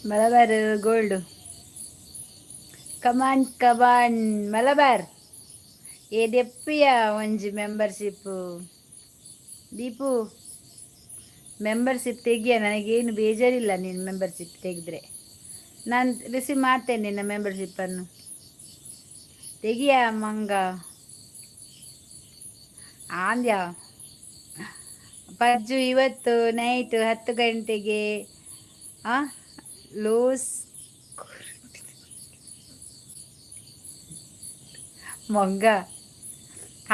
Malabar gold. ಕಮಾನ್ ಕಮಾನ್ ಮಲಬಾರ್ ಏ ದೆಪ್ಪಿಯ ಒಂಜಿ membership. Deepu membership ತೆಗಿಯ, ನನಗೇನು ಬೇಜಾರಿಲ್ಲ ನೀನು ಮೆಂಬರ್ಶಿಪ್ ತೆಗೆದ್ರೆ. ನಾನು ರಿಸೀವ್ ಮಾಡ್ತೇನೆ ನಿನ್ನ ಮೆಂಬರ್ಶಿಪ್ಪನ್ನು. ತೆಗಿಯ ಮಂಗ ಆಂದ್ಯ. ಪಜ್ಜು ಇವತ್ತು ನೈಟ್ 10 ಗಂಟೆಗೆ ಲೂಸ್ ಮಂಗ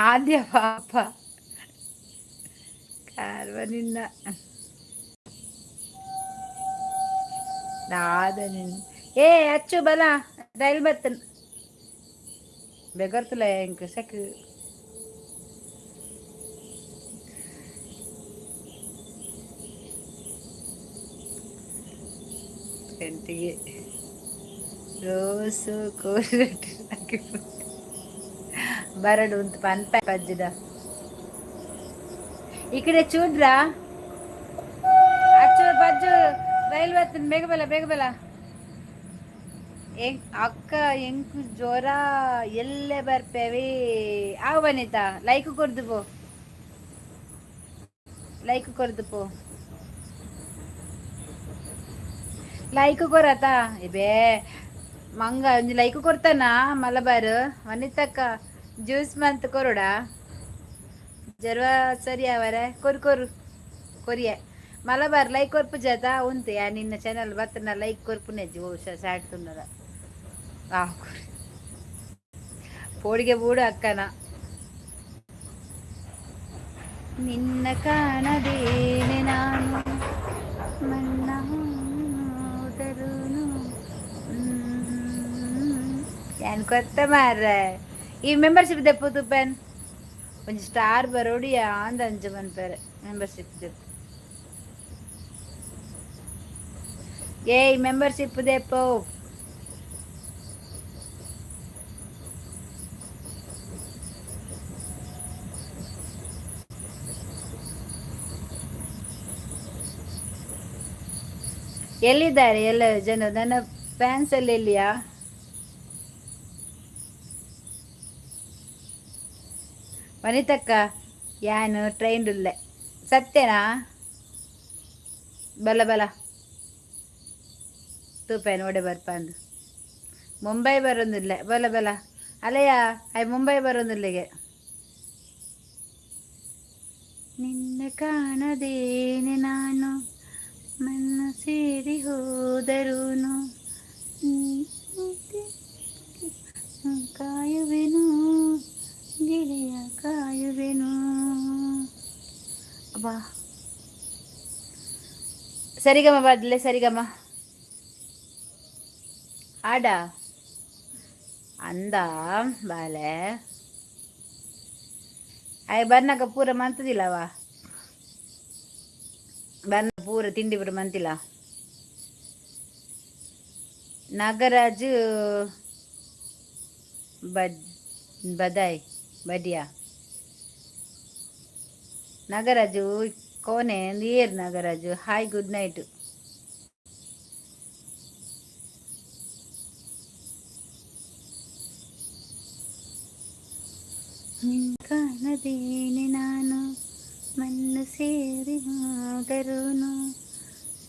ಆದ್ಯ ಪಾಪ ಕಾರ್ವ ನಿನ್ನ ದಾದ ನಿನ್ನ ಏ ಅಚ್ಚು ಬಲ ರೈಲ್ ಬರ್ತನ ಬೆಗರ್ತಲ ಎಂಕ್ ಸೆಕ್ ಗಂಟೆಗೆ ರೋಸು ಕೋರಟ್ಟು బరడు ఉంత పని పజ్జుదా ఇక్కడ చూడ్రా అచ్చు పజ్జు రైలు వస్తుంది బేగబెల బేగబెల ಅಕ್ಕ ಎಂಕು ಜ್ವರ ಎಲ್ಲೇ ಬರ್ಪೇವಿ ಆಗ ಬನ್ನಿತಾ ಲೈಕ್ ಕೊರ್ದು ಪೋ ಲೈಕ್ ಕೊರತಾ ಇಬೇ ಮಂಗ ಒಂಜಿ ಲೈಕ್ ಕೊಡ್ತಾನ ಮಲಬಾರ್ ವನಿತಕ್ಕ ಜ್ಯೂಸ್ ಮಂತ್ ಕೊರುಡಾ ಜರ್ವ ಸರಿ ಅವರ ಕೊರಿಯ ಮಲಬಾರ್ ಲೈಕ್ ಕೊರ್ಪು ಜಾತ ಉಂತೆ ನಿನ್ನ ಚಾನಲ್ ಬರ್ತನ ಲೈಕ್ ಕೊರ್ಪುನೆಜ್ಜಿ ಸಾಡ್ತುನ್ನದ ಪೋಡಿಗೆ ಬೂಡು ಅಕ್ಕನ ನಿನ್ನ ಕಾಣದೇನೆ ನಾನು ಮನ್ನ ಏನ್ ಕೊತ್ತ ಮಾರ ಈ ಮೆಂಬರ್ಶಿಪ್ ದೆಪ್ಪು ತುಪ್ಪನ್ ಒಂಜಿ ಸ್ಟಾರ್ ಬರೋಡಿಯ ಅಂದ ಅಂಜು ಮನ್ಪೇರೆ ಮೆಂಬರ್ಶಿಪ್ ದೆಪ್ಪು ಏಯ್ ಮೆಂಬರ್ಶಿಪ್ ದೆಪ್ಪು ಎಲ್ಲಿದ್ದಾರೆ ಎಲ್ಲ ಜನ ನನ್ನ ಫ್ಯಾನ್ಸ್ ಅಲ್ಲಿ ಎಲ್ಲಿಯಾ ವನಿತಕ್ಕ ಯಾನು ಟ್ರೈನ್ ಇಲ್ಲ ಸತ್ಯನಾ ಬಲ ಬಲ ತೂಪೇನು ಒಡೆ ಬರ್ಪಂದು ಮುಂಬೈ ಬರೋದಿಲ್ಲ ಬಲ ಬಲ ಅಲೆಯ ಅಯ್ಯ ಮುಂಬೈ ಬರೋದಿಲ್ಲಿಗೆ ನಿನ್ನ ಕಾಣದೇನೆ ನಾನು ಮನ್ನ ಸೇರಿ ಹೋದರೂನು ಕಾಯುವೆನು ಗಿಳಿಯ ಕಾಯುವೆನು ಅಬ್ಬಾ ಸರಿಗಮ್ಮ ಬದಲೇ ಸರಿಗಮ್ಮ ಆಡ ಅಂದ ಬಾಲೆ ಅಯ್ಯ ಬರ್ನಾಗ ಪೂರ ಮಂತದಿಲ್ಲವಾ ಬರ್ನ ಪೂರ ತಿಂಡಿ ಪೂರ ಮಂತಿಲ್ಲ ನಾಗರಾಜು ಬದಾಯ್ ಬಡಿಯಾ ನಾಗರಾಜು ಕೋನೆ ನೀರ್ ನಾಗರಾಜು ಹಾಯ್ ಗುಡ್ ನೈಟ್ ನಿನ್ ಕಾಣದೇನೆ ನಾನು ಮಣ್ಣು ಸೇರಿ ಹೋದರೂನು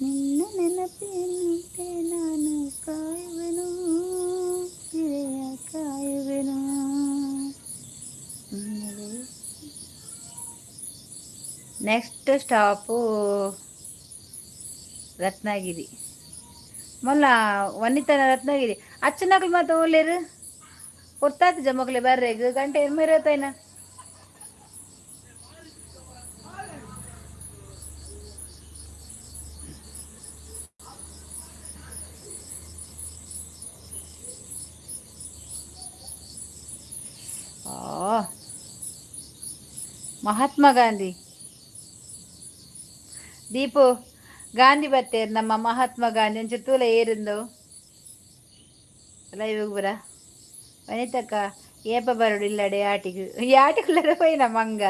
ನಿನ್ನ ನೆನಪಿನಂತೆ ನಾನು ಕಾಯುವೆನು ಗಿಳೆಯ ಕಾಯುವೆನು ನೆಕ್ಸ್ಟ್ ಸ್ಟಾಪು ರತ್ನಗಿರಿ ಮೊಲ್ಲ ವನಿತನ ರತ್ನಗಿರಿ ಅಚ್ಚನಕ್ಲು ಮತ್ತೆ ಓಲೇರು ಕೊಡ್ತಾತ ಜಮಕ್ಲೆ ಬರ್ರೆಗ್ ಗಂಟೆ ಏರ್ಮೇರತೈನ ಮಹಾತ್ಮ ಗಾಂಧಿ ದೀಪು ಗಾಂಧಿ ಬರ್ತೇರು ನಮ್ಮ ಮಹಾತ್ಮ ಗಾಂಧಿ ಒಂಚೂರು ತೂಲ ಏರಿಂದು ಲೈವ್ ಬರ ವನಿತಕ್ಕ ಏಪ ಬರೋಡು ಇಲ್ಲಡೆ ಆಟಿಗೆ ಈ ಆಟಿಗುಳ್ಳರೆ ಪೋಯಿನ ಮಂಗ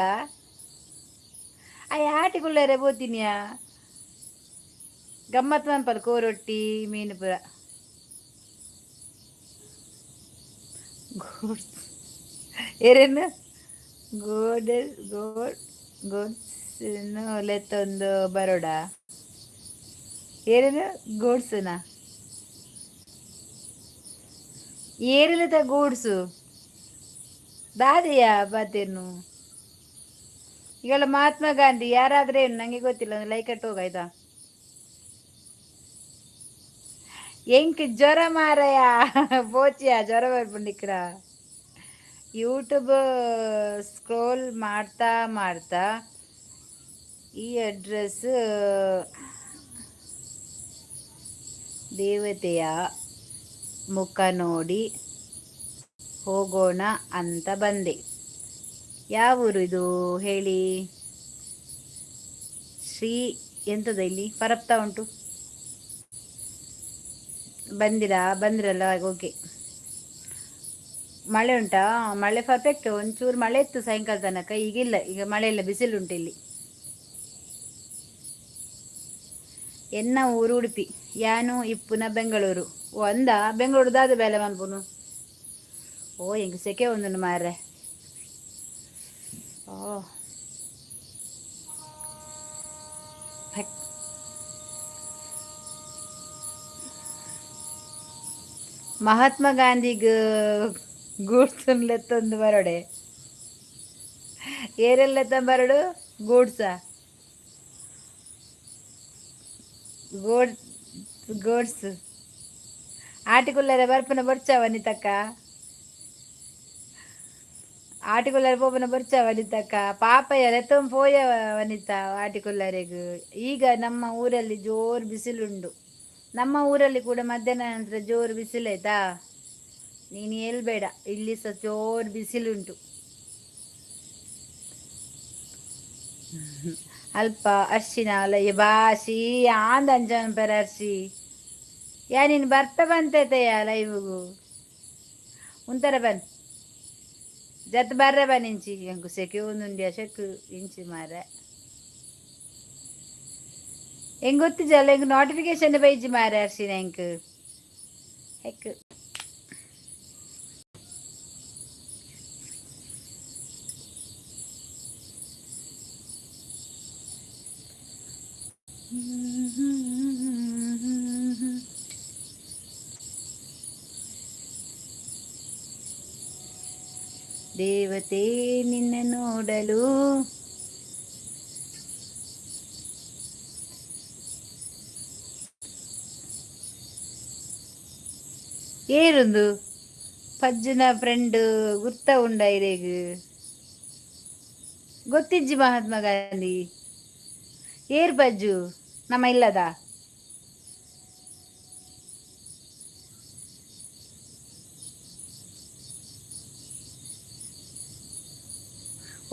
ಆ ಆಟಿಗುಳ್ಳರೆ ಬೋತಿನಿಯಾ ಗಮ್ಮತ್ ಮನ್ಪಲ್ ಕೋರೊಟ್ಟಿ ಮೀನು ಪುರ ಗೂಡ್ಸ್ ಏರೇನು ಗೋಡ್ ಗೋಡ್ ಗೋಡ್ಸ್ ಲೆತ್ತೊಂದು ಬರೋಡ ಏರೇನು ಗೋಡ್ಸುನಾ ಏರಿಲ್ಲದ ಗೂಡ್ಸು ದಾದಿಯಾ ಬತ್ತೇನು ಈಗೆಲ್ಲ ಮಹಾತ್ಮ ಗಾಂಧಿ ಯಾರಾದ್ರೆ ಏನು ನಂಗೆ ಗೊತ್ತಿಲ್ಲ ಒಂದು ಲೈಕ್ ಇಟ್ಟು ಹೋಗಾಯ್ತಾ ಎಂಕ್ ಜ್ವರ ಮಾರಯ ಪೋಚಿಯ ಜ್ವರ ಬರ್ಪುಂಡಿಕ್ರ ಯೂಟ್ಯೂಬ್ ಸ್ಕ್ರೋಲ್ ಮಾಡ್ತಾ ಮಾಡ್ತಾ ಈ ಅಡ್ರೆಸ್ ದೇವತೆಯ ಮುಖ ನೋಡಿ ಹೋಗೋಣ ಅಂತ ಬಂದೆ. ಯಾವ ಊರು ಇದು ಹೇಳಿ? ಶ್ರೀ ಎಂತದ ಇಲ್ಲಿ ಪರಪ್ತಾ ಉಂಟು. ಬಂದಿರಲ್ಲ ಓಕೆ. ಮಳೆ ಉಂಟಾ? ಮಳೆ ಪರ್ಫೆಕ್ಟ್. ಒಂಚೂರು ಮಳೆ ಇತ್ತು ಸಾಯಂಕಾಲ ತನಕ, ಈಗಿಲ್ಲ. ಈಗ ಮಳೆ ಇಲ್ಲ, ಬಿಸಿಲುಂಟು ಇಲ್ಲಿ. ಎನ್ನ ಊರು ಉಡುಪಿ, ಯಾನು ಇಪ್ಪುನ ಬೆಂಗಳೂರು. ಓ ಅಂದ ಬೆಂಗಳೂರು ದಾದ ಬೇಲೆ ಮನ್ಪುನು. ಓ ಹೆಂಗೆ ಸೆಕೆ ಒಂದು ಮಾರ್ರೆ. ಓ ಮಹಾತ್ಮ ಗಾಂಧಿಗ ಗೂಡ್ಸನ್ಲೆತ್ತೊಂದು ಬರೋಡೆ ಏರೆಲ್ಲೆತ್ತ ಬರಡು ಗೂಡ್ಸ ಗೋಡ್ಸ್ ಆಟಿಕುಲ್ಲರ ಬರ್ಪನ ಬರ್ಚಾವ ನಿತಕ್ಕ, ಆಟಿಕುಲ್ಲರ ಪೋಪನ ಬರ್ಚಾವ ನಿತಕ್ಕ. ಪಾಪಯ್ಯ ಲೆತ್ತೊಂ ಪೋಯ ವನಿತ ಆಟಿಕುಲ್ಲರೆಗು. ಈಗ ನಮ್ಮ ಊರಲ್ಲಿ ಜೋರು ಬಿಸಿಲುಂಡು. ನಮ್ಮ ಊರಲ್ಲಿ ಕೂಡ ಮಧ್ಯಾಹ್ನ ನಂತರ ಜೋರು ಬಿಸಿಲಾಯ್ತಾ. ನೀನು ಹೇಳ್ಬೇಡ, ಇಲ್ಲಿ ಸಹ ಜೋರು ಬಿಸಿಲುಂಟು. ಅಲ್ಪ ಅರ್ಶಿನ ಅಲ್ಲ ಬಾಸಿ ಆಂದ ಅಂಜನ್ ಪರ ಅರ್ಶಿ ಯಾ ನೀನು ಬರ್ತ ಬಂತೈತೆಯ ಲೈವ್ಗೂ ಉಂತರ ಬನ್ ಜತ್ ಬರ್ರ ಬನ್ ಇಂಚಿ ಎಂಕು ಸೆಕೆ ಒಂದುಂಡಿ ಅಶಕ್ ಇಂಚಿ ಮಾರ ಹೆಂಗ್ ಗೊತ್ತಿಜಲ್ಲ ಹೆಂಗ್ ನೋಟಿಫಿಕೇಶನ್ ಬೈಜಿ ಮಾರ ಅರ್ಶಿನ ಹೆಂಕ್ ಹೆಕ್ ದೇವತೆ ನಿನ್ನ ನೋಡಲು ಏರುಂದು ಪಜ್ಜನ ಫ್ರೆಂಡ್ ಗುರ್ತ ಉಂಡ ಇರೇಗ್ ಗೊತ್ತಿಜ್ಜಿ ಮಹಾತ್ಮ ಗಾಂಧಿ ಏರ್ ಬಜ್ಜು ನಮ್ಮ ಇಲ್ಲದ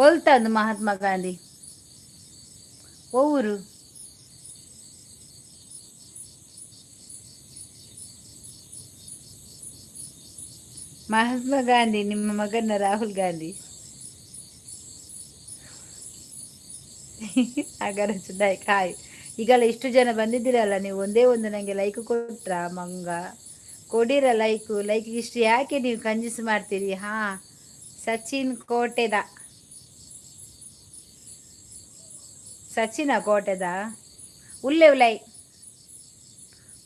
ಒಲ್ತಂದು ಮಹಾತ್ಮ ಗಾಂಧಿ ಊರು ಮಹಾತ್ಮ ಗಾಂಧಿ ನಿಮ್ಮ ಮಗನ ರಾಹುಲ್ ಗಾಂಧಿ ಹಾಗಾದ್ರೆ ಚುಡಾಯ್ ಕಾಯ್. ಈಗಲ್ಲ ಇಷ್ಟು ಜನ ಬಂದಿದ್ದೀರಲ್ಲ, ನೀವು ಒಂದೇ ಒಂದು ನನಗೆ ಲೈಕ್ ಕೊಟ್ರ ಮಂಗ ಕೊಡಿರ ಲೈಕ್ ಇಷ್ಟು ಯಾಕೆ ನೀವು ಕಂಜೂಸ್ ಮಾಡ್ತೀರಿ? ಹಾ ಸಚಿನ್ ಕೋಟೆದ ಸಚಿನ ಕೋಟೆದ ಉಲ್ಲೆ ಉಲೈ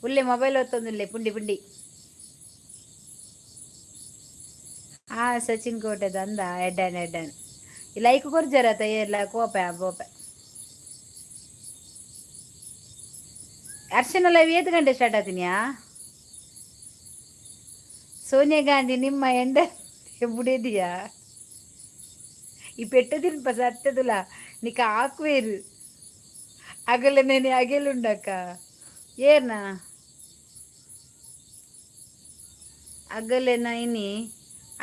ಉಲ್ಲೆ ಮೊಬೈಲ್ ಹೊತ್ತೊಂದುಲ್ಲೆ ಪುಂಡಿ ಪುಂಡಿ ಹಾ ಸಚಿನ್ ಕೋಟೆದ ಅಂದ ಎಡ್ಡನ್ ಲೈಕ್ ಕೊರ್ಜರ ತಯ್ಯಲ್ಲ ಕೋಪೆ ಬೋಪೆ. ಅರ್ಶನ ಲೈವ್ 7 ಗಂಟೆ ಸ್ಟಾರ್ಟ್ ಆತೀನಿಯಾ? ಸೋನಿಯಾ ಗಾಂಧಿ ನಿಮ್ಮ ಎಂಡ ಬುಡಿದಿಯಾ ಈ ಪೆಟ್ಟದಿನ ಸತ್ತದುಲ ನೀಕ ಹಾಕ್ವೇರು ಅಗಲ ನೆನೆ ಅಗೆಲುಂಡಕ್ಕ ಏರ್ನಾ ಅಗಲೆನ ಇನಿ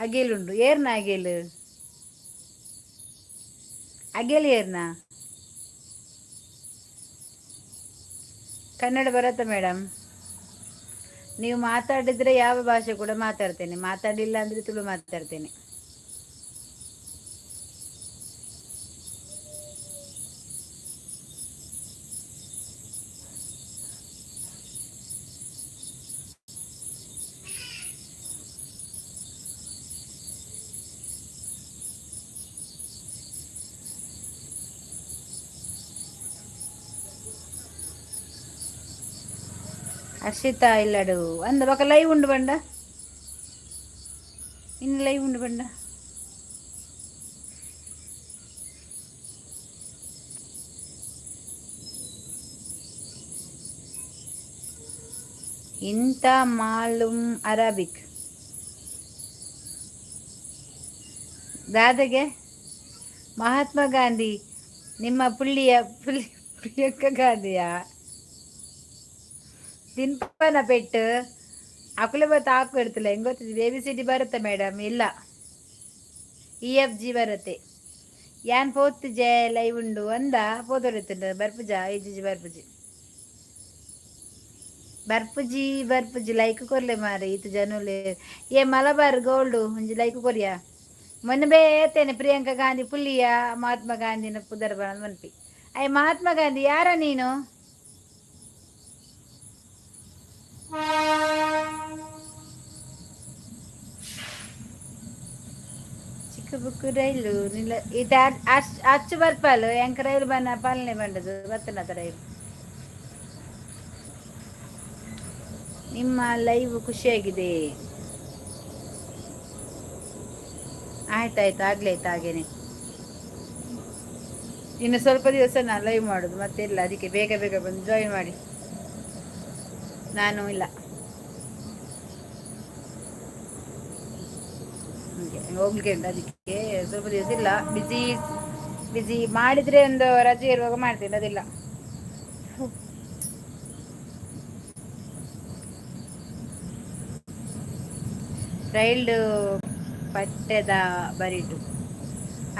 ಅಗೆಲುಂಡು ಏರ್ನ ಅಗೆಲು ಅಗೆಲು ಏರ್ನ ಕನ್ನಡ ಬರುತ್ತಾ ಮೇಡಮ್? ನೀವು ಮಾತಾಡಿದ್ರೆ ಯಾವ ಭಾಷೆ ಕೂಡ ಮಾತಾಡ್ತೇನೆ, ಮಾತಾಡಿಲ್ಲ ಅಂದರೆ ತುಳು ಮಾತಾಡ್ತೇನೆ. ಹರ್ಷಿತಾ ಇಲ್ಲಡು ಅಂದ ಬಕ ಲೈವ್ ಉಂಡು ಬಂಡ ಇನ್ನು ಲೈವ್ ಉಂಡು ಬಂಡ ಇಂತ ಮಾಲೂಮ್ ಅರಬಿಕ್ ದಾದಗೆ ಮಹಾತ್ಮ ಗಾಂಧಿ ನಿಮ್ಮ ಪ್ರಿಯಾಂಕ ಗಾಂಧಿಯ ತಿನ್ಪನ ಪೆಟ್ಟು ಅಕುಲೆ ಬತ್ತ ಹಾಕು ಇಡ್ತಿಲ್ಲ ಹೆಂಗ್ ಗೊತ್ತಿದೆ ಎ ಬಿ ಸಿ ಡಿ ಬರುತ್ತೆ ಮೇಡಮ್ ಇಲ್ಲ EFG ಬರುತ್ತೆ ಯಾನ್ ಪೋತ್ ಜೆ ಲೈವ್ ಉಂಡು ಅಂದ ಪೋದೊಡುತ್ತುಂಡು ಬರ್ಪುಜ ಇಜ್ಜಿ ಬರ್ಪುಜಿ ಲೈಕ್ ಕೊರ್ಲೆ ಮಾರೆ ಈತು ಜನೂಲೆ ಏ ಮಲಬಾರ್ ಗೋಲ್ಡು ಒಂಜಿ ಲೈಕ್ ಕೊರಿಯಾ ಮೊನ್ನೆ ಬೇತೇನೆ ಪ್ರಿಯಾಂಕಾ ಗಾಂಧಿ ಪುಲ್ಲಿಯ ಮಹಾತ್ಮ ಗಾಂಧಿನ ಪುದರ್ ಬಣ ಮನ್ಪಿ ಅಯ್ಯ ಮಹಾತ್ಮ ಗಾಂಧಿ ಯಾರ ನೀನು ಚಿಕ್ಕ ಬುಕ್ಕು ರೈಲು ನಿಲ್ಲ ಈತ ಅಚ್ಚು ಬರ್ಪಲು ಎಂಕ ರೈಲು ಬನ್ನ ಪಾಲನೆ ಬಂಡದು ಬತ್ತನದ ರೈಲು ನಿಮ್ಮ ಲೈವ್ ಖುಷಿಯಾಗಿದೆ ಆಯ್ತಾಯ್ತು ಆಗ್ಲಿ ಆಯ್ತು ಹಾಗೇನೆ ಇನ್ನು ಸ್ವಲ್ಪ ದಿವಸ ನಾನು ಲೈವ್ ಮಾಡೋದು ಮತ್ತೆ ಇಲ್ಲ ಅದಕ್ಕೆ ಬೇಗ ಬಂದು ಜಾಯಿನ್ ಮಾಡಿ ನಾನು ಇಲ್ಲ ಹೋಗ್ಲಿಕ್ಕೆ ಉಂಟು ಅದಕ್ಕೆ ಸ್ವಲ್ಪ ದಿವಸ ಇಲ್ಲ ಬಿಸಿ ಮಾಡಿದ್ರೆ ಒಂದು ರಜೆ ಇರುವಾಗ ಮಾಡ್ತೀನಿ ಅದಿಲ್ಲ ರೈಲ್ಡು ಪಟ್ಟೆದ ಬರಿಡು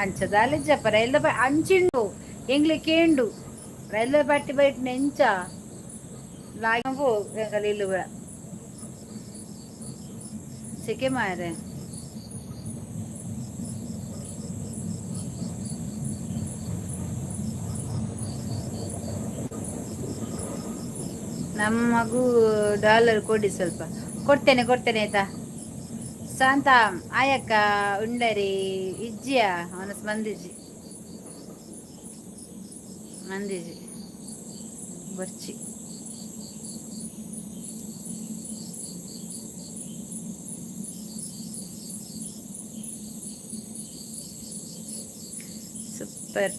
ಅಂಚದ ಅಲ್ಲಿಜ್ಜಪ್ಪ ರೈಲ್ದ ಅಂಚಿಂಡು ಎಂಗ್ಲಿ ಕೇಂಡು ರೈಲ್ವೆ ಪಟ್ಟಿ ಬೈಟ್ ನೆಂಚ ಲಾಗು ಇಲ್ಲು ಸಿಕ್ಕೆ ಮಾರೆ ನಮ್ಮ ಮಗು ಡಾಲರ್ ಕೊಡಿ ಸ್ವಲ್ಪ ಕೊಡ್ತೇನೆ ಆಯ್ತಾ ಶಾಂತ ಆಯಕ್ಕ ಉಂಡರಿ ಇಜ್ಜಿಯ ಅವನಸ್ ಮಂದಿಜಿ ಬರ್ಚಿ super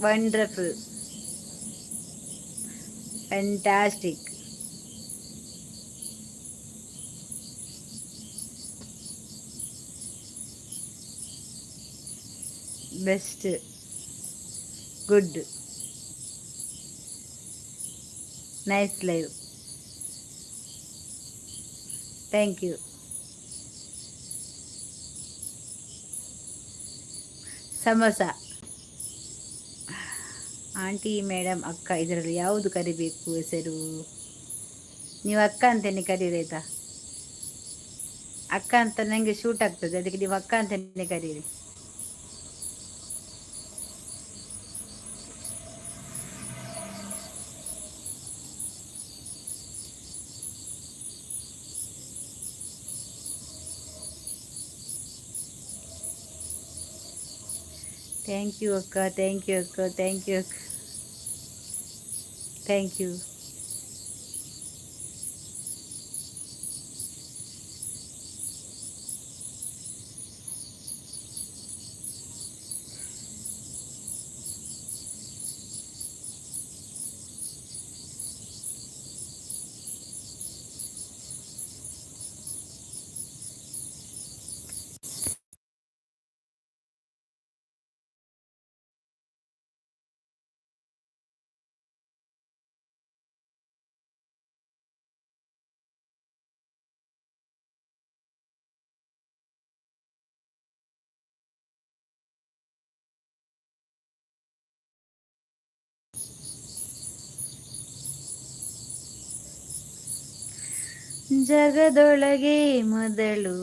wonderful fantastic best good nice live thank you samosa aunty madam ಅಕ್ಕ ಇದರಲ್ಲಿ ಯಾವುದು ಕರಿಬೇಕು ಹೆಸರು ನೀವು ಅಕ್ಕ ಅಂತೇನೆ ಕರೀರಿ ಆಯ್ತಾ ಅಕ್ಕ ಅಂತ ನನಗೆ ಶೂಟ್ ಆಗ್ತದೆ ಅದಕ್ಕೆ ನೀವು ಅಕ್ಕ ಅಂತೇನೆ ಕರೀರಿ ಥ್ಯಾಂಕ್ ಯು ಅಕ್ಕ ಥ್ಯಾಂಕ್ ಯು ಅಕ್ಕ ಥ್ಯಾಂಕ್ ಯು ಅಕ್ಕ ಥ್ಯಾಂಕ್ ಯು ಜಗದೊಳಗೆ ಮೊದಲು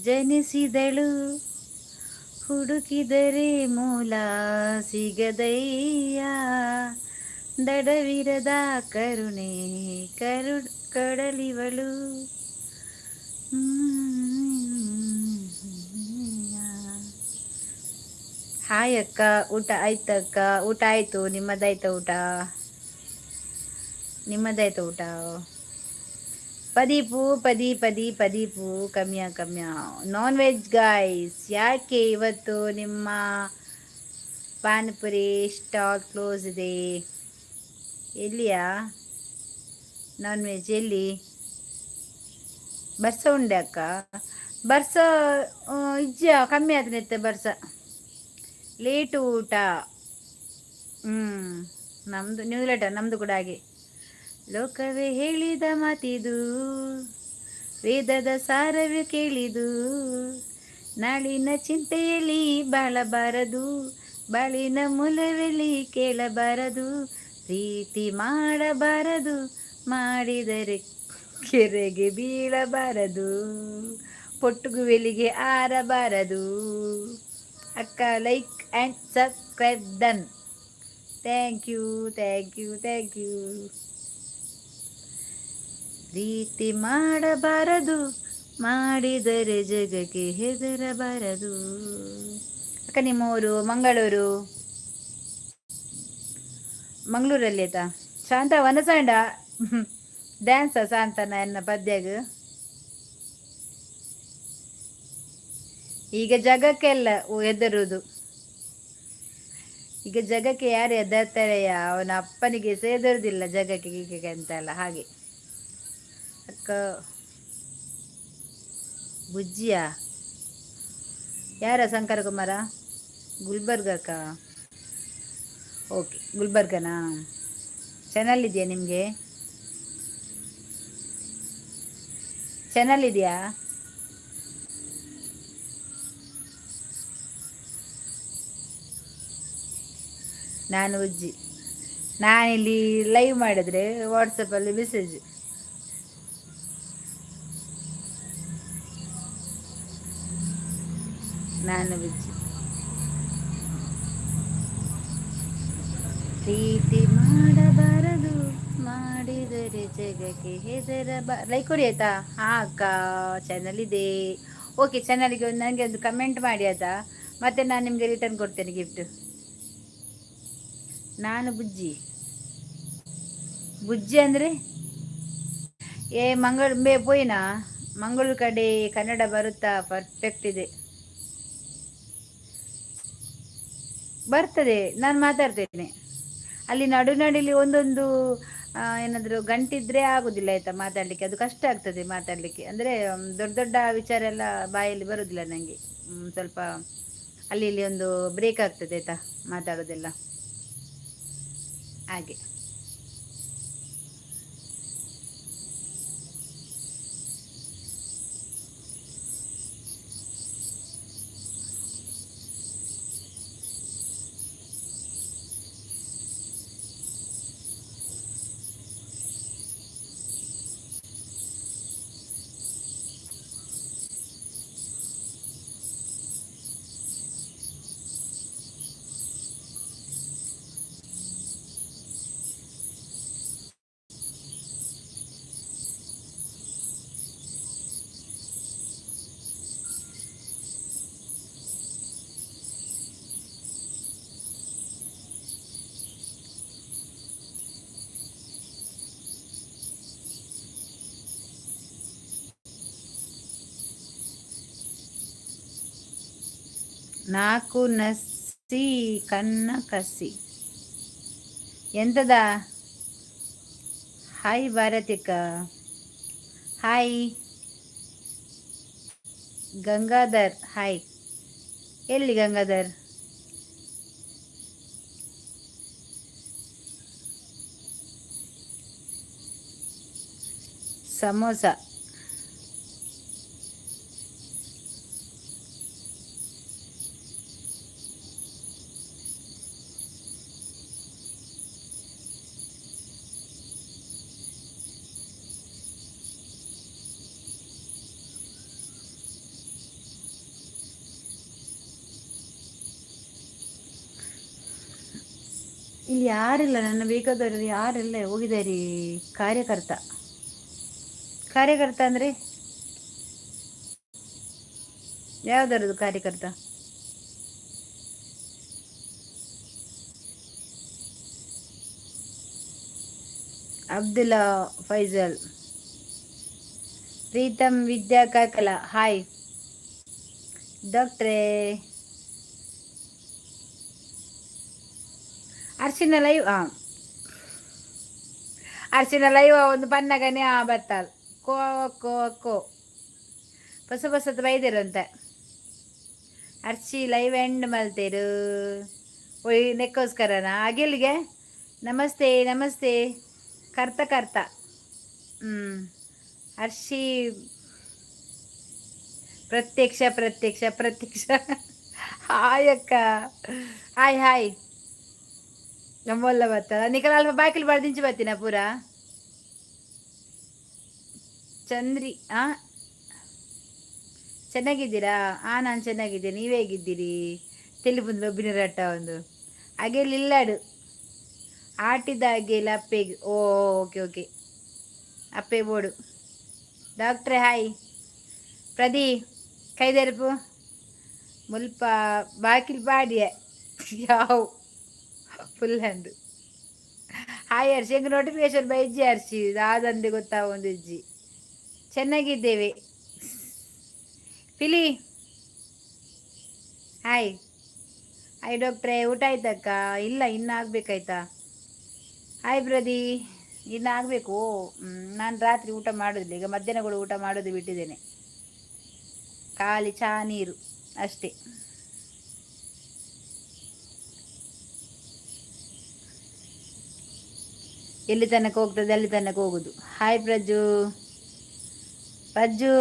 ಜನಿಸಿದಳು ಹುಡುಕಿದರೆ ಮೂಲ ಸಿಗದಯ್ಯ ದಡವಿರದ ಕರುಣೆ ಕಡಲಿವಳು ಹಾಯ್ ಅಕ್ಕ, ಊಟ ಆಯ್ತಕ್ಕ? ಊಟ ಆಯ್ತು. ನಿಮ್ಮದಾಯ್ತಾ ಊಟ? ನಿಮ್ಮದಾಯ್ತಾ ಊಟ? ಪದೀಪು ಕಮ್ಯ. ನಾನ್ ವೆಜ್ ಗಾಯ್ಸ್, ಯಾಕೆ ಇವತ್ತು ನಿಮ್ಮ ಪಾನಿಪುರಿ ಸ್ಟಾಲ್ ಕ್ಲೋಸ್ ಇದೆ? ಎಲ್ಲಿಯಾ ನಾನ್ ವೆಜ್? ಎಲ್ಲಿ? ಬರ್ಸ ಉಂಡೆ ಅಕ್ಕ. ಬರ್ಸ ಇಜ್ಜ ಕಮ್ಮಿ ಆದ್ರೆ ಬರ್ಸ ಲೇಟು ಊಟ. ನಮ್ದು ನ್ಯೂಸ್ ಲೆಟರ್, ನಮ್ದು ಕೂಡ ಹಾಗೆ. ಲೋಕವೇ ಹೇಳಿದ ಮಾತಿದು, ವೇದದ ಸಾರವೇ ಕೇಳಿದು, ನಾಳಿನ ಚಿಂತೆಯಲ್ಲಿ ಬಾಳಬಾರದು, ಬಾಳಿನ ಮೂಲವೆಲ್ಲಿ ಕೇಳಬಾರದು, ಪ್ರೀತಿ ಮಾಡಬಾರದು, ಮಾಡಿದರೆ ಕೆರೆಗೆ ಬೀಳಬಾರದು, ಪೊಟ್ಟುಗುವೆಲಿಗೆ ಆರಬಾರದು. ಅಕ್ಕ, like and subscribe done. Thank you. ಪ್ರೀತಿ ಮಾಡಬಾರದು, ಮಾಡಿದರೆ ಜಗಕ್ಕೆ ಹೆದರಬಾರದು. ಅಕ್ಕ, ನಿಮ್ಮೂರು ಮಂಗಳೂರಲ್ಲಿ ಆಯ್ತಾ? ಶಾಂತ ವನಸಾಂಡ ಡ್ಯಾನ್ಸ ಶಾಂತನ ಎನ್ನ ಪದ್ಯಾಗ ಈಗ ಜಗಕ್ಕೆಲ್ಲ ಹೆದರುದು. ಈಗ ಜಗಕ್ಕೆ ಯಾರು ಹೆದರ್ತಾರೆಯ? ಅವನ ಅಪ್ಪನಿಗೆ ಸೇದರುದಿಲ್ಲ ಜಗಕ್ಕೆ ಗೀಗಕ್ಕೆ ಅಂತೆಲ್ಲ ಹಾಗೆ. ಅಕ್ಕ, ಬುಜ್ಜಿಯ ಯಾರ? ಶಂಕರ ಕುಮಾರ ಗುಲ್ಬರ್ಗಕ್ಕ? ಓಕೆ, ಗುಲ್ಬರ್ಗನಾ? ಚಾನಲ್ ಇದೆಯಾ ನಿಮಗೆ? ಚಾನಲ್ ಇದೆಯಾ? ನಾನು ಬುಜ್ಜಿ. ನಾನಿಲ್ಲಿ ಲೈವ್ ಮಾಡಿದ್ರೆ ವಾಟ್ಸಪ್ಪಲ್ಲಿ ಮೆಸೇಜ್. ನಾನು ಬುಜ್ಜಿ. ಪ್ರೀತಿ ಮಾಡಬಾರದು, ಮಾಡಿದರೆ ಜಗಕ್ಕೆ ಲೈಕ್ ಕೊಡಿ ಆಯ್ತಾ? ಹಾಂ ಅಕ್ಕ, ಚಾನಲ್ ಇದೆ. ಓಕೆ, ಚಾನಲ್ಗೆ ನನಗೆ ಒಂದು ಕಮೆಂಟ್ ಮಾಡಿ ಆಯ್ತಾ? ಮತ್ತೆ ನಾನು ನಿಮಗೆ ರಿಟರ್ನ್ ಕೊಡ್ತೇನೆ ಗಿಫ್ಟ್. ನಾನು ಬುಜ್ಜಿ ಅಂದರೆ ಪೋಯಿನಾ ಮಂಗಳೂರು ಕಡೆ ಕನ್ನಡ ಬರುತ್ತಾ? ಪರ್ಫೆಕ್ಟ್ ಇದೆ, ಬರ್ತದೆ. ನಾನು ಮಾತಾಡ್ತೇನೆ ಅಲ್ಲಿ ನಡುನಡಿಲಿ ಒಂದೊಂದು ಏನಾದರೂ ಗಂಟಿದ್ರೆ ಆಗೋದಿಲ್ಲ ಆಯಿತಾ ಮಾತಾಡಲಿಕ್ಕೆ. ಅದು ಕಷ್ಟ ಆಗ್ತದೆ ಮಾತಾಡಲಿಕ್ಕೆ. ಅಂದರೆ ದೊಡ್ಡ ದೊಡ್ಡ ವಿಚಾರ ಎಲ್ಲ ಬಾಯಲ್ಲಿ ಬರೋದಿಲ್ಲ ನನಗೆ. ಸ್ವಲ್ಪ ಅಲ್ಲಿ ಇಲ್ಲಿ ಒಂದು ಬ್ರೇಕ್ ಆಗ್ತದೆ ಆಯಿತಾ ಮಾತಾಡೋದೆಲ್ಲ ಹಾಗೆ. ನಾಲ್ಕು ನಸಿ ಕನ್ನ ಕಸಿ ಎಂತದ? ಹಾಯ್ ಭಾರತಿಕ. ಹಾಯ್ ಗಂಗಾಧರ್. ಹಾಯ್. ಎಲ್ಲಿ ಗಂಗಾಧರ್? ಸಮೋಸ. ಇಲ್ಲಿ ಯಾರಿಲ್ಲ, ನನ್ನ ಬೇಕಾದವರು ಯಾರೆಲ್ಲ ಹೋಗಿದ್ದಾರೆ. ಕಾರ್ಯಕರ್ತ ಅಂದರೆ ಯಾವುದರದು ಕಾರ್ಯಕರ್ತ? ಅಬ್ದುಲ್ಲಾ ಫೈಜಲ್, ಪ್ರೀತಮ್ ವಿದ್ಯಾ ಕಾರ್ಕಳ, ಹಾಯ್ ಡಾಕ್ಟ್ರೇ. ಅರ್ಶಿನ ಲೈವ್ ಅರ್ಶಿನ ಲೈವ್ ಒಂದು ಪನ್ನಗನೆ ಬತ್ತಾಲ್ ಕೋ ಕೋ ಕೋ ಹೊಸ ಹೊಸದು ಬೈದಿರಂತೆ. ಅರ್ಚಿ ಲೈವ್ ಎಂಡ್ ಮಲ್ತೇರು ಒಯ್ ನೆಕ್ಕೋಸ್ಕರನ ಅಗಿಲ್ಗೆ ನಮಸ್ತೆ ನಮಸ್ತೆ ಕರ್ತ ಕರ್ತ. ಅರ್ಷಿ ಪ್ರತ್ಯಕ್ಷ ಪ್ರತ್ಯಕ್ಷ ಪ್ರತ್ಯಕ್ಷ ಹಾಯ್ ಅಕ್ಕ, ಹಾಯ್ ಹಾಯ್. ನಮ್ಮಲ್ಲ ಬರ್ತದ ನಿಖಲ್ ಅಲ್ಪ ಬಾಕಿಲ್ ಬರ್ದಿಂಚಿ ಬರ್ತೀನ ಪೂರ. ಚಂದ್ರಿ ಚೆನ್ನಾಗಿದ್ದೀರಾ? ನಾನು ಚೆನ್ನಾಗಿದ್ದೀನಿ, ನೀವೇ ಹೇಗಿದ್ದೀರಿ? ತೆಲಿಪುಂದು ಒಬ್ಬಿನರಟ್ಟ ಒಂದು ಹಾಗೆಲ್ಲ ಇಲ್ಲಾಡು ಆಟಿದ ಹಾಗೆಲ್ಲ ಅಪ್ಪೆಗೆ. ಓಕೆ ಓಕೆ ಅಪ್ಪೆ ಬೋಡು. ಡಾಕ್ಟ್ರೆ ಹಾಯ್. ಪ್ರದಿ ಕೈದೆರಪು ಮುಲ್ಪ ಬಾಕಿಲ್ ಪಾಡಿಯ ಯಾವ ಫುಲ್ ಹ್ಯಾಂಡ್. ಹಾಯ್ ಹರ್ಷಿ ಹೆಂಗೆ ನೋಟಿಫಿಕೇಶನ್ ಬೈಜಿ ಹರ್ಷಿ ಆದಂದೆ ಗೊತ್ತಾಗೊಂದು ಇಜ್ಜಿ. ಚೆನ್ನಾಗಿದ್ದೇವೆ ಪಿಲಿ. ಹಾಯ್ ಹಾಯ್ ಡಾಕ್ಟ್ರೇ, ಊಟ ಆಯ್ತಕ್ಕ? ಇಲ್ಲ ಇನ್ನು ಆಗ್ಬೇಕಾಯ್ತಾ? ಹಾಯ್ ಪ್ರದಿ, ಇನ್ನು ಆಗಬೇಕು. ನಾನು ರಾತ್ರಿ ಊಟ ಮಾಡೋದಿಲ್ಲ, ಈಗ ಮಧ್ಯಾಹ್ನ ಕೂಡ ಊಟ ಮಾಡೋದು ಬಿಟ್ಟಿದ್ದೇನೆ. ಖಾಲಿ ಚಾ ನೀರು ಅಷ್ಟೇ. ಎಲ್ಲಿ ತನಕ ಹೋಗ್ತದೆ ಅಲ್ಲಿ ತನಕ ಹೋಗುದು. ಹಾಯ್ ಪ್ರಜ್ಜು. ಪ್ರಜ್ಜು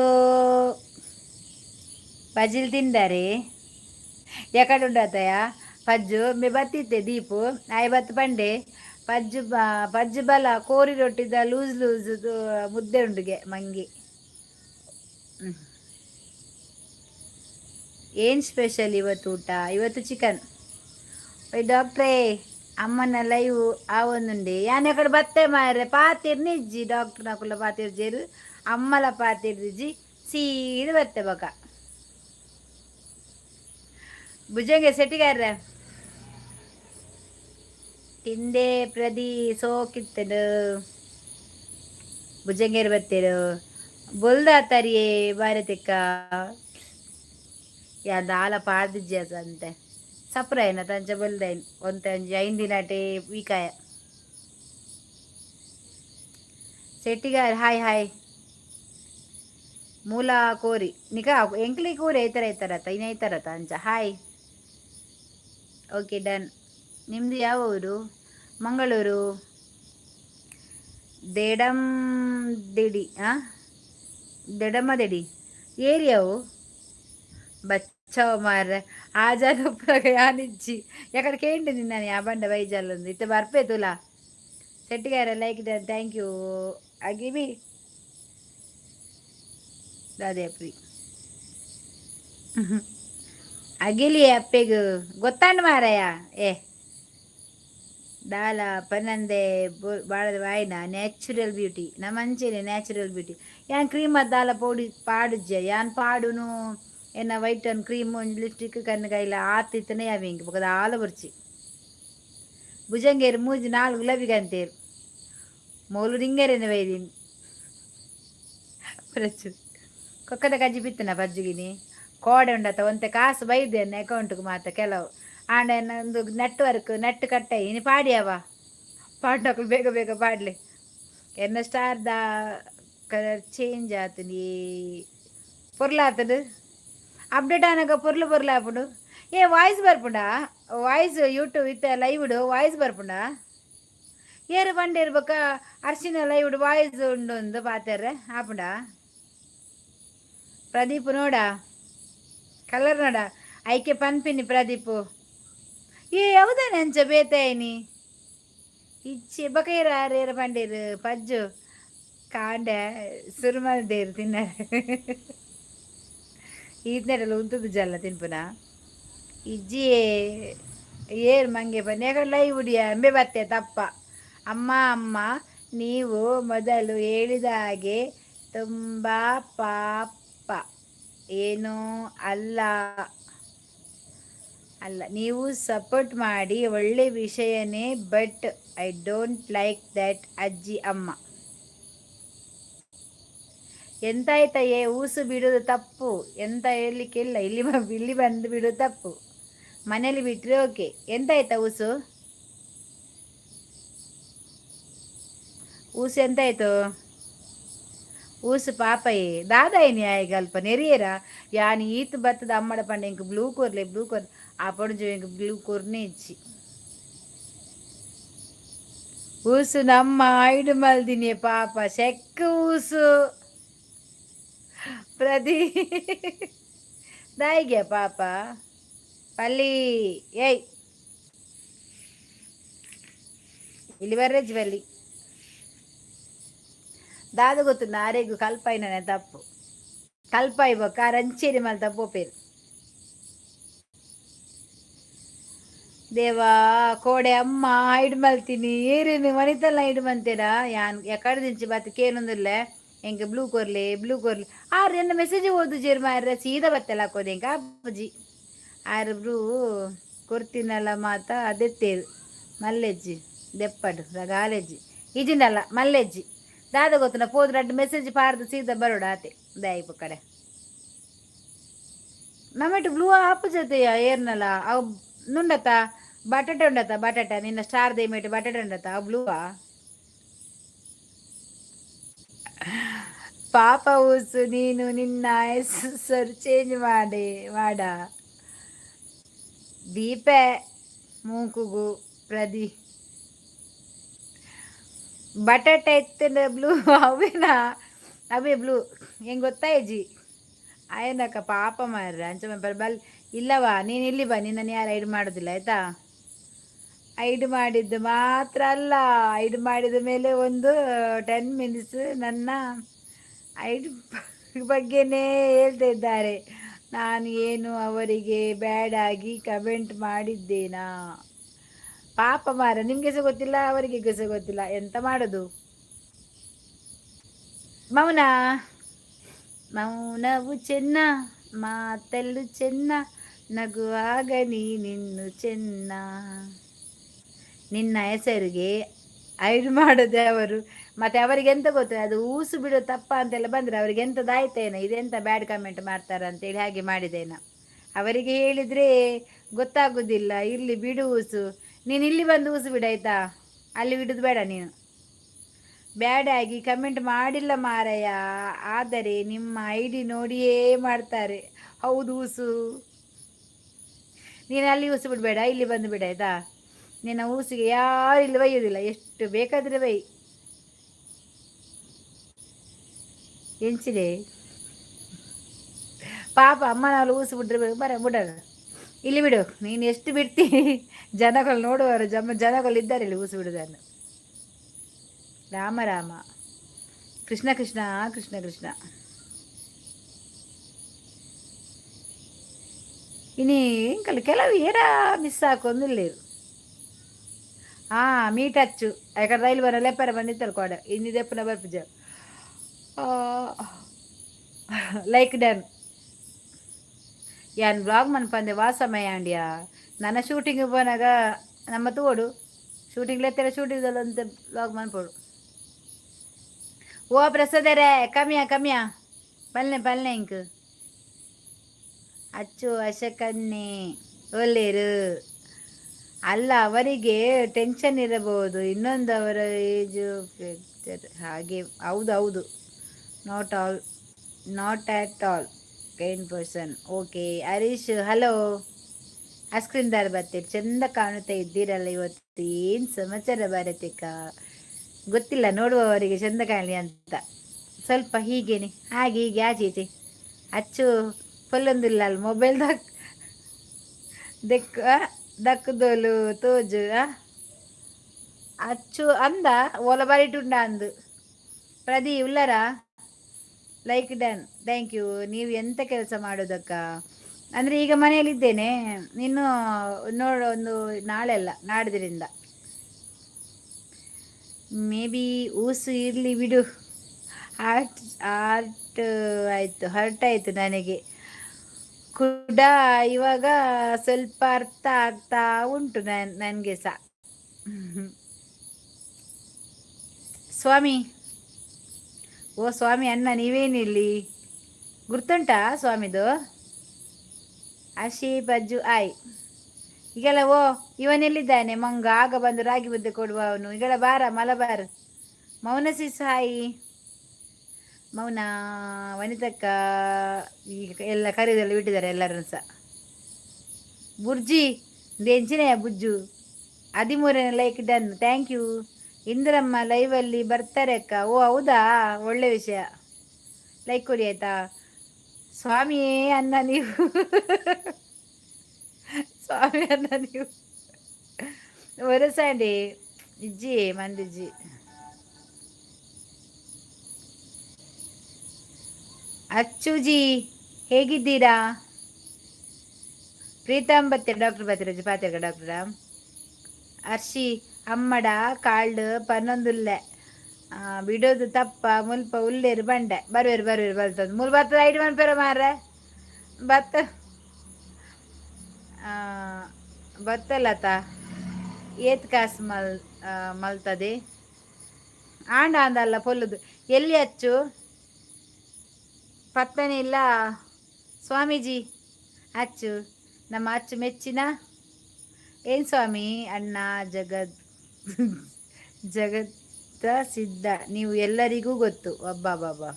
ಬಜಿಲ್ ತಿಂದಾರೆ ಯಾಕಡೆ ಉಂಡಾತಯ ಪಜ್ಜು ಮೆ ಬತ್ತಿತ್ತೆ ದೀಪು ಆಯ್ ಬತ್ತು ಪಂಡೆ ಪಜ್ಜು ಪಜ್ಜು ಬಲ ಕೋರಿ ರೊಟ್ಟಿದ ಲೂಸ್ ಲೂಸ್ ಮುದ್ದೆ ಉಂಡುಗೆ ಮಂಗಿ. ಏನು ಸ್ಪೆಷಲ್ ಇವತ್ತು ಊಟ? ಇವತ್ತು ಚಿಕನ್. ಒಯ್ ಡಾಕ್ಟ್ರೇ ಅಮ್ಮನ ಲೈವ್ ಆ ಒಂದುಂಡೆ ಯಾನ್ ಎಕಡೆ ಬತ್ತೆ ಮಾರೆ ಪಾತಿರ್ ನಿಜ್ಜಿ ಡಾಕ್ಟರ್ ನಕುಲ ಪಾತಿರ್ ಜೇರು ಅಮ್ಮಲ ಪಾತಿರ್ದಿಜ್ಜಿ ಸೀದು ಬತ್ತೆ ಬಕ ಭುಜಂಗೆ ಸೆಟ್ಟಿಗಾರ ತಿಂದೆ ಪ್ರದಿ ಸೋಕಿತ್ತಡು ಭುಜಂಗೇರು ಬತ್ತೇರು ಬೊಲ್ದ ತರಿಯೇ ಭಾರತಿಕ್ಕ ಯಾದ ಆಲ ಪಾಡ್ದಿಜ್ಜಿ ಅಂತೆ ಸಪ್ರಾಯನ ತಂಚ ಬಲ್ದೈನ್ ಒಂತಂಜಿ ಐಂದಿನಟೆ ವೀಕಾಯ ಸೆಟ್ಟಿಗಾರ. ಹಾಯ್ ಹಾಯ್ ಮೂಲ ಕೋರಿ ನಿಕ ಎಂಕ್ಲಿ ಕೂರಿ ಐತರತ್ತ ಇನ್ನು ಐತರತ್ತ ಅಂಚ. Hi okay done. ನಿಮ್ಮದು ಯಾವ ಊರು? ಮಂಗಳೂರು ದೇಡಮ್ದಿಡಿ ದೆಡಮದೆಡಿ ಏರಿಯಾವು ಬಚ್ಚವ ಮಾರ ಆಜಾಗ ಯಾನಿಜ್ಜಿ ಯಾಕಡೆ ಕೇಂಟಿ ನಿನ್ನ ಯಾ ಬಂಡ ಬೈಜಲ್ಲೊಂದು ಇತ್ತ ಬರ್ಪೇ ತುಲಾ ಸೆಟ್ಟಿಗಾರ ಲೈಕ್ ಡನ್ ಥ್ಯಾಂಕ್ ಯು ಅಗಿಬಿ ಅದೇ ಪ್ರೀ ಅಗಿಲಿ ಅಪ್ಪೆಗು ಗೊತ್ತಾಂಡು ಮಾರಾಯ ಏ ದಾಲ ಪನ್ನಂದೆ ಬಾಳದ ವಾಯಿನ ನ್ಯಾಚುರಲ್ ಬ್ಯೂಟಿ ನಮ್ಮ ಅಂಚೆನೆ ನ್ಯಾಚುರಲ್ ಬ್ಯೂಟಿ ಯಾನ್ ಕ್ರೀಮ್ ದಾಲ ಪೌಡಿ ಪಾಡುಜ್ಜೆ ಯಾನ್ ಪಾಡುನು ಎನ್ನ ವೈಟ್ ಅನ್ ಕ್ರೀಮ್ ಲಿಪ್ಸ್ಟಿಕ್ ಕಣ್ಣು ಕೈಲ ಆತಿತ್ತನೇ ಅವಿಂಗ್ ಬೊಕದ ಆಲ ಬರ್ಚಿ ಭುಜಂಗೇರು ಮೂಜಿ 4 ಗುಲಾಬಿಗಂತೇರು ಮೋಲು ರಿಂಗೇರೇನೆ ವೈದಿನಿ ಪ್ರಚು ಕೊಕ್ಕದ ಕಜ್ಜಿ ಬಿತ್ತನ ಬಜ್ಜುಗಿನಿ ಕೋಡೆ ಉಂಡತ ಒಂತೆ ಕಾಸು ಬೈದೇನೆ ಅಕೌಂಟ್ಗೆ ಮಾತ ಕೆಲವು ಆಂಡ ಒಂದು ನೆಟ್ ಕಟ್ಟಾಯಿ ಇನ್ನು ಪಾಡಿಯವ ಪಾಡ್ನಕ್ಳು ಬೇಗ ಬೇಗ ಪಾಡ್ಲಿ ಎನ್ನ ಸ್ಟಾರ್ದ ಕಲರ್ ಚೇಂಜ್ ಆತನಿ ಪೊರ್ಲಾತದು ಅಪ್ಡೇಟ್ ಆನಾಗ ಪೊರ್ಲು ಆಪುಂಡು ಏ ವಾಯ್ಸ್ ಬರ್ಪುಂಡಾ ವಾಯ್ಸ್ ಯೂಟ್ಯೂಬ್ ಇತ್ತ ಲೈವ್ಡು ವಾಯ್ಸ್ ಬರ್ಪುಂಡಾ ಏರು ಬಂಡೆ ಇರ್ಬೇಕ ಅರ್ಶಿನ ಲೈವ್ಡು ವಾಯ್ಸ್ ಉಂಡು ಒಂದು ಪಾತೆರ್ರೆ ಆಪುಂಡಾ ಪ್ರದೀಪ್ ನೋಡ ಕಲರ್ ನೋಡ ಐಕೆ ಪನ್ಪಿನಿ ಪ್ರದೀಪು ಏ ಯಾವ್ದಾನೆ ಅಂಚ ಬೇತಾಯಿನಿ ಇಚ್ಚಿ ಬಕೈರ ಆರೇರ ಪಂಡೇರು ಪಜ್ಜು ಕಾಂಡ ಸುರುಮಲ್ದೇರು ತಿನ್ನರು ಈದ್ನೆರಲ್ಲ ಉಂತದ್ದು ಜಲ್ಲ ತಿನ್ಪುನ ಇಜ್ಜಿ ಏರು ಮಂಗೆ ಬನ್ನಿ ಯಾಕಂದ್ರೆ ಲೈವ್ ಉಡಿಯ ಅಂಬೆ ಬತ್ತೆ ತಪ್ಪ ಅಮ್ಮ ನೀವು ಮೊದಲು ಹೇಳಿದ ಹಾಗೆ ತುಂಬ ಪಾಪ ಏನೂ ಅಲ್ಲ ಅಲ್ಲ, ನೀವು ಸಪೋರ್ಟ್ ಮಾಡಿ ಒಳ್ಳೆ ವಿಷಯನೇ, but I don't like that ಅಜ್ಜಿ ಅಮ್ಮ. ಎಂತಾಯ್ತಯ್ಯೇ, ಊಸು ಬಿಡೋದು ತಪ್ಪು, ಎಂತ ಹೇಳಲಿಕ್ಕಿಲ್ಲ. ಇಲ್ಲಿ ಬಂದು ಬಿಡೋದು ತಪ್ಪು. ಮನೇಲಿ ಬಿಟ್ಟರೆ ಓಕೆ. ಎಂತಾಯ್ತಾ ಊಸು? ಊಸು ಎಂತಾಯ್ತು? ಊಸು ಪಾಪಯೇ ದಾದಾಯಿನಿ ಆಯ್ಗ ಅಲ್ಪ ನೆರಿಯೇರ ಯಾನ್ ಈತ್ ಬತ್ತದ ಅಮ್ಮಡ ಪಂಡ ಇಂಕ ಬ್ಲೂ ಕೋರ್ ಆ ಪೊಡ್ಜು ಇಂಕ ಬ್ಲೂ ಕೋರ್ನೇ ಇಚ್ಚಿ ಊಸು ನಮ್ಮ ಐಡು ಮಲ್ದಿನಿ ಪಾಪ ಸೆಕ್ಕ ಊಸು ಪ್ರದಿ ದಾಯಿಗೆ ಪಾಪ ಪಲ್ಲಿ ಏಯ್ ಇಲ್ಲಿ ಬರ್ರಜ್ಜಿ ಬಲ್ಲಿ ದಾದ ಗೊತ್ತು ನಾರೆಗು ಕಲ್ಪಾಯಿನೇ ತಪ್ಪು ಕಲ್ಪಾಯಿ ರಂಚೇರಿ ಮಲ್ ತಪ್ಪೋಪೇರು ದೇವಾ ಕೋಡೆ ಅಮ್ಮ ಐಡು ಮಲ್ತೀನಿ ಏರೇನು ಮನಿತಲ್ಲ ಐಡು ಮಂತೇಡ ಯಾನ್ ಎಕಡೆ ದಿಂಚಿ ಬತ್ ಕೇನೊಂದಿಲ್ಲ ಎಂಗೆ ಬ್ಲೂ ಕೋರ್ಲಿ ಆರು ಎನ್ನ ಮೆಸೇಜ್ ಓದು ಜೇರು ಮಾರ ಸೀದಾ ಬತ್ತೆಲ್ಲ ಹಾಕೋದು ಎಂಕ ಅಪ್ಪಜಿ ಆರು ಬ್ಲೂ ಕೊರ್ತಿನಲ್ಲ ಮಾತ ಅದೆತ್ತೇರು ಮಲ್ಲೆಜ್ಜಿ ದೆಪ್ಪಡು ರಗಾಲೆಜ್ಜಿ ಇಜಿನಲ್ಲ ಮಲ್ಲೆಜ್ಜಿ ದಾದ ಗೊತ್ತನ ಪೋದ್ರ ಅಡ್ಡು ಮೆಸೇಜ್ ಪಾರ್ದು ಸೀದಾ ಬರೋಡ ಆತೆ ದಯಪು ಕಡೆ ನಮ್ಮಟ್ಟು ಬ್ಲೂ ಆಪು ಜೊತೆಯ ಏರ್ನಲ್ಲ ಅವು ನುಂಡತ ಬಟಾಟೆ ಉಂಡತ ಬಟಾಟ ನಿನ್ನ ಸ್ಟಾರ್ ದೇಮೇಟು ಬಟಾಟೆ ಉಂಡತ ಬ್ಲೂವಾ ಪಾಪ ಊಸು ನೀನು ನಿನ್ನ ಹೆಸರು ಚೇಂಜ್ ಮಾಡ ದೀಪೆ ಮೂಕುಗು ಪ್ರದಿ ಬಟಾಟೆ ಎತ್ತಿನ ಬ್ಲೂ ಅವೇ ಬ್ಲೂ ಹೆಂಗೆ ಗೊತ್ತಾಯ್ಜಿ ಆಯನಕ್ಕ ಪಾಪ ಮಾರ್ರೆ ಅಂಚ ಬಲ್ ಇಲ್ಲವಾ ನೀನು ಇಲ್ಲಿ ಬಾ ನಿನ್ನನ್ನು ಯಾರು ಐಡ್ ಮಾಡೋದಿಲ್ಲ ಆಯ್ತಾ ಐಡ್ ಮಾಡಿದ್ದು ಮಾತ್ರ ಅಲ್ಲ ಐಡ್ ಮಾಡಿದ ಮೇಲೆ ಒಂದು 10 ಮಿನಿಟ್ಸ್ ನನ್ನ ಐಡ್ ಬಗ್ಗೆನೇ ಹೇಳ್ತಾ ಇದ್ದಾರೆ. ನಾನು ಏನು ಅವರಿಗೆ ಬ್ಯಾಡ್ ಆಗಿ ಕಮೆಂಟ್ ಮಾಡಿದ್ದೇನಾ? ಪಾಪ ಮಾರ, ನಿಮಗೆ ಸಹ ಗೊತ್ತಿಲ್ಲ ಅವರಿಗೆ ಸಹ ಗೊತ್ತಿಲ್ಲ, ಎಂತ ಮಾಡೋದು? ಮೌನವು ಚೆನ್ನ, ಮಾತೆಲ್ಲು ಚೆನ್ನ, ನಗುವಾಗ ನೀನಿನ್ನು ಚೆನ್ನ. ನಿನ್ನ ಹೆಸರಿಗೆ ಐಡ್ ಮಾಡೋದೆ ಅವರು. ಮತ್ತೆ ಅವರಿಗೆ ಎಂತ ಗೊತ್ತು, ಅದು ಊಸು ಬಿಡೋ ತಪ್ಪ ಅಂತೆಲ್ಲ ಬಂದರೆ ಅವ್ರಿಗೆ ಎಂಥದ್ದಾಯ್ತೇನೋ, ಇದೆಂತ ಬ್ಯಾಡ್ ಕಮೆಂಟ್ ಮಾಡ್ತಾರ ಅಂತೇಳಿ ಹಾಗೆ ಮಾಡಿದೇನ. ಅವರಿಗೆ ಹೇಳಿದರೆ ಗೊತ್ತಾಗೋದಿಲ್ಲ. ಇಲ್ಲಿ ಬಿಡು ಊಸು, ನೀನು ಇಲ್ಲಿ ಬಂದು ಊಸು ಬಿಡಾಯ್ತಾ, ಅಲ್ಲಿ ಬಿಡೋದು ಬೇಡ ನೀನು. ಬ್ಯಾಡ್ ಆಗಿ ಕಮೆಂಟ್ ಮಾಡಿಲ್ಲ ಮಾರಯ್ಯ, ಆದರೆ ನಿಮ್ಮ ID ನೋಡಿಯೇ ಮಾಡ್ತಾರೆ. ಹೌದು ಊಸು, ನೀನು ಅಲ್ಲಿ ಊಸು ಬಿಡಬೇಡ, ಇಲ್ಲಿ ಬಂದು ಬಿಡಾಯ್ತಾ. ನಿನ್ನ ಊಸಿಗೆ ಯಾರು ಇಲ್ಲಿ ಒಯ್ಯೋದಿಲ್ಲ, ಎಷ್ಟು ಬೇಕಾದರೆ ಬೈ. ಎಂಚಿದೆ ಪಾಪ ಅಮ್ಮನವಳು ಊಸಿ ಬಿಡ್ರೆ ಬಿಡೋಣ. ಇಲ್ಲಿ ಬಿಡು, ನೀನು ಎಷ್ಟು ಬಿಡ್ತಿ, ಜನಗಳು ನೋಡುವರು, ಜನಗಳು ಇದ್ದಾರೆ ಇಲ್ಲಿ ಊಸಿ ಬಿಡುವುದನ್ನು. ರಾಮ ರಾಮ, ಕೃಷ್ಣ ಕೃಷ್ಣ, ಕೃಷ್ಣ ಕೃಷ್ಣ. ಇನಿ ಕೆಲವು ಏರ ಮಿಸ್ ಹಾಕೊಂದಿಲ್ಲೇರು. ಮೀಟ್ ಹಚ್ಚು, ಯಾಕಂದ್ರೆ ರೈಲು ಬರ ಲೆಪ್ಪರ ಬಂದಿತ್ತಲ್ಲ ಕೊಡ ಇನ್ನಿದೆಪ್ಪನ ಬರ್ಪಿಜ ಲೈಕ್ ಡನ್ ಯಾನ್ ಬ್ಲಾಗ್ ಮನ್ಪಂದೆ ವಾಸಮಯ ಅಂಡ್ಯಾ. ನನ್ನ ಶೂಟಿಂಗ್ போனாಗ ನಮ್ಮ ತೋಡು ಶೂಟಿಂಗ್ ಲೆತ್ತರ ಶೂಟಿಂಗ್ ಅಂತ ಬ್ಲಾಗ್ ಮನ್ಪೋಡು. ಓ ಪ್ರಸಾದರೇ ಕಮ್ಮಿಯಾ ಪಲ್ಲೆ ಇಂಕ್ ಅಚ್ಚು ಅಶಕನ್ನೆ ಒಳ್ಳೆರು ಅಲ್ಲ, ಅವರಿಗೆ ಟೆನ್ಷನ್ ಇರಬಹುದು, ಇನ್ನೊಂದು ಅವರ ಏಜು ಹಾಗೆ. ಹೌದು, not at all kind person. Okay Harish, hello. Ice cream ದಾರ ಬರ್ತೀರಿ, ಚೆಂದ ಕಾಣುತ್ತಾ ಇದ್ದೀರಲ್ಲ ಇವತ್ತು, ಏನು ಸಮಾಚಾರ ಭಾರತಿಕ? ಗೊತ್ತಿಲ್ಲ ನೋಡುವವರಿಗೆ ಚೆಂದ ಕಾಣಲಿ ಅಂತ, ಸ್ವಲ್ಪ ಹೀಗೇನೆ ಹಾಗೆ ಹೀಗೆ ಆಚೀಚೆ ಅಚ್ಚು ಪೊಲ್ಲೊಂದಿಲ್ಲ ಅಲ್ಲಿ ಮೊಬೈಲ್ ದಕ್ಕದೋಲು ತೋಜು ಅಚ್ಚು ಅಂದ ಓಲ ಬರಿಟುಂಡ ಅಂದು ಪ್ರದಿ ಉಲ್ಲರ ಲೈಕ್ ಡನ್, ಥ್ಯಾಂಕ್ ಯು. ನೀವು ಎಂತ ಕೆಲಸ ಮಾಡೋದಕ್ಕ ಅಂದರೆ ಈಗ ಮನೆಯಲ್ಲಿದ್ದೇನೆ, ನೀನು ಒಂದು ನಾಳೆ ಅಲ್ಲ ನಾಡ್ದಿರಿಂದ ಮೇ ಬಿ. ಊಸು ಇರಲಿ ಬಿಡು, ಆರ್ಟ್ ಆಯಿತು, ಹರ್ಟ್ ಆಯಿತು ನನಗೆ. ಕೂಡ ಇವಾಗ ಸ್ವಲ್ಪ ಅರ್ಥ ಆಗ್ತಾ ಉಂಟು ನನಗೆ ಸಹ. ಸ್ವಾಮಿ, ಓ ಸ್ವಾಮಿ ಅಣ್ಣ ನೀವೇನಿಲ್ಲಿ, ಗುರ್ತುಂಟಾ ಸ್ವಾಮಿದು? ಅಶಿ ಬಜ್ಜು ಆಯ್ ಈಗೆಲ್ಲ ಓ ಇವನೆಲ್ಲಿದ್ದಾನೆ ಮಂಗ, ಆಗ ಬಂದು ರಾಗಿ ಮುದ್ದೆ ಕೊಡುವ ಅವನು. ಈಗೆಲ್ಲ ಬಾರ ಮಲಬಾರ. ಮೌನ ಹಾಯಿ ಮೌನ ವನಿತಕ್ಕ ಈಗ ಎಲ್ಲ ಕರೆದೆಲ್ಲ ಬಿಟ್ಟಿದ್ದಾರೆ ಎಲ್ಲರೂ ಸಹ. ಬುರ್ಜಿ ದೆಂಚಿನ ಬುಜ್ಜು 13ನೇ like done, thank you. Indramma ಲೈವಲ್ಲಿ ಬರ್ತಾರೆ ಅಕ್ಕ. ಓ ಹೌದಾ, ಒಳ್ಳೆ ವಿಷಯ. ಲೈಕ್ ಕೊಡಿ ಆಯ್ತಾ. ಸ್ವಾಮಿಯೇ ಅನ್ನ ನೀವು ಸ್ವಾಮಿ ಅನ್ನ ನೀವು ಒರಸಾಂಡಿ ಇಜ್ಜಿ ಮಂದಿಜ್ಜಿ. ಅಚ್ಚುಜಿ ಹೇಗಿದ್ದೀರಾ? ಪ್ರೀತಮ್ ಬತ್ತೆ ಡಾಕ್ಟರ್ ಬತ್ತಿರಜಿ ಪಾತಿರ್ಗ ಡಾಕ್ಟರ ಅರ್ಷಿ ಅಮ್ಮಡ ಕಾಳ್ಡು ಪನ್ನೊಂದುಲ್ಲೆ ಬಿಡೋದು ತಪ್ಪ ಮುಲ್ಪ ಉಲ್ಲೇರು ಬಂಡೆ ಬರುವೇರು ಬರ್ತದೆ ಮೂರು ಬರ್ತದೆ ಐದು ಮನ್ಪೇರ ಮಾರ್ರೆ ಬತ್ತ ಬತ್ತಲ್ಲತ ಏತ್ ಕಾಸು ಮಲ್ತದೆ ಆಂಡ ಅಂದಲ್ಲ ಪೊಲ್ಲುದು ಎಲ್ಲಿ ಅಚ್ಚು ಪತ್ತನೇ ಇಲ್ಲ ಸ್ವಾಮೀಜಿ. ಅಚ್ಚು ನಮ್ಮ ಅಚ್ಚು ಮೆಚ್ಚಿನ ಏನು ಸ್ವಾಮಿ ಅಣ್ಣ ಜಗತ್ತ ಸಿದ್ಧ ನೀವು ಎಲ್ಲರಿಗೂ ಗೊತ್ತು. ಒಬ್ಬ ಬಾಬಾ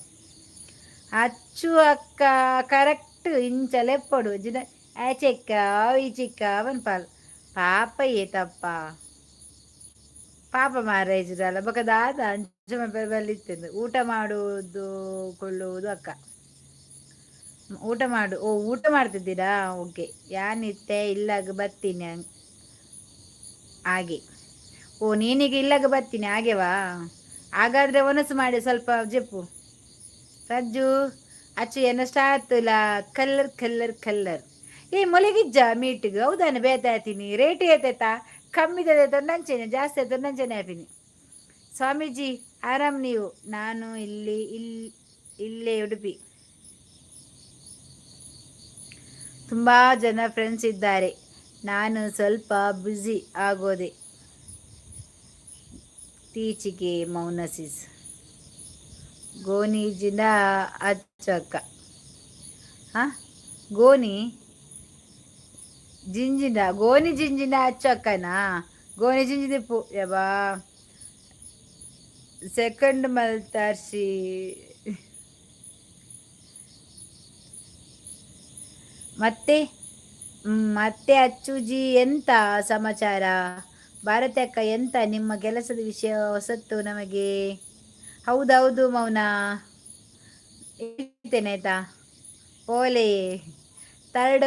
ಅಚ್ಚು ಅಕ್ಕ ಕರೆಕ್ಟ್ ಇಂಚಲೆಪ್ಪಡು ಜಿನ ಆಚೆಕ್ಕ ಈ ಚಿಕ್ಕ ಅವನ್ಪಾಲ್ ಪಾಪ ಏತಪ್ಪ ಪಾಪ ಮಾರೇಜಲ್ಲ ಬಕದಾದ ಅಂಚು ಬಲ್ಲಿತ್ತಂದು ಊಟ ಮಾಡುವುದು ಕೊಳ್ಳುವುದು ಅಕ್ಕ. ಊಟ ಮಾಡು. ಓ ಊಟ ಮಾಡ್ತಿದ್ದೀರಾ? ಓಕೆ. ಯಾನಿತ್ತೆ ಇಲ್ಲಾಗ ಬರ್ತೀನಿ ಹಾಗೆ. ಓ ನೀನೀಗ ಇಲ್ಲಾಗ ಬರ್ತೀನಿ ಹಾಗೆವಾ? ಹಾಗಾದರೆ ಒನಸು ಮಾಡಿ ಸ್ವಲ್ಪ ಜಪ್ಪು ರಜ್ಜು ಅಚ್ಚು ಏನ ಸ್ಟಾರ್ಟ್ ಇಲ್ಲ ಕಲ್ಲರ್ ಏ ಮೊಲೆಗಿಜ್ಜ ಮೀಟಿಗೆ ಹೌದಾನೆ ಬೇತಾಯ್ತೀನಿ ರೇಟ್ ಏತೈತಾ ಕಮ್ಮಿದ ನಂಚೆನೆ ಜಾಸ್ತಿ ಆಯ್ತು ನಂಚೆನೆ ಆಯ್ತೀನಿ. ಸ್ವಾಮೀಜಿ ಆರಾಮ್ ನೀವು? ನಾನು ಇಲ್ಲೇ ಉಡುಪಿ. ತುಂಬ ಜನ ಫ್ರೆಂಡ್ಸ್ ಇದ್ದಾರೆ, ನಾನು ಸ್ವಲ್ಪ ಬ್ಯುಸಿ ಆಗೋದೆ. ತೀಚಿಗೆ ಮೌನಸಿಸ್ ಗೋನಿಜಿನ ಅಚ್ಚಕ್ಕ ಹಾಂ ಗೋನಿ ಜಿಂಜಿನ ಅಚ್ಚಕ್ಕನಾ ಗೋನಿ ಜಿಂಜಿದಿಪ್ಪು ಯಬಾ ಸೆಕೆಂಡ್ ಮಲ್ತಾರ್ಸಿ ಮತ್ತೆ ಅಚ್ಚುಜಿ ಎಂತ ಸಮಾಚಾರ? ಭಾರತಿ ಅಕ್ಕ ಎಂತ ನಿಮ್ಮ ಕೆಲಸದ ವಿಷಯ ಹೊಸತ್ತು ನಮಗೆ? ಹೌದೌದು ಮೌನ ಹೇಳ್ತೇನೆ ಆಯ್ತಾ. ಓಲೆ 3rd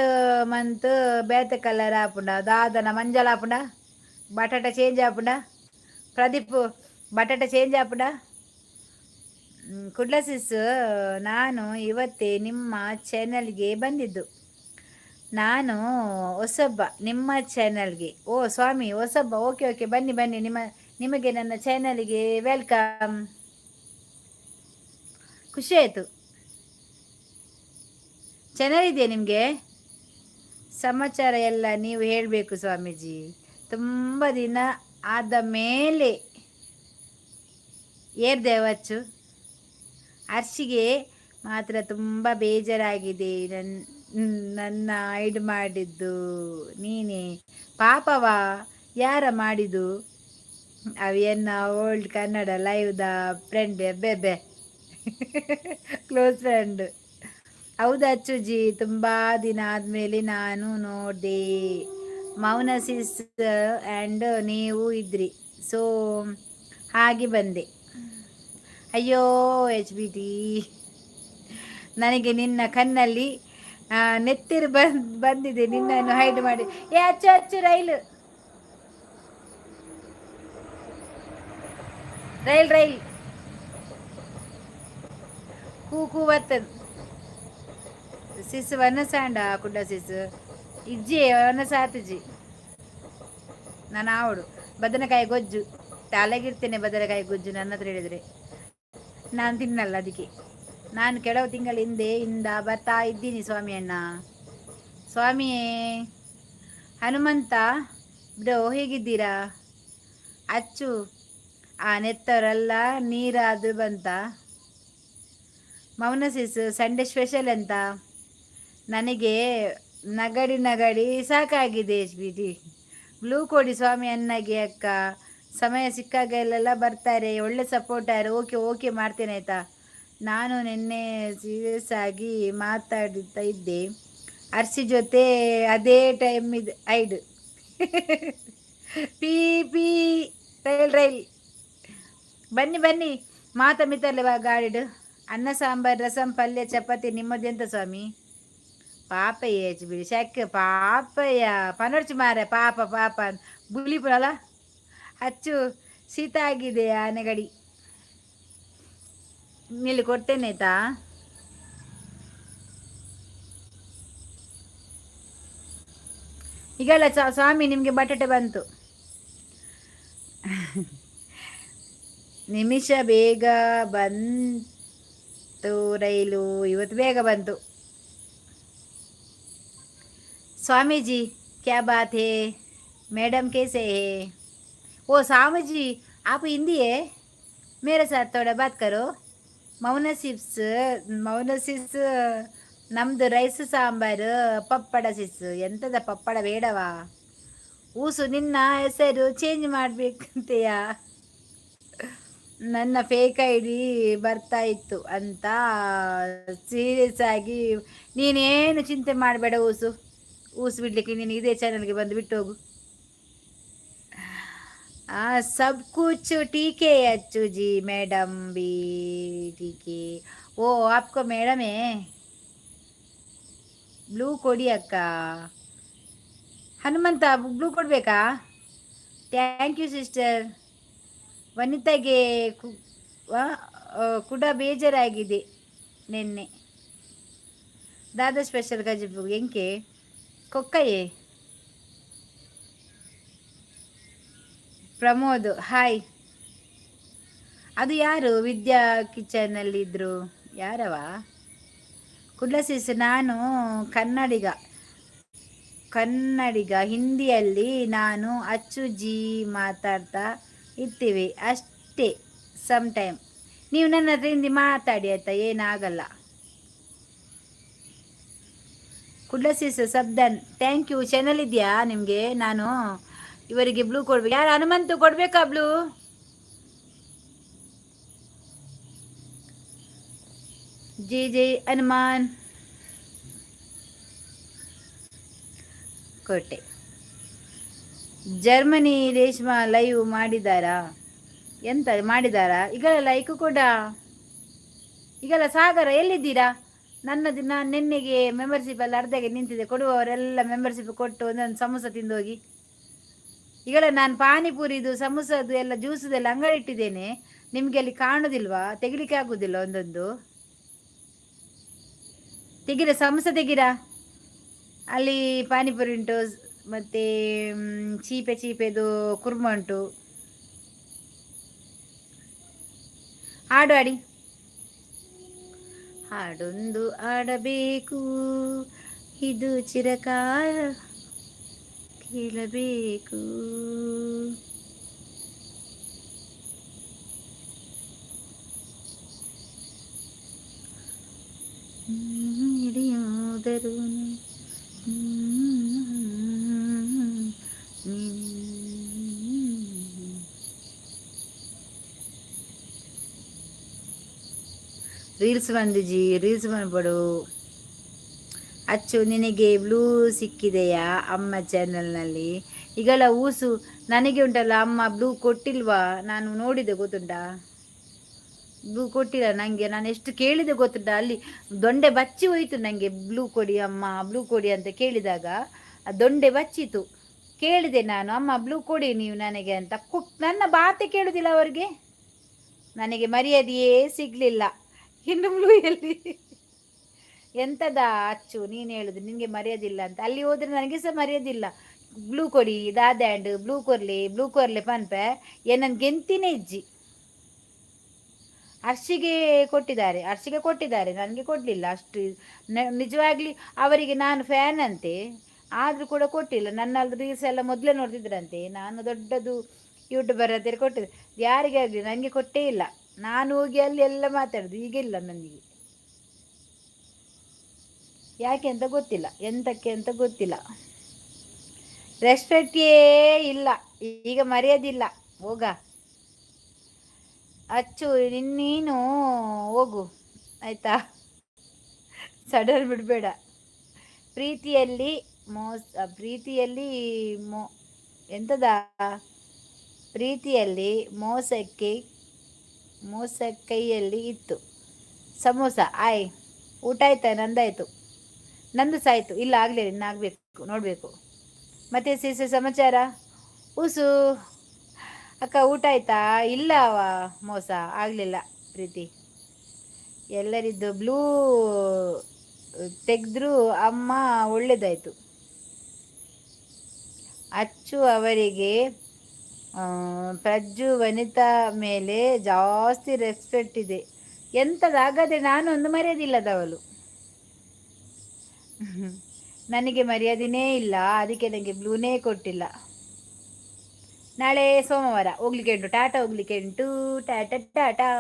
ಮಂತ್ ಬೇತೆ ಕಲರ್ ಆಪುಂಡ ದಾದನ ಮಂಜಳ ಆಪುಂಡ ಬಟಾಟ ಚೇಂಜ್ ಆಪುಂಡ ಪ್ರದೀಪ್ ಬಟಾಟ ಚೇಂಜ್ ಆಪುಂಡ. ಕುಡ್ಲಸಿಸ್ ನಾನು ಇವತ್ತೇ ನಿಮ್ಮ ಚಾನಲ್ಗೆ ಬಂದಿದ್ದು. ನಾನು ಹೊಸಬ್ಬ ನಿಮ್ಮ ಚಾನಲ್ಗೆ. ಓ ಸ್ವಾಮಿ ಹೊಸಬ್ಬ, ಓಕೆ ಬನ್ನಿ ನಿಮಗೆ ನನ್ನ ಚಾನಲ್ಗೆ ವೆಲ್ಕಮ್. ಖುಷಿ ಆಯಿತು. ಚೆನ್ನಾಗಿದೆಯಾ ನಿಮಗೆ? ಸಮಾಚಾರ ಎಲ್ಲ ನೀವು ಹೇಳಬೇಕು ಸ್ವಾಮೀಜಿ. ತುಂಬ ದಿನ ಆದ ಮೇಲೆ ಏರ್ದೇವಚ್ಚು ಅರ್ಷಿಗೆ ಮಾತ್ರ ತುಂಬ ಬೇಜಾರಾಗಿದೆ. ನನ್ನ ಐಡ್ ಮಾಡಿದ್ದು ನೀನೇ ಪಾಪವಾ? ಯಾರ ಮಾಡಿದ್ದು? ಅವಿಯನ್ನ ಓಲ್ಡ್ ಕನ್ನಡ ಲೈವ್ದ ಫ್ರೆಂಡ್ ಬೆಬ್ಬೆ ಕ್ಲೋಸ್ ಫ್ರೆಂಡ್. ಹೌದು ಅಚ್ಚುಜಿ, ತುಂಬ ದಿನ ಆದಮೇಲೆ ನಾನು ನೋಡಿದೆ. ಮೌನಸಿಸ್ ಆ್ಯಂಡ್ ನೀವು ಇದ್ರಿ, ಸೊ ಹಾಗೆ ಬಂದೆ. ಅಯ್ಯೋ HBT, ನನಗೆ ನಿನ್ನ ಕಣ್ಣಲ್ಲಿ ನೆತ್ತಿರು ಬಂದಿದೆ ನಿನ್ನನ್ನು ಹೈಡ್ ಮಾಡಿ. ಏ ಅಚ್ಚು ರೈಲ್ ಕೂಕು ಬರ್ತದ ಸಿಸ್ ವನ್ನ ಸಾಂಡ ಕುಡ್ಡ ಸಿಸ್ ಇಜ್ಜಿ ವನ್ನ ಸಾತಜಿ. ನಾನು ಆವಡು ಬದನೆಕಾಯಿ ಗೊಜ್ಜು ತಲೆಗಿರ್ತೇನೆ. ಬದನೆಕಾಯಿ ಗೊಜ್ಜು ನನ್ನ ಹತ್ರ ಹೇಳಿದರೆ ನಾನು ತಿನ್ನಲ್ಲ. ಅದಕ್ಕೆ ನಾನು ಕೆಲವು ತಿಂಗಳ ಹಿಂದೆ ಬರ್ತಾ ಇದ್ದೀನಿ ಸ್ವಾಮಿ ಅಣ್ಣ. ಸ್ವಾಮಿಯೇ ಹನುಮಂತ ಬ್ರೋ ಹೇಗಿದ್ದೀರಾ? ಅಚ್ಚು ಆ ನೆತ್ತವರೆಲ್ಲ ನೀರಾದು ಬಂತ. ಮೌನಸಿಸ್ ಸಂಡೇ ಸ್ಪೆಷಲ್ ಅಂತ. ನನಗೆ ನಗಡಿ ನಗಡಿ ಸಾಕಾಗಿದೆ ಬಿಡಿ. ಬ್ಲೂ ಕೊಡಿ ಸ್ವಾಮಿ ಅನ್ನಗೆ ಅಕ್ಕ. ಸಮಯ ಸಿಕ್ಕಾಗ ಎಲ್ಲೆಲ್ಲ ಬರ್ತಾರೆ, ಒಳ್ಳೆ ಸಪೋರ್ಟರ್. ಓಕೆ ಓಕೆ ಮಾಡ್ತೇನೆ ಆಯಿತಾ. ನಾನು ನಿನ್ನೆ ಸೀರಿಯಸ್ ಆಗಿ ಮಾತಾಡ್ತಾ ಇದ್ದೆ ಅರ್ಸಿ ಜೊತೆ, ಅದೇ ಟೈಮ್ ಇದು ಐಡ್ ಪೀ ಪೀ ರೈಲ್ ರೈಲ್. ಬನ್ನಿ ಬನ್ನಿ ಮಾತ ಮಿತ್ತಲ್ವಾ ಗಾಡಿಡು. ಅನ್ನ ಸಾಂಬಾರು ರಸಂ ಪಲ್ಯ ಚಪಾತಿ. ನಿಮ್ಮದೆಂತ ಸ್ವಾಮಿ? ಪಾಪಯ್ಯ ಹೆಚ್ಚು ಬಿಡಿ ಶಕ್ಕೆ ಪಾಪಯ್ಯ ಪನರ್ಚು ಮಾರ ಪಾಪ ಪಾಪ ಬುಲಿಪುರಲ್ಲ ಅಚ್ಚು ಶೀತ ಆಗಿದೆ ಆನೆಗಡಿ. ಇಲ್ಲಿ ಕೊಡ್ತೇನೆ ಆಯ್ತಾ. ಈಗಲ್ಲ ಸ್ವಾಮಿ ನಿಮಗೆ ಬಟಾಟೆ ಬಂತು. ನಿಮಿಷ ಬೇಗ ಬಂತು ರೈಲು, ಇವತ್ತು ಬೇಗ ಬಂತು. स्वामी क्या बात है? मैडम कैसे है? ओ स्वामी जी आप हिंदी है? मेरे साथ थोड़ा बात करो. ಮೌನಸಿಸ್ ನಮ್ದು ರೈಸ್ ಸಾಂಬಾರು ಪಪ್ಪಡ ಸಿಸ್. ಎಂಥದ ಪಪ್ಪಡ ಬೇಡವಾ? ಊಸು ನಿನ್ನ ಹೆಸರು ಚೇಂಜ್ ಮಾಡಬೇಕಂತೆಯಾ? ನನ್ನ ಫೇಕ್ ಐ ಡಿ ಬರ್ತಾ ಇತ್ತು ಅಂತ ಸೀರಿಯಸ್ ಆಗಿ. ನೀನೇನು ಚಿಂತೆ ಮಾಡಬೇಡ ಊಸು. ಊಸು ಬಿಡ್ಲಿಕ್ಕೆ ನೀನು ಇದೇ ಚಾನಲ್ಗೆ ಬಂದು ಬಿಟ್ಟು ಹೋಗು. सब कुछ ठीक है अच्छू जी. मैडम भी ठीक है. ओ आपको मैडम है? ಬ್ಲೂ ಕೊಡಿ ಅಕ್ಕ. ಹನುಮಂತ ಬ್ಲೂ ಕೊಡಬೇಕಾ? Thank you sister. ವನಿತಾಗೆ ಕೂಡ ಬೇಜಾರಾಗಿದೆ ನಿನ್ನೆ. ದಾದಾ ಸ್ಪೆಷಲ್ ಗಜಬು ಎಂಕೆ ಕೊಕ್ಕಯ್ಯೆ. ಪ್ರಮೋದ್ ಹಾಯ್. ಅದು ಯಾರು ವಿದ್ಯಾ ಕಿಚನಲ್ಲಿದ್ದರು? ಯಾರವ? ಕುಡ್ಲಸಿಸ್ ನಾನು ಕನ್ನಡಿಗ ಹಿಂದಿಯಲ್ಲಿ ನಾನು ಅಚ್ಚುಜಿ ಮಾತಾಡ್ತಾ ಇರ್ತೀವಿ ಅಷ್ಟೇ ಸಮ್ ಟೈಮ್. ನೀವು ನನ್ನ ಹತ್ರ ಹಿಂದಿ ಮಾತಾಡಿ ಆಯ್ತಾ, ಏನಾಗಲ್ಲ. ಕುಡ್ಲಸಿಸ್ ಸಬ್ದನ್ ಥ್ಯಾಂಕ್ ಯು. ಚಾನಲ್ ಇದೆಯಾ ನಿಮಗೆ? ನಾನು ಇವರಿಗೆ ಬ್ಲೂ ಕೊಡ್ಬೇಕು. ಯಾರು ಹನುಮಂತು ಕೊಡ್ಬೇಕಾ ಬ್ಲೂ? ಜೈ ಜೈ ಹನುಮಾನ್. ಕೊಟ್ಟೆ. ಜರ್ಮನಿ ರೇಷ್ಮಾ ಲೈವ್ ಮಾಡಿದಾರಾ? ಎಂತ ಮಾಡಿದಾರಾ? ಈಗಲ್ಲ ಲೈಕ್ ಕೂಡ. ಈಗಲ್ಲ ಸಾಗರ ಎಲ್ಲಿದ್ದೀರಾ? ನನ್ನದು ನಾನು ನಿನ್ನೆಗೆ ಮೆಂಬರ್ಶಿಪ್ ಎಲ್ಲ ಅರ್ಧಗೆ ನಿಂತಿದೆ. ಕೊಡುವವರೆಲ್ಲ ಮೆಂಬರ್ಶಿಪ್ ಕೊಟ್ಟು ಒಂದೊಂದು ಸಮೋಸ ತಿಂದೋಗಿ. ಈಗಲ್ಲ ನಾನು ಪಾನಿಪುರಿದು ಸಮೋಸದು ಎಲ್ಲ ಜ್ಯೂಸದೆಲ್ಲ ಅಂಗಡಿ ಇಟ್ಟಿದ್ದೇನೆ. ನಿಮಗೆ ಅಲ್ಲಿ ಕಾಣೋದಿಲ್ವಾ? ತೆಗಿಲಿಕ್ಕೆ ಆಗೋದಿಲ್ಲ. ಒಂದೊಂದು ತೆಗಿರ, ಸಮೋಸ ತೆಗಿರ. ಅಲ್ಲಿ ಪಾನಿಪುರಿ ಉಂಟು, ಮತ್ತು ಚೀಪೆದು ಕುರ್ಮ ಉಂಟು. ಹಾಡು ಆಡಿ. ಹಾಡೊಂದು ಆಡಬೇಕು, ಇದು ಚಿರಕಾಲ ಕೇಳಬೇಕು. ಹಿಡಿಯೋದರು ರೀಲ್ಸ್ ಬಂದಿಜಿ, ರೀಲ್ಸ್ ಬಂದ್ಬಿಡು. ಅಚ್ಚು ನಿನಗೆ ಬ್ಲೂ ಸಿಕ್ಕಿದೆಯಾ ಅಮ್ಮ ಚಾನಲ್ನಲ್ಲಿ? ಈಗಲ್ಲ ಊಸು ನನಗೆ ಉಂಟಲ್ಲ ಅಮ್ಮ ಬ್ಲೂ ಕೊಟ್ಟಿಲ್ವಾ? ನಾನು ನೋಡಿದೆ ಗೊತ್ತುಂಟಾ, ಬ್ಲೂ ಕೊಟ್ಟಿಲ್ಲ ನನಗೆ. ನಾನು ಎಷ್ಟು ಕೇಳಿದೆ ಗೊತ್ತುಂಟಾ, ಅಲ್ಲಿ ದೊಂಡೆ ಬಚ್ಚಿ ಹೋಯಿತು ನನಗೆ. ಬ್ಲೂ ಕೊಡಿ ಅಮ್ಮ, ಬ್ಲೂ ಕೊಡಿ ಅಂತ ಕೇಳಿದಾಗ ಆ ದೊಂಡೆ ಬಚ್ಚಿತು. ಕೇಳಿದೆ ನಾನು, ಅಮ್ಮ ಬ್ಲೂ ಕೊಡಿ ನೀವು ನನಗೆ ಅಂತ. ನನ್ನ ಬಾತೆ ಕೇಳುವುದಿಲ್ಲ ಅವರಿಗೆ. ನನಗೆ ಮರ್ಯಾದೆಯೇ ಸಿಗಲಿಲ್ಲ. ಇನ್ನು ಬ್ಲೂ ಎಲ್ಲಿ? ಎಂಥದ ಅಚ್ಚು ನೀನು ಹೇಳುದು ನಿನಗೆ ಮರ್ಯಾದಿಲ್ಲ ಅಂತ? ಅಲ್ಲಿ ಹೋದರೆ ನನಗೆ ಸಹ ಮರ್ಯಾದಿಲ್ಲ. ಬ್ಲೂ ಕೊಡಿ ದಾದ್ಯಾಂಡ್, ಬ್ಲೂ ಕೊರ್ಲೆ ಪನ್ಪೆ ಏನನ್ ಗೆಂತಿನೇ ಇಜ್ಜಿ. ಅರ್ಶಿಗೆ ಕೊಟ್ಟಿದ್ದಾರೆ ನನಗೆ ಕೊಡಲಿಲ್ಲ ಅಷ್ಟು. ನಿಜವಾಗ್ಲಿ ಅವರಿಗೆ ನಾನು ಫ್ಯಾನ್ ಅಂತೆ, ಆದರೂ ಕೂಡ ಕೊಟ್ಟಿಲ್ಲ. ನನ್ನ ರೀಲ್ಸ್ ಎಲ್ಲ ಮೊದಲೇ ನೋಡ್ತಿದ್ರಂತೆ, ನಾನು ದೊಡ್ಡದು ಯೂಟ್ಯೂಬರ್ ಅಂತೇಳಿ ಕೊಟ್ಟಿದ್ದೆ. ಯಾರಿಗೆ ಆಗಲಿ ನನಗೆ ಕೊಟ್ಟೇ ಇಲ್ಲ. ನಾನು ಹೋಗಿ ಅಲ್ಲಿ ಎಲ್ಲ ಮಾತಾಡೋದು, ಈಗಿಲ್ಲ ನನಗೆ. ಯಾಕೆ ಅಂತ ಗೊತ್ತಿಲ್ಲ, ಎಂತಕ್ಕೆ ಅಂತ ಗೊತ್ತಿಲ್ಲ. ರೆಸ್ಪೆಕ್ಟೇ ಇಲ್ಲ, ಈಗ ಮರೆಯೋದಿಲ್ಲ. ಹೋಗ ಅಚ್ಚು, ನೀನು ಹೋಗು ಆಯ್ತಾ, ಸಡನ್ ಬಿಡಬೇಡ. ಪ್ರೀತಿಯಲ್ಲಿ ಪ್ರೀತಿಯಲ್ಲಿ ಎಂತದ ಪ್ರೀತಿಯಲ್ಲಿ ಮೋಸ ಕೈಯಲ್ಲಿ ಇತ್ತು ಸಮೋಸ. ಊಟ ಆಯ್ತಾ? ನಂದಾಯ್ತು. ನಂದು ಸಾಯ್ತು. ಇಲ್ಲ ಆಗಲಿಲ್ಲ, ಇನ್ನು ಆಗಬೇಕು, ನೋಡಬೇಕು. ಮತ್ತೆ ಸಮಾಚಾರ ಉಸು ಅಕ್ಕ, ಊಟ ಆಯ್ತಾ? ಇಲ್ಲ ಮೋಸ ಆಗಲಿಲ್ಲ ಪ್ರೀತಿ. ಎಲ್ಲರಿದ್ದು ಬ್ಲೂ ತೆಗೆದ್ರು ಅಮ್ಮ, ಒಳ್ಳೇದಾಯ್ತು. ಅಚ್ಚು ಅವರಿಗೆ ಪ್ರಜ್ಜು ವನಿತಾ ಮೇಲೆ ಜಾಸ್ತಿ ರೆಸ್ಪೆಕ್ಟ್ ಇದೆ. ಎಂಥದಾಗದೆ ನಾನು ಒಂದು ಮರ್ಯಾದಿಲ್ಲದವಳು. ನನಗೆ ಮರ್ಯಾದಿನೇ ಇಲ್ಲ, ಅದಕ್ಕೆ ನನಗೆ ಬ್ಲೂನೇ ಕೊಟ್ಟಿಲ್ಲ. ನಾಳೆ ಸೋಮವಾರ ಹೋಗ್ಲಿಕ್ಕೆ ಉಂಟು, ಟಾಟಾ ಹೋಗ್ಲಿಕ್ಕೆ ಉಂಟು. ಟಾಟಾ ಟಾಟಾ.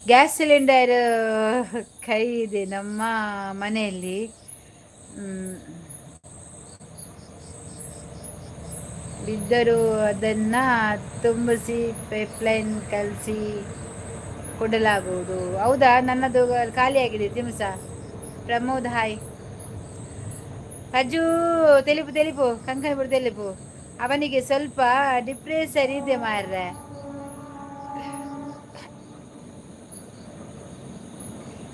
ಗ್ಯಾಸ್ ಸಿಲಿಂಡರ್ ಕೈ ಇದೆ ನಮ್ಮ ಮನೆಯಲ್ಲಿ. ಬಿದ್ದರೂ ಅದನ್ನು ತುಂಬಿಸಿ ಪೈಪ್ಲೈನ್ ಕಲಿಸಿ ಕೊಡಲಾಗುವುದು. ಹೌದಾ? ನನ್ನದು ಖಾಲಿಯಾಗಿದೆ ತಿಮ್ಸ. ಪ್ರಮೋದ್ ಹಾಯ್. ಅಜ್ಜು తెలుపు ಕಂಕನಪುರ తెలుపు. ಅವನಿಗೆ ಸ್ವಲ್ಪ ಡಿಪ್ರೆಷನ್ ಇದೆ ಮಾರ್ರೆ.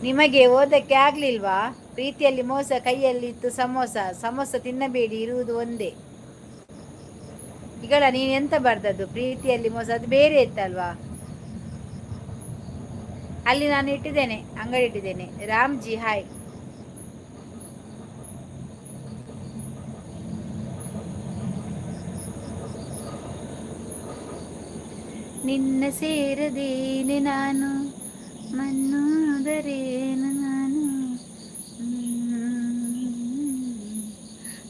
ನಿಮಗೆ ಓದಕ್ಕೆ ಆಗ್ಲಿಲ್ವಾ? ಪ್ರೀತಿಯಲ್ಲಿ ಮೋಸ ಕೈಯಲ್ಲಿ ಇತ್ತು ಸಮೋಸ ತಿನ್ನಬೇಡಿ, ಇರುವುದು ಒಂದೇ. ಈಗ ನೀನು ಎಂತ ಬರ್ದದ್ದು? ಪ್ರೀತಿಯಲ್ಲಿ ಮೋಸ, ಅದು ಬೇರೆ ಇತ್ತಲ್ವಾ? ಅಲ್ಲಿ ನಾನು ಇಟ್ಟಿದ್ದೇನೆ, ಅಂಗಡಿ ಇಟ್ಟಿದ್ದೇನೆ. ರಾಮ್ಜಿ ಹಾಯ್. ನಿನ್ನ ಸೇರದೇನೆ ನಾನು ಮಣ್ಣುದರೇನು ನಾನು.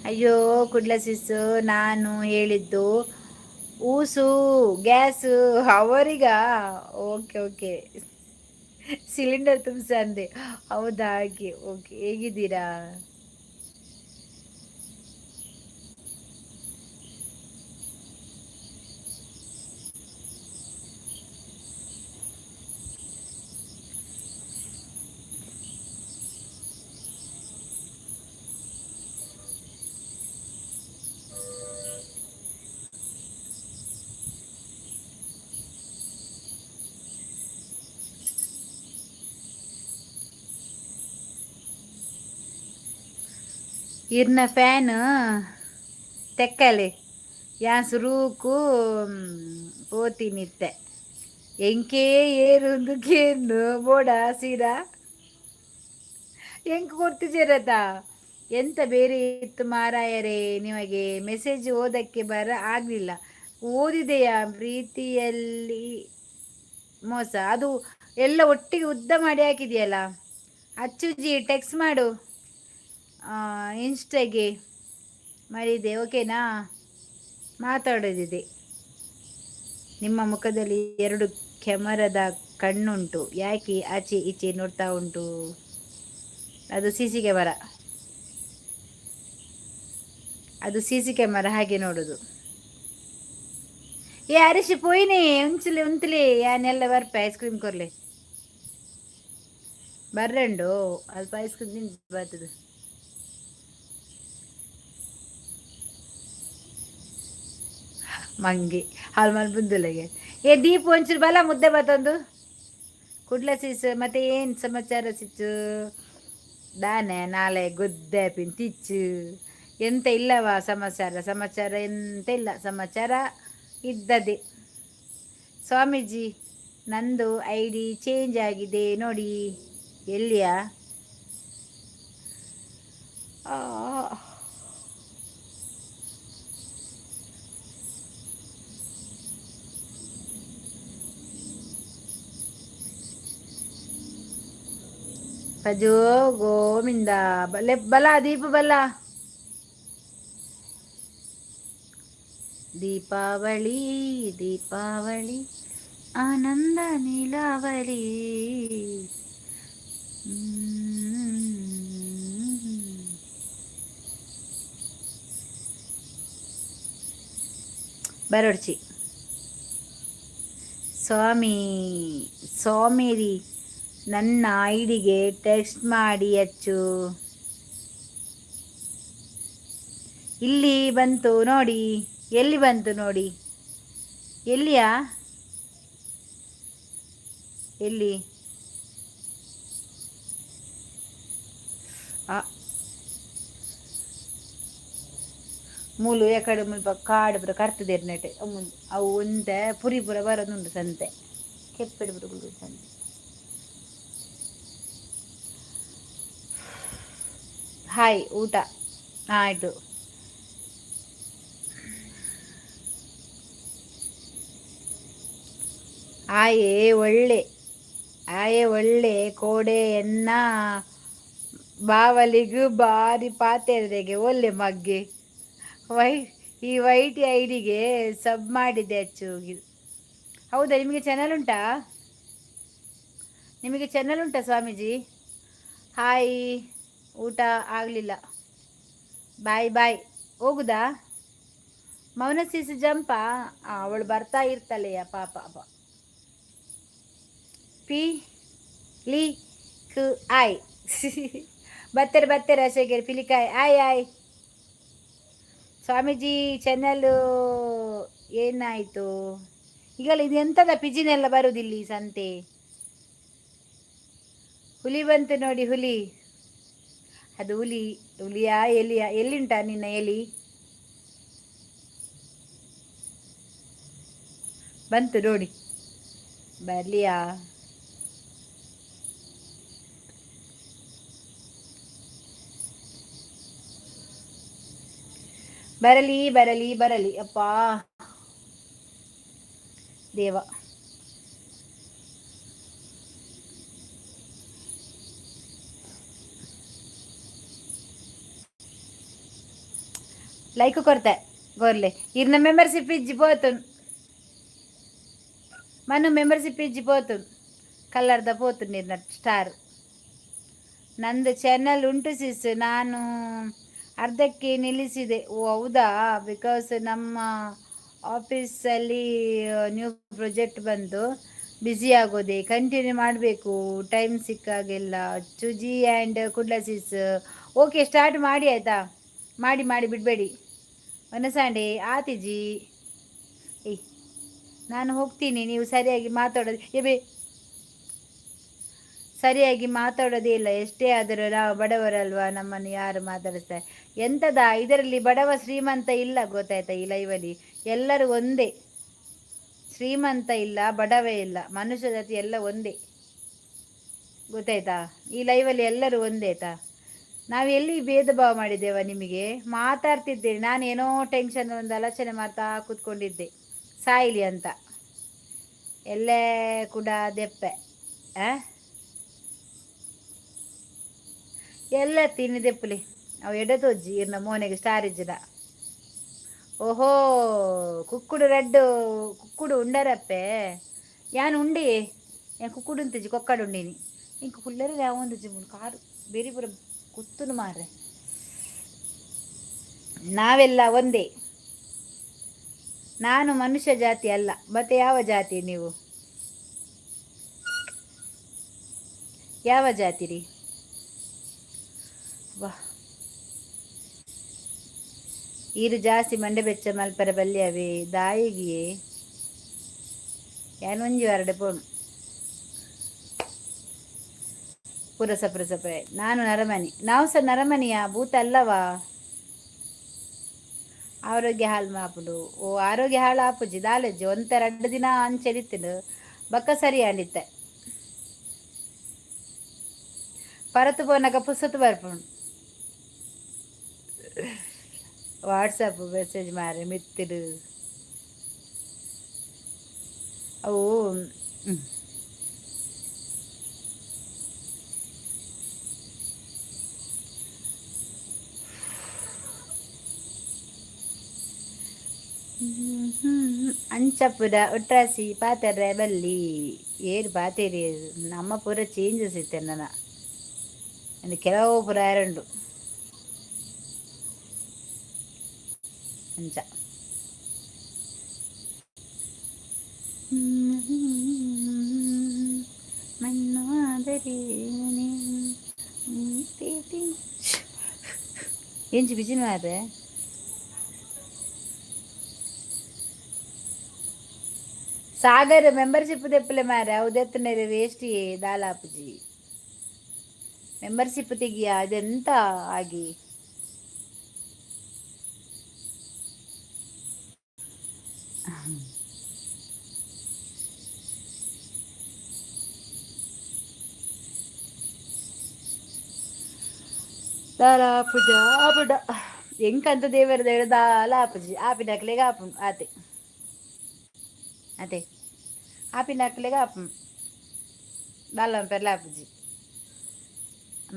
ಅಯ್ಯೋ ಕುಡ್ಲಸಿಸು, ನಾನು ಹೇಳಿದ್ದು ಊಸು ಗ್ಯಾಸು ಅವರಿಗ. ಓಕೆ ಸಿಲಿಂಡರ್ ತುಂಬಿಸ ಅಂದೆ. ಹೌದಾ? ಹಾಗೆ. ಓಕೆ, ಹೇಗಿದ್ದೀರಾ? ಇರ್ನ ಫ್ಯಾನ್ ತೆಕ್ಕಲೆ ಯಾನ್ ಸುರೂಕು ಪೋತಿನಿತ್ತೆ ಎಂಕೆ ಏರುಂದು ಕೇನು ಬೋಡ ಸೀರಾ ಎಂಕ್ ಕೊಡ್ತಿದ್ದೀರದ. ಎಂತ ಬೇರೆ ಇತ್ತು ಮಾರಾಯರೇ, ನಿಮಗೆ ಮೆಸೇಜ್ ಓದಕ್ಕೆ ಆಗಲಿಲ್ಲ. ಓದಿದೆಯಾ? ಪ್ರೀತಿಯಲ್ಲಿ ಮೋಸ, ಅದು ಎಲ್ಲ ಒಟ್ಟಿಗೆ ಉದ್ದ ಮಾಡಿ ಹಾಕಿದೆಯಲ್ಲ. ಅಚ್ಚುಜಿ ಟೆಕ್ಸ್ಟ್ ಮಾಡು ಇನ್ಸ್ಟಾಗೆ. ಮರಿದೆ, ಓಕೆನಾ? ಮಾತಾಡೋದಿದೆ. ನಿಮ್ಮ ಮುಖದಲ್ಲಿ 2 ಕ್ಯಾಮರಾದ ಕಣ್ಣುಂಟು, ಯಾಕೆ ಆಚೆ ಈಚೆ ನೋಡ್ತಾ ಉಂಟು? ಅದು ಸಿಸಿ ಕ್ಯಾಮರಾ, ಅದು ಸಿಸಿ ಕ್ಯಾಮರಾ, ಹಾಗೆ ನೋಡೋದು. ಅರಿಶಿ ಪೋಯಿನಿ ಉಂಚಲಿ ಯಾನೆಲ್ಲ ಬರ್ಪ ಐಸ್ ಕ್ರೀಮ್ ಕೊರ್ಲೆ ಬರ್ರಂಡು ಅಲ್ಪ ಐಸ್ ಕ್ರೀಮ್ ತಿಂದು ಬರ್ತದೆ. ಮಂಗಿ ಹಾಲು ಮಾಡಿ ಬುದ್ಧಲೆಗೆ ದೀಪ ಒಂಚೂರು ಬಲ ಮುದ್ದೆ ಬತ್ತೊಂದು ಕುಡ್ಲ ಸಿಚ್ಚು. ಮತ್ತೆ ಏನು ಸಮಾಚಾರ ಸಿಚ್ಚು? ದಾನೆ ನಾಳೆ ಗೊದ್ದೆ ಪಿಂತಿಚ್ಚು. ಎಂತ ಇಲ್ಲವಾ ಸಮಾಚಾರ ಎಂತ ಇಲ್ಲ. ಸಮಾಚಾರ ಇದ್ದದೆ. ಸ್ವಾಮೀಜಿ, ನಂದು ID ಚೇಂಜ್ ಆಗಿದೆ ನೋಡಿ. ಎಲ್ಲಿಯಾ? ಭಜೋ ಗೋವಿಂದ ಬಲ ದೀಪ ಬಲ. ದೀಪಾವಳಿ ದೀಪಾವಳಿ ಆನಂದ ನೀಲಾವಳಿ. ಬರೋಡ್ಚಿ ಸ್ವಾಮಿ ಸ್ವಾಮಿರಿ ನನ್ನ ಐಡಿಗೆ ಟೆಕ್ಸ್ಟ್ ಮಾಡಿ ಅಚ್ಚು. ಇಲ್ಲಿ ಬಂತು ನೋಡಿ, ಎಲ್ಲಿ ಬಂತು ನೋಡಿ, ಎಲ್ಲಿಯಾ ಎಲ್ಲಿ ಮೂಲು ಎಕಡೆ ಮುಲ್ಪ ಕಾಡು ಪುರ ಕರ್ತದೇರು ನೆಟೆ ಅವು ಒಂದೆ ಪುರಿ ಪುರ ಬರೋದುಂಟು ಸಂತೆ ಕೆಪ್ಪೆಡು ಪುರ ಸಂತೆ. ಹಾಯ್ ಊಟ ಆಯಿತು. ಆಯೇ ಒಳ್ಳೆ ಆಯೇ ಒಳ್ಳೆ ಕೋಡೆ ಎನ್ನ ಬಾವಲಿಗೂ ಬಾರಿ ಪಾತೆರೆಗೆ ಒಳ್ಳೆ ಮಗ್ಗೆ ಈ ವೈಟ್ ಐಡಿಗೆ ಸಬ್ ಮಾಡಿದೆ ಅಚ್ಚು. ಹೌದಾ, ನಿಮಗೆ ಚಾನಲ್ ಉಂಟಾ? ನಿಮಗೆ ಚಾನಲ್ ಉಂಟಾ ಸ್ವಾಮೀಜಿ? ಹಾಯ್, ಊಟ ಆಗಲಿಲ್ಲ, ಬಾಯ್ ಬಾಯ್. ಹೋಗುದಾ? ಮೌನ ಸೀಸು ಜಂಪ ಅವಳು ಬರ್ತಾ ಇರ್ತಾಳೆಯ ಪಾಪ. ಪಿ ಲಿ ಕು ಆಯ್ ಬತ್ತರೆ ಅಶೇಗೇರಿ ಪಿಲಿಕಾಯ್ ಆಯ್. ಸ್ವಾಮೀಜಿ ಚಾನಲ್ಲು ಏನಾಯಿತು ಈಗಲ್ಲ? ಇದು ಎಂಥದ ಪಿಜಿನೆಲ್ಲ ಬರುವುದಿಲ್ಲಿ ಸಂತೆ. ಹುಲಿ ಬಂತು ನೋಡಿ, ಹುಲಿ. ಅದು ಹುಲಿಯಾ ಎಲಿಯಾ? ಎಲ್ಲಿಂಟ ನಿನ್ನ ಎಲಿ? ಬಂತು ನೋಡಿ, ಬರ್ಲಿಯಾ? ಬರಲಿ ಅಪ್ಪ ದೇವ. ಲೈಕ್ ಕೊಡ್ತೆ ಗೋರ್ಲೆ ಇರ್ನ ಮೆಂಬರ್ಶಿಪ್ ಇಜ್ಜಿ ಪೋತುನ್ ಮನು ಮೆಂಬರ್ಶಿಪ್ ಇಜ್ಜಿ ಪೋತುನ್ ಕಲ್ಲರ್ದ ಪೋತುನ್ ಇರ್ನ ಸ್ಟಾರ್. ನಂದು ಚಾನಲ್ ಉಂಟು ಸಿಸ್, ನಾನು ಅರ್ಧಕ್ಕೆ ನಿಲ್ಲಿಸಿದೆ. ಓ ಹೌದಾ? ಬಿಕಾಸ್ ನಮ್ಮ ಆಫೀಸಲ್ಲಿ ನ್ಯೂ ಪ್ರಾಜೆಕ್ಟ್ ಬಂದು ಬ್ಯುಸಿ ಆಗೋದೆ. ಕಂಟಿನ್ಯೂ ಮಾಡಬೇಕು ಟೈಮ್ ಸಿಕ್ಕಾಗೆಲ್ಲ. ಚುಜಿ ಆ್ಯಂಡ್ ಕುಡ್ಲಸಿಸ್ ಓಕೆ, ಸ್ಟಾರ್ಟ್ ಮಾಡಿ ಆಯಿತಾ? ಮಾಡಿ ಬಿಡಬೇಡಿ. ಮನಸಾಂಡೆ ಆತಿಜಿ. ನಾನು ಹೋಗ್ತೀನಿ, ನೀವು ಸರಿಯಾಗಿ ಮಾತಾಡೋದು ಸರಿಯಾಗಿ ಮಾತಾಡೋದೇ ಇಲ್ಲ. ಎಷ್ಟೇ ಆದರೂ ನಾವು ಬಡವರಲ್ವಾ, ನಮ್ಮನ್ನು ಯಾರು ಮಾತಾಡಿಸ್ತಾರೆ? ಎಂಥದ ಇದರಲ್ಲಿ ಬಡವ ಶ್ರೀಮಂತ ಇಲ್ಲ, ಗೊತ್ತಾಯ್ತಾ? ಈ ಲೈವಲ್ಲಿ ಎಲ್ಲರೂ ಒಂದೇ. ಶ್ರೀಮಂತ ಇಲ್ಲ, ಬಡವೇ ಇಲ್ಲ, ಮನುಷ್ಯ ಜಾತಿ ಎಲ್ಲ ಒಂದೇ, ಗೊತ್ತಾಯ್ತಾ? ಈ ಲೈವಲ್ಲಿ ಎಲ್ಲರೂ ಒಂದೇ ಆಯ್ತಾ? ನಾವು ಎಲ್ಲಿ ಭೇದ ಭಾವ ಮಾಡಿದ್ದೇವ? ನಿಮಗೆ ಮಾತಾಡ್ತಿದ್ದೇನೆ ನಾನು, ಏನೋ ಟೆನ್ಷನ್ ಒಂದು ಆಲೋಚನೆ ಮಾಡ್ತಾ ಕೂತ್ಕೊಂಡಿದ್ದೆ ಸಾಯಿಲಿ ಅಂತ. ಎಲ್ಲೇ ಕೂಡ ದೆಪ್ಪೆ ಎಲ್ಲ ತಿನ್ನಿದೆಪ್ಪಲಿ ಅವು ಎಡತೊಜ್ಜಿ ಇರ್ನ ಮೋನೆಗೆ ಸ್ಟಾರೇಜ್ನ. ಓಹೋ, ಕುಕ್ಕುಡು ರೆಡ್ಡು ಕುಕ್ಕುಡು ಉಂಡರಪ್ಪೆ ಯಾನು ಉಂಡಿ ಕುಕ್ಕುಡು ಉಂತಿಜ್ಜಿ ಕೊಕ್ಕಡು ಉಂಡಿನಿ ಇಂಕ ಕುಲ್ಲರಿ ಯಾವ ಒಂದು ಕಾರು ಬೇರೆ ಪುರ ಕುತ್ತುನು ಮಾರ್ರೆ. ನಾವೆಲ್ಲ ಒಂದೇ. ನಾನು ಮನುಷ್ಯ ಜಾತಿ ಅಲ್ಲ, ಮತ್ತೆ ಯಾವ ಜಾತಿ ನೀವು? ಯಾವ ಜಾತಿ ರೀ? ವಾ, ಈರು ಜಾಸ್ತಿ ಮಂಡೆ ಬೆಚ್ಚ ಮಲ್ಪರ ಬಲ್ಯವೇ ದಾಯಿಗಿಯೇ ಯಾನು ಒಂಜಿ ವಾರಡೆ ಪೋಣು ಪುರಸಪ್ರೆ. ನಾನು ನರಮನಿ, ನಾವು ಸಹ ನರಮನಿಯ ಭೂತ ಅಲ್ಲವಾ? ಆರೋಗ್ಯ ಹಾಳು ಮಾಪುಡು. ಓ ಆರೋಗ್ಯ ಹಾಳು ಆಪುಜಿ ದಾಲೆಜ್ಜಿ ಒಂತ 2 ದಿನ ಅಂಚೆರಿತ್ತಿಡು ಬಕ್ಕ ಸರಿ ಅಂಡಿತ್ತೆ. ಪರತು ಪೋನಗ ಪುಸತು ಬರ್ಪುಂಡು. ವಾಟ್ಸಪ್ ಮೆಸೇಜ್ ಮಾರೆ ಮಿತ್ತಿಡು ಅವು ಅಂಚಪುರ ಒಟ್ರಾಸಿ ಪಾತೆರ್ರೆ ಬಲ್ಲಿ ಏರು ಪಾತೇರಿ ನಮ್ಮ ಪೂರ ಚೇಂಜಸ್ ಇತ್ತೆ ನನ್ನ ಅಂದು ಕೆಲವು ಪೂರ ಆರಂಡು ಅಂಚ ಮಣ್ಣು ಆದರೆ ಎಂಚು ಬಿಜಿನ ಮಾರೆ ಸಾಗರ್ ಮೆಂಬರ್ಶಿಪ್ ತೆಪ್ಪಲೆ ಮಾರೆ ಅವದೆತ್ತನೇ ವೇಸ್ಟ್ ದಾಲಾಪುಜಿ ಮೆಂಬರ್ಶಿಪ್ ತೆಗಿಯ ಅದೆಂತ ಆಗಿ ದಾಲಾಪುಜ ಆಪುಡ ಎಂಕಂತ ದೇವರದ ಹೇಳ ದಾಲಾಪುಜಿ ಆಪಿನಕ್ಲೆಗೆ ಆಪು ಆತೆ ಅದೇ ಆಪಿನಕ್ಲೆಗೆ ಆಪು ದಾಲ ಪೆರ್ಲಾಪುಜಿ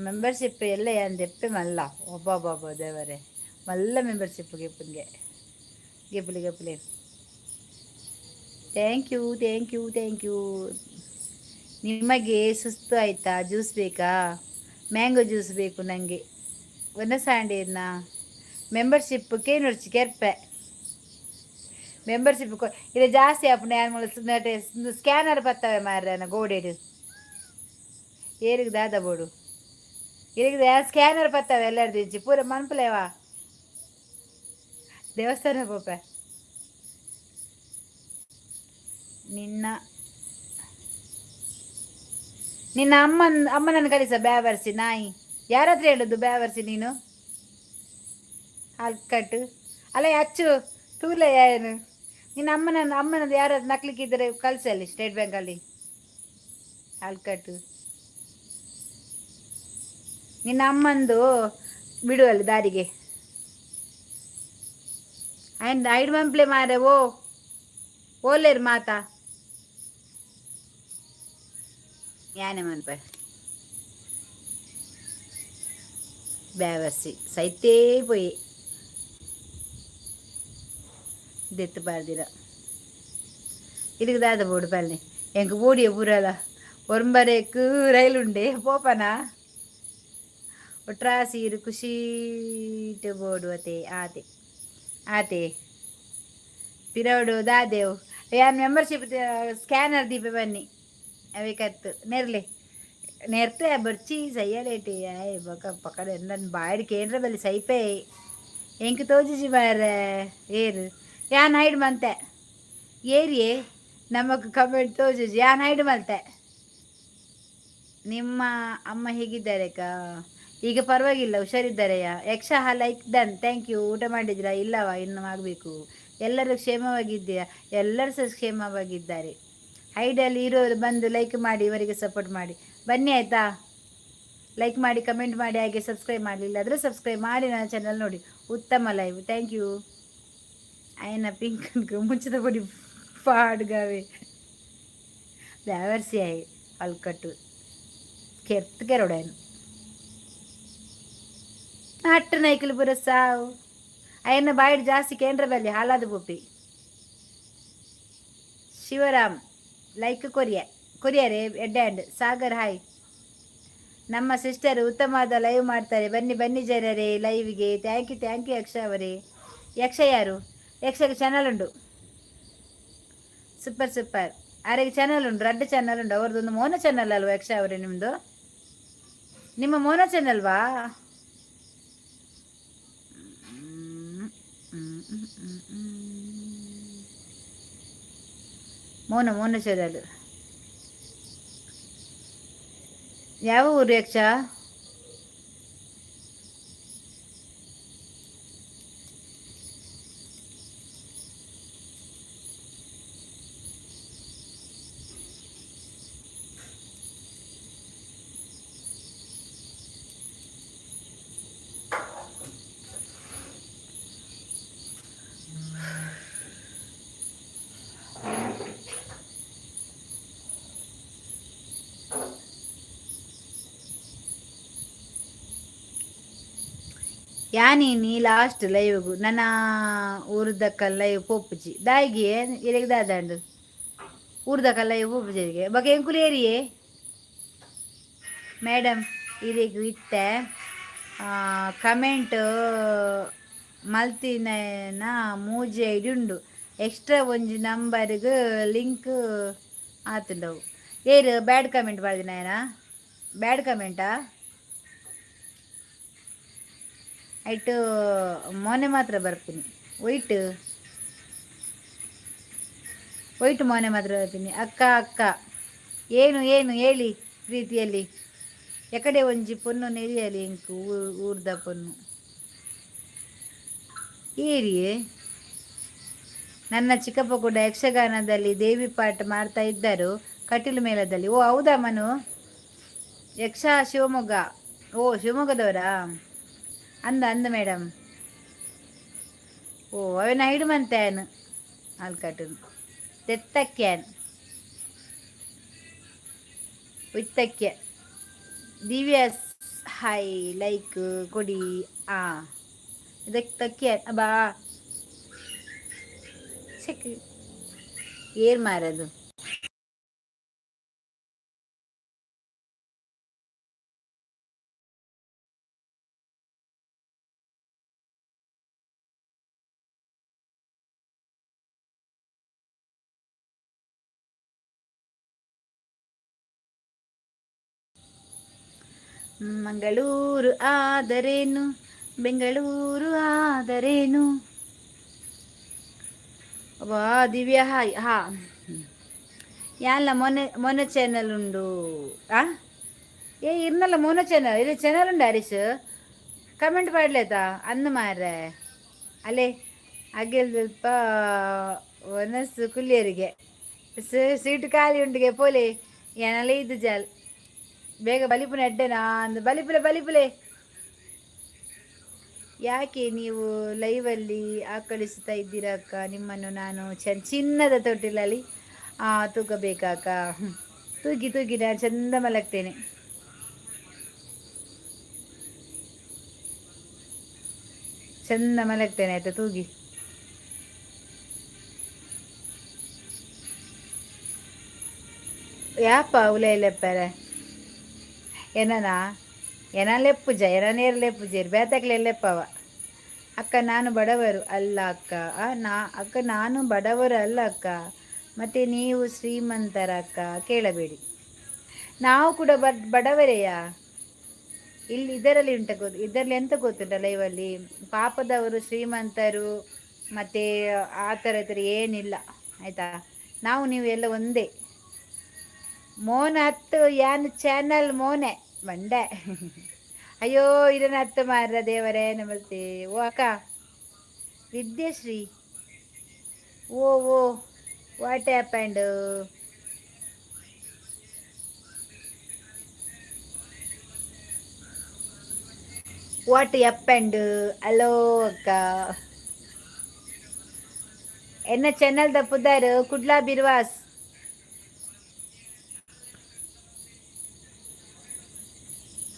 ಮೆಂಬರ್ಶಿಪ್ ಎಲ್ಲ ಏನು ತೆಪ್ಪೆ ಮಲ್ಲ ಒಬ್ಬೊಬ್ಬೊಬ್ಬ ದೇವರೇ ಮಲ್ಲ ಮೆಂಬರ್ಶಿಪ್ ಗೆಪ್ಪನ್ಗೆ ಗೆಪ್ಪಲಿ ಥ್ಯಾಂಕ್ ಯು ಥ್ಯಾಂಕ್ ಯು ಥ್ಯಾಂಕ್ ಯು. ನಿಮಗೆ ಸುಸ್ತು ಆಯಿತಾ? ಜ್ಯೂಸ್ ಬೇಕಾ? ಮ್ಯಾಂಗೋ ಜ್ಯೂಸ್ ಬೇಕು ನನಗೆ. ಒಂದು ಸ್ಯಾಂಡೇನ ಮೆಂಬರ್ಶಿಪ್ ಕೇನೂರ್ಚಿ ಕೆರ್ಪೆ ಮೆಂಬರ್ಶಿಪ್ ಇದು ಜಾಸ್ತಿ ಆಪುಂಡು ಯಾರು ಸ್ಕ್ಯಾನರ್ ಬರ್ತವೆ ಮಾರ್ರೆ ಗೋಡೆಡು ಏರಿಗೆ ದಾದ ಬೋಡು ಇರಿಗೆ ಸ್ಕ್ಯಾನರ್ ಬರ್ತವೆ ಎಲ್ಲರದ್ದು ಇಜ್ಜಿ ಪೂರ ಮನ್ಪುಲೇವಾ ದೇವಸ್ಥಾನ ಪೋಪೆ ನಿನ್ನ ಅಮ್ಮನನ್ನು ಕಲಿಸ ಬ್ಯಾವರ್ಸಿ ನಾಯಿ ಯಾರ ಹತ್ರ ಹೇಳುದು ಬ್ಯಾವರ್ಸಿ ನೀನು ಅಲ್ಕಟ್ಟು ಅಲ್ಲ ಅಚ್ಚು ತೂಲೆ ಏನು ನಿನ್ನ ಅಮ್ಮನದ್ದು ಯಾರಾದ್ರು ನಕ್ಲಿಕ್ಕಿದ್ರೆ ಕಳಿಸಿ ಅಲ್ಲಿ ಸ್ಟೇಟ್ ಬ್ಯಾಂಕಲ್ಲಿ ಅಲ್ಕಟ್ಟು ನಿನ್ನ ಅಮ್ಮಂದು ಬಿಡುವಲ್ಲಿ ದಾರಿಗೆ ಐಡ್ ಮಂಪ್ಲೆ ಮಾರೆ ಓಲೇರು ಮಾತಾ ಯಾನೆ ಮನ್ಪೆ ಬ್ಯಾವರ್ಸಿ ಸೈತೇ ಪೋಯಿ ದೆತ್ತು ಬಾರ್ದಿರ ಇರುದಾದ ಬೋಡು ಪಲ್ಲೆ ಎಂಕ್ ಬೋಡಿಯ ಪೂರಲ ಒರಂಬರೇಕು ರೈಲುಂಡೆ ಪೋಪನ ಒಟ್ರಾಸಿ ಇರು ಖುಷೀಟ್ ಬೋಡು ಅತೆ ಆತೆ ಪಿರವಡು ದಾದೇವು ಯಾನ್ ಮೆಂಬರ್ಶಿಪ್ ಸ್ಕ್ಯಾನರ್ ದೀಪೆ ಬನ್ನಿ ಅವೇಕತ್ತು ನೆರ್ತೆ ಬರ್ಚಿ ಸಯ್ಯಲೇಟಿ ಆಯ್ ಬಕ ಪಕಡ ನನ್ನ ಬಾಯ್ಡ್ ಕೇಂದ್ರ ಬಲ್ಲಿ ಸೈಪೆ ಎಂಕ್ ತೋಜಿಜಿ ಬಾರೆ ಏರು ಯಾನ್ ಹೈಡ್ ಮಂತೆ ಏರಿಯೇ ನಮಗ್ ಕಮೆಂಟ್ ತೋಜಿಜಿ ಯಾನ್ ಹೈಡ್ ಮಲ್ತೆ ನಿಮ್ಮ ಅಮ್ಮ ಹೇಗಿದ್ದಾರೆ ಈಗ ಪರವಾಗಿಲ್ಲ ಹುಷಾರಿದ್ದಾರೆಯಾ? ಯಕ್ಷ ಲೈಕ್ ಡನ್ ಥ್ಯಾಂಕ್ ಯು. ಊಟ ಮಾಡಿದ್ರಾ? ಇಲ್ಲವಾ, ಇನ್ನು ಆಗಬೇಕು. ಎಲ್ಲರೂ ಕ್ಷೇಮವಾಗಿದ್ದೀಯಾ? ಎಲ್ಲರೂ ಸಹ ಕ್ಷೇಮವಾಗಿದ್ದಾರೆ. ಹೈಡಲ್ಲಿ ಇರೋರು ಬಂದು ಲೈಕ್ ಮಾಡಿ, ಇವರಿಗೆ ಸಪೋರ್ಟ್ ಮಾಡಿ ಬನ್ನಿ ಆಯಿತಾ. ಲೈಕ್ ಮಾಡಿ, ಕಮೆಂಟ್ ಮಾಡಿ, ಹಾಗೆ ಸಬ್ಸ್ಕ್ರೈಬ್ ಮಾಡಲಿಲ್ಲ ಆದರೆ ಸಬ್ಸ್ಕ್ರೈಬ್ ಮಾಡಿ ನನ್ನ ಚಾನಲ್ ನೋಡಿ. ಉತ್ತಮ ಲೈವ್. Thank you. ಆಯ್ನ ಪಿಂಕ್ ಮುಂಚಿತ ಕೊಡಿ ಪಾಡ್ಗಾವೆ ಬ್ಯಾವರ್ಸಿ ಆಯ್ ಅಲ್ಕಟ್ಟು ಕೆರೊಡಾಯನು ಅಟ್ಟು ನೈಕಲು ಪುರ ಸಾವು ಅಯ್ಯನ ಬಾಯಿಡ್ ಜಾಸ್ತಿ ಕೇಂದ್ರ ಬಲ್ಲಿ ಹಾಲಾದ ಬುಪ್ಪಿ. ಶಿವರಾಮ್ ಲೈಕ್ ಕೊರಿಯರೇ ಎಡ್ಡ್ಯಾಂಡ್. ಸಾಗರ್ ಹಾಯ್. ನಮ್ಮ ಸಿಸ್ಟರ್ ಉತ್ತಮವಾದ ಲೈವ್ ಮಾಡ್ತಾರೆ, ಬನ್ನಿ ಬನ್ನಿ ಜನರೇ ಲೈವ್ಗೆ. ಥ್ಯಾಂಕ್ ಯು ಯಕ್ಷ ಅವರೇ. ಯಕ್ಷ ಯಾರು? ಯಕ್ಷಗೆ ಚಾನಲ್ ಉಂಟು. ಸೂಪರ್ ಅವರಿಗೆ ಚಾನಲ್ ಉಂಟು, 2 ಚಾನಲ್ ಉಂಟು. ಅವ್ರದ್ದೊಂದು ಮೋನ ಚಾನಲ್ ಅಲ್ವಾ ಯಕ್ಷ ಅವರೇ? ನಿಮ್ಮ ಮೋನ ಚಾನಲ್ವಾ? ಮೋನ ಚಾನಲ್. ಯಾವ ಊರು ಯಕ್ಷ? ಯಾನೀನಿ ಲಾಸ್ಟ್ ಲೈವ್ ನನ್ನ ಊರ್ದಕ್ಕ ಲೈವ್ ಪೋಪುಜಿ ದಾಯಿಗೆ ಇರೆಗ್ ದಾದಾಂಡು ಊರ್ದಕ್ಕ ಲೈವ್ ಪೋಪುಜಿಗೆ ಬಗೆ ಎಂಕುಲು ಏರಿಯೇ ಮೇಡಮ್ ಇರೆಗ್ ಇತ್ತೆ ಕಮೆಂಟ್ ಮಲ್ತಿನ ಮೂಜಿ ಐಡಿ ಉಂಡು ಎಕ್ಸ್ಟ್ರಾ ಒಂಜಿ ನಂಬರ್ಗ್ ಲಿಂಕ್ ಆತುಂಡವು ಏರು ಬ್ಯಾಡ್ ಕಮೆಂಟ್ ಬರ್ದಿನ ಬ್ಯಾಡ್ ಕಮೆಂಟಾ ಐಟು ಮೊನೆ ಮಾತ್ರ ಬರ್ತೀನಿ ಒಯ್ಟ್ ಒಯ್ಟು ಮೊನೆ ಮಾತ್ರ ಬರ್ತೀನಿ ಅಕ್ಕ ಅಕ್ಕ ಏನು ಏನು ಹೇಳಿ ಪ್ರೀತಿಯಲ್ಲಿ ಎಕಡೆ ಒಂಜಿ ಪೊನ್ನು ನೆರಿಯಲಿ ಇಂಕು ಊರ್ದ ಪೊನ್ನು ಏರಿಯೇ ನನ್ನ ಚಿಕ್ಕಪ್ಪ ಕೂಡ ಯಕ್ಷಗಾನದಲ್ಲಿ ದೇವಿ ಪಾಠ ಮಾಡ್ತಾ ಇದ್ದರು ಕಟೀಲು ಮೇಳದಲ್ಲಿ. ಓ ಹೌದಾ ಮನು? ಯಕ್ಷ ಶಿವಮೊಗ್ಗ. ಓ ಶಿವಮೊಗ್ಗದವರಾ? ಅಂದ ಅಂದ ಮೇಡಮ್. ಓ ಅವನ ಹಿಡು ಮಂತೇನು ಆಲ್ಕಟನ್ ತೆತ್ತಕ್ಯನ್ ಉತ್ತಕ್ಯ ದಿವ್ಯಾಸ್ ಹೈ ಲೈಕ್ ಕೊಡಿ. ಇದಕ್ಕೆ ತಕ್ಯ ಬಾ ಚೆಕ್ ಏರ್ ಮಾರದು. ಮಂಗಳೂರು ಆದರೇನು ಬೆಂಗಳೂರು ಆದರೇನು. ವಾ ದಿವ್ಯಾ ಹಾಯ್ ಹಾ ಯಾಲ್ಲ ಮೊನ್ನೆ ಚಾನಲ್ ಉಂಡು ಇರ್ನಲ್ಲ ಮೊನ್ನೆ ಚಾನಲ್ ಇದು ಚಾನಲ್ ಉಂಡು ಹರೀಶ್ ಕಮೆಂಟ್ ಮಾಡ್ಲೇತಾ ಅಂದು ಮಾರ್ರೆ ಅಲ್ಲೇ ಅಗೆಲ್ ಸ್ವಲ್ಪ ಒನಸು ಕುಲ್ಲಿಯರಿಗೆ ಸೀಟು ಖಾಲಿ ಉಂಡಿಗೆ ಪೋಲೆ ಏನಲ್ಲ ಇದು ಜಾಲ್ ಬೇಗ ಬಲಿಪುನ ಎಡ್ಡೆನಾ ಅಂದು ಬಲಿಪುಲೆ ಯಾಕೆ ನೀವು ಲೈವಲ್ಲಿ ಆಕಳಿಸ್ತಾ ಇದ್ದೀರಕ್ಕ ನಿಮ್ಮನ್ನು ನಾನು ಚಿನ್ನದ ತೊಟ್ಟಿಲಲ್ಲಿ ತೂಗಬೇಕಾಕ. ತೂಗಿ ನಾನು ಚಂದ ಮಲಗ್ತೇನೆ. ಚಂದ ಮಲಗ್ತೇನೆ ಆಯ್ತಾ ತೂಗಿ. ಯಾಪ ಉಲೆಪ್ಪರೆ ಏನನಾ ಲೆಪ್ಪುಜ ನೇರು ಲೆಪ್ಪುಜೇರು ಬೇತಕ್ಲೆಲ್ಲೆಪ್ಪವ. ಅಕ್ಕ ನಾನು ಬಡವರು ಅಲ್ಲ ಅಕ್ಕ ನಾನು ಬಡವರು ಅಲ್ಲ ಅಕ್ಕ, ಮತ್ತೆ ನೀವು ಶ್ರೀಮಂತರ ಅಕ್ಕ ಕೇಳಬೇಡಿ. ನಾವು ಕೂಡ ಬಡವರೆಯಾ. ಇಲ್ಲಿ ಇದರಲ್ಲಿ ಇದರಲ್ಲಿ ಎಂತ ಗೊತ್ತುಂಟ ಲೈವಲ್ಲಿ ಪಾಪದವರು ಶ್ರೀಮಂತರು ಮತ್ತೆ ಆ ಥರ ಏನಿಲ್ಲ ಆಯಿತಾ. ನಾವು ನೀವು ಎಲ್ಲ ಒಂದೇ. ಮೋನ ಹತ್ತು ಯಾನ್ ಚಾನಲ್ ಮೋನೆ ಬಂಡೆ. ಅಯ್ಯೋ ಇದನ್ನ ಹತ್ತು ಮಾರ ದೇವರೇ ನಮಸ್ತೆ. ಓ ಅಕ್ಕ Vidyashree oh what happened? What happened? Hello ಅಕ್ಕ ಎನ್ನ ಚಾನಲ್ ದ ಪುದಾರ್ ಕುಡ್ಲಾ ಬಿರ್ವಾಸ್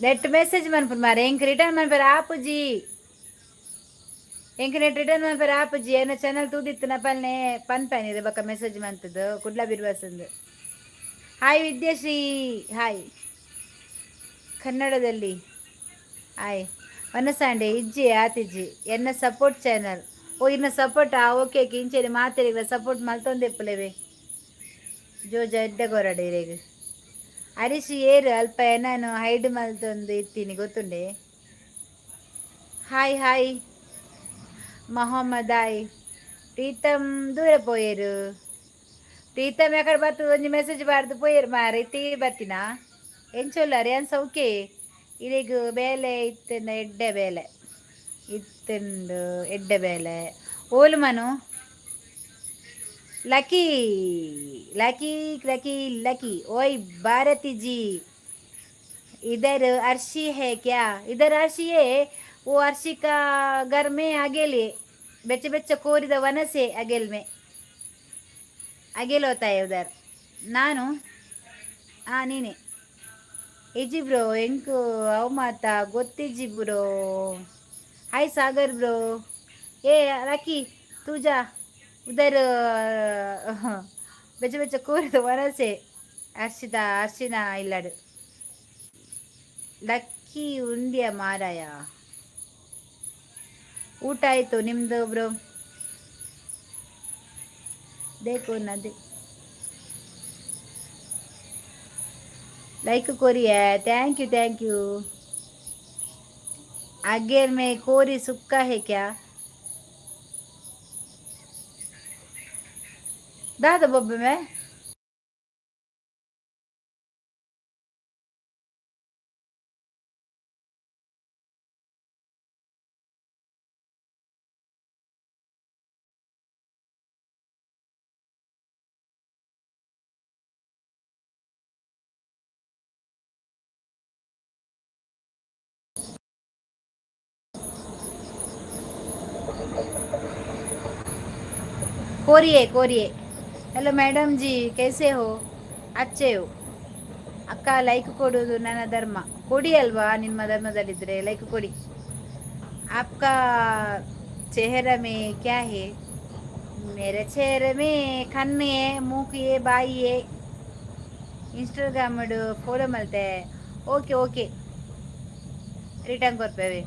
ನೆಟ್ ಮೆಸೇಜ್ ಮನ್ಪುರ್ ಮಾರೆ ಎಂಕ್ ರಿಟರ್ನ್ ಮನ್ಪರ ಆಪುಜಿ. ಎಂಕ್ ನೆಟ್ ರಿಟರ್ನ್ ಮನ್ಪರ ಆಪುಜಿ. ಎನ್ನ ಚಾನಲ್ ತೂದಿತ್ತು ನಪಲ್ನೆ ಪನ್ಪೇನಿದೆ ಬಕ್ಕ ಮೆಸೇಜ್ ಮಂತದ್ದು ಕುಡ್ಲ ಬಿರ್ವಾಸಂದು. ಹಾಯ್ ವಿದ್ಯಾಶ್ರೀ ಹಾಯ್ ಕನ್ನಡದಲ್ಲಿ ಹಾಯ್ ಮನಸಾಂಡೆ ಇಜ್ಜಿ ಆತಿಜ್ಜಿ ಎನ್ನ ಸಪೋರ್ಟ್ ಚಾನಲ್. ಓ ಇನ್ನ ಸಪೋರ್ಟ್ ಓಕೆ ಇಂಚೇರಿ ಮಾತಾಡಿಲ್ಲ ಸಪೋರ್ಟ್ ಮಲ್ತೊಂದೆಪ್ಪುಲೆವೆ ಜೋಜ ಎಡ್ಡ ಕೊರಡೇರೆಗ್ ಹರೀಶ್ ಏರು ಅಲ್ಪ ನಾನು ಹೈಡ್ ಮಲ್ತೊಂದು ಇತ್ತೀನಿ ಗೊತ್ತುಂಡೆ. ಹಾಯ್ ಮೊಹಮ್ಮದ್ ಹಾಯ್ ಪ್ರೀತಮ್ ದೂರ ಪೋಯೇರು. ಪ್ರೀತಮ್ ಯಾಕಡೆ ಬರ್ತದ ಒಂಜಿ ಮೆಸೇಜ್ ಬಾರ್ದು ಪೋಯೇರು ಮಾರೆ ಇತ್ತೀ ಬರ್ತೀನಾ ಎಂಚೊಲ್ಲಾರೆ ಏನ್ ಸೌಕೆ ಇಲ್ಲಿಗ ಬೇಲೆ ಇತ್ತಂಡ ಎಡ್ಡೆ ಬೇಲೆ ಇತ್ತಂಡು ಎಡ್ಡೆ ಬೇಲೆ ಓಲು ಮನು लकी लकी लकी लकी ओए भारती जी इधर अर्शी है क्या? इधर अर्शी है. वो अर्शी का घर में अकेले बेच्चे कोरिद वन से अकेल में अकेले होता है उधर. ನಾನು ನೀನೆ ಇಜ್ಜಿ ಬ್ರೋ ಎಂಕು ಅವು ಮಾತಾ ಗೊತ್ತಿಜ್ಜಿ ಬ್ರೋ. हाय सागर ब्रो. ए राखी तू जा उधर ಬೆಚ್ಚ ಬೆಚ್ಚ ಕೂರಿದು ವರಸೆ ಅರ್ಶಿನ ಇಲ್ಲಡು ಲಕ್ಕಿ ಉಂಡಿಯ ಮಾರಾಯ. ಊಟ ಆಯ್ತು ನಿಮ್ದು ಬ್ರೋ? देखो ना दे लाइक कोरी है. Thank you. आगे में कोरी सुक्का है क्या? दादा बब्बे में कोरिए. हेलो मैडम जी, कैसे हो? अच्छे हो? ಅಕ್ಕ ಲೈಕ್ ಕೊಡೋದು ನನ್ನ ಧರ್ಮ. ಕೊಡಿ ಅಲ್ವಾ, ನಿಮ್ಮ ಧರ್ಮದಲ್ಲಿದ್ರೆ ಲೈಕ್ ಕೊಡಿ. आपका चेहरा में क्या है? मेरे चेहरे में कन्न है, मूक है, बाई है. ಇನ್ಸ್ಟಾಗ್ರಾಮ್ ಫಾಲೋ ಮಲ್ತೆ. ಓಕೆ ರಿಟರ್ನ್ ಕೊಡ್ತೇವೆ.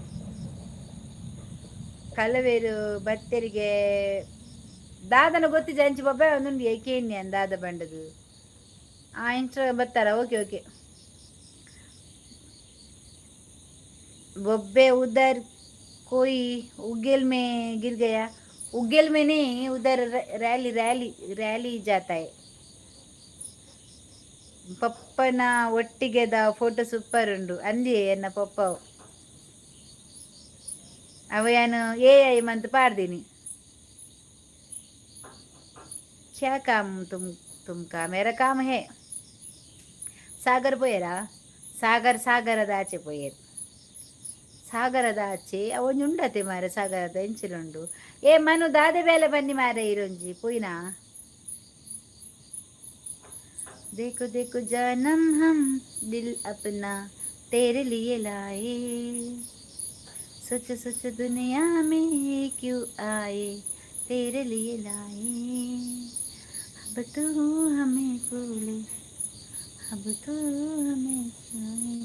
ಕಲವೇರು ಬತ್ತರಿಗೆ ದಾದನ ಗೊತ್ತಿದ್ದ ಅಂಚಿ ಬೊಬ್ಬೆ ಒಂದುಂಡು ಏಕೇನ್ಯ ದಾದ ಬಂಡದು ಇನ್ಸ್ಟಾಗ್ರಾಮ್ ಬರ್ತಾರ. ಓಕೆ बब्बे उधर कोई उगेल में गिर गया. उगेल में नहीं, उधर रैली जाता है. ಪಪ್ಪನ ಒಟ್ಟಿಗೆದ ಫೋಟೋ ಸೂಪರ್ ಉಂಡು ಅಂದಿ ಎನ್ನ ಪಪ್ಪ ಅವನು AI ಮಂತ್ ಪಾಡ್ದೀನಿ. क्या काम तुमका? मेरा काम है. ಸಾಗರ್ ಪೋಯರಾ? ಸಾಗರದ ಆಚೆ ಪೋಯರು. ಸಾಗರದ ಆಚೆ ಅವನು ಉಂಡತೆ ಮಾರ. ಸಾಗರದ ಎಂಚಿಲುಂಡು. ಏ ಮನು ದಾದೆ ಬೇಲೆ ಬನ್ನಿ ಮಾರ ಇರೊಂಜಿ ಪೋಯಿನಾ. देखो देखो जानम हम दिल अपना तेरे लिए लाए, सोच दुनिया में क्यों आए, तेरे लिए लाए, अब तू हमें भूले, अब तू हमें भूले.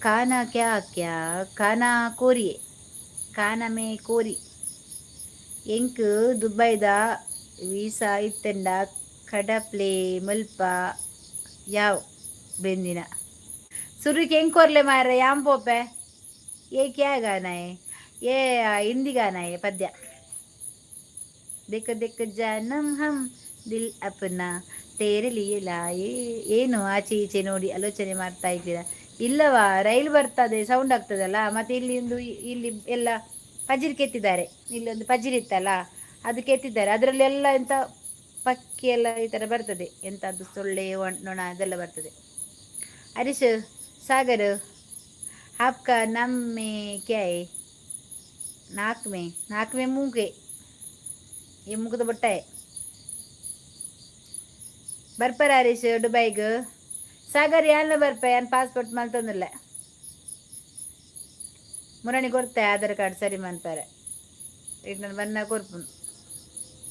खाना क्या खाना कोरिए. खाना में कोरी ಎಂಕ್ ದುಬೈದ ವೀಸಾ ಇತ್ತಂಡ ಕಡಪ್ಲೆ ಮುಲ್ಪ ಯಾವ್ ಬೆಂದಿನ ಸುರುಕ್ಕೆ ಹೆಂಗ್ ಕೊರ್ಲೆ ಮಾರ ಯಾಮ್ ಪೋಪೆ. ಏ ಕ್ಯಾ ಗಾನ ಏ ಹಿಂದಿ ಗಾನ ಪದ್ಯ. ದೇಖ ದೇಖ ಜನಮ್ ಹಮ್ ದಿಲ್ ಅಪ್ನಾ ತೇರೆ ಲಿಯೆ ಲಾಯೆ. ಏನು ಆಚೆ ಈಚೆ ನೋಡಿ ಆಲೋಚನೆ ಮಾಡ್ತಾ ಇದ್ದೀರಾ? ಇಲ್ಲವಾ, ರೈಲು ಬರ್ತದೆ ಸೌಂಡ್ ಆಗ್ತದಲ್ಲ. ಮತ್ತೆ ಇಲ್ಲಿ ಎಲ್ಲ ಪಜಿರ್ ಕೆತ್ತಿದ್ದಾರೆ. ಇಲ್ಲೊಂದು ಪಜಿರ್ ಇತ್ತಲ್ಲ, ಅದು ಕೆತ್ತಿದ್ದಾರೆ. ಅದರಲ್ಲಿ ಎಲ್ಲ ಎಂತ ಪಕ್ಕಿ ಎಲ್ಲ ಈ ಥರ ಬರ್ತದೆ. ಎಂಥದ್ದು ಸೊಳ್ಳೆ ನೊಣ ಅದೆಲ್ಲ ಬರ್ತದೆ. ಹರೀಶ್ ಸಾಗರ್ आपका नाम में क्या है? नाक में मुंह के ये मुखದ ಬೊಟ್ಟೆ ಬರ್ಪರ ಹರೀಶ್ ದುಬೈಗ್. ಸಾಗರ್ ಯಾನ್ಲ ಬರ್ಪ ಯಾನ್ ಪಾಸ್ಪೋರ್ಟ್ ಮಲ್ತೊಂದಿಲ್ಲ. ಮುರಣಿ ಕೊಡ್ತೆ ಆಧಾರ್ ಕಾರ್ಡ್ ಸರಿ ಮನ್ಪಾರೆ ಈಗ ನಾನು ಬನ್ನ ಕೊರ್ಪುನು.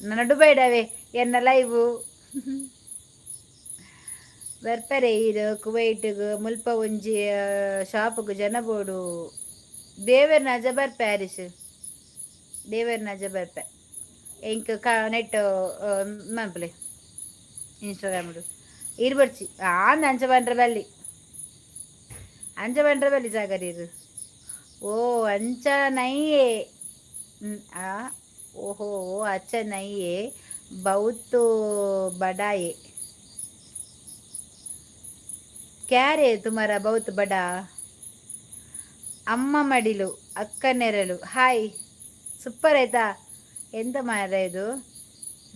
ನನ್ನ ದುಬೈಡವೆ ಎನ್ನ ಲೈವು ಬರ್ಪರೆ ಈರು ಕುವೈಟ್ಗ್ ಮುಲ್ಪ ಒಂಜಿ ಶಾಪ್ಗ್ ಜನ ಬೋಡು. ದೇವೇರ್ ನಜ ಬರ್ಪೆ ಹರೀಶ್, ದೇವೇರ್ ನಜ ಬರ್ಪೆ. ಎಂಕ್ ನೆಟ್ ಮನ್ಪಲೆ ಇನ್ಸ್ಟಾಗ್ರಾಮ್ ಇರ್ಬರ್ಚಿ ಆಂದ ಅಂಚ ಬಂಡ್ರೆ ಬಲ್ಲಿ ಸಾಗರ್ ಇರು. ಓ ಅಂಚ ನೈಯೇ ಓಹೋ अच्छा नहीं है, बहुत बड़ा है. क्या रे तुम्हारा बहुत बड़ा? ಅಮ್ಮ ಮಡಿಲು ಅಕ್ಕ ನೆರಳು. ಹಾಯ್ ಸೂಪರ್ ಆಯ್ತಾ? ಎಂತ ಮಾರ ಇದು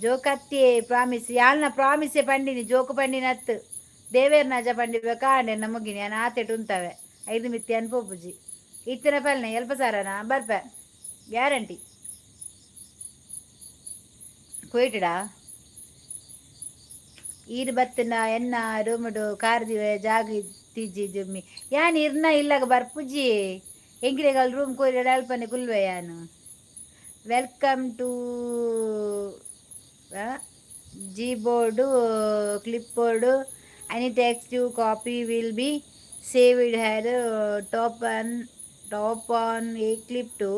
ಜೋಕತ್ತಿ ಪ್ರಾಮಿಸ್ ಯಾಲ್ನ ಪ್ರಾಮಿಸೆ ಪಂಡಿನಿ ಜೋಕು ಪಂಡಿನ ಹತ್ತು ದೇವೇರ್ ನಜ ಪಂಡಿಬೇಕ ಅಂಡೆ ನಮಗಿನಿ ನಾನು ಆತೆಟು ಉಂತವೆ 5 ಮಿತ್ತಿ ಅನ್ಪೋಪುಜಿ ಇತ್ತಿನ ಪಲ್ನೆ ಎಲ್ಪ ಸಾರನ ಬರ್ಪೆ ಗ್ಯಾರಂಟಿ ಕುಯ್ಟಡಾ ಈರು ಬತ್ತನ ಎನ್ನ ರೂಮಡು ಕಾರ್ದಿವೆ ಜಾಗ ತಿಜ್ಜಿ ಜುಮ್ಮಿ ಯಾನ್ ಇರ್ನ ಇಲ್ಲಾಗ ಬರ್ಪುಜಿ ಎಂಕ್ಲೆಗಳು ರೂಮ್ ಕೋರಿ ಅಲ್ಪನೆ ಕುಲ್ವೆಯಾನು. ವೆಲ್ಕಮ್ ಟು ಜಿ board clipboard. any text you copy will be saved here. Top on a clip to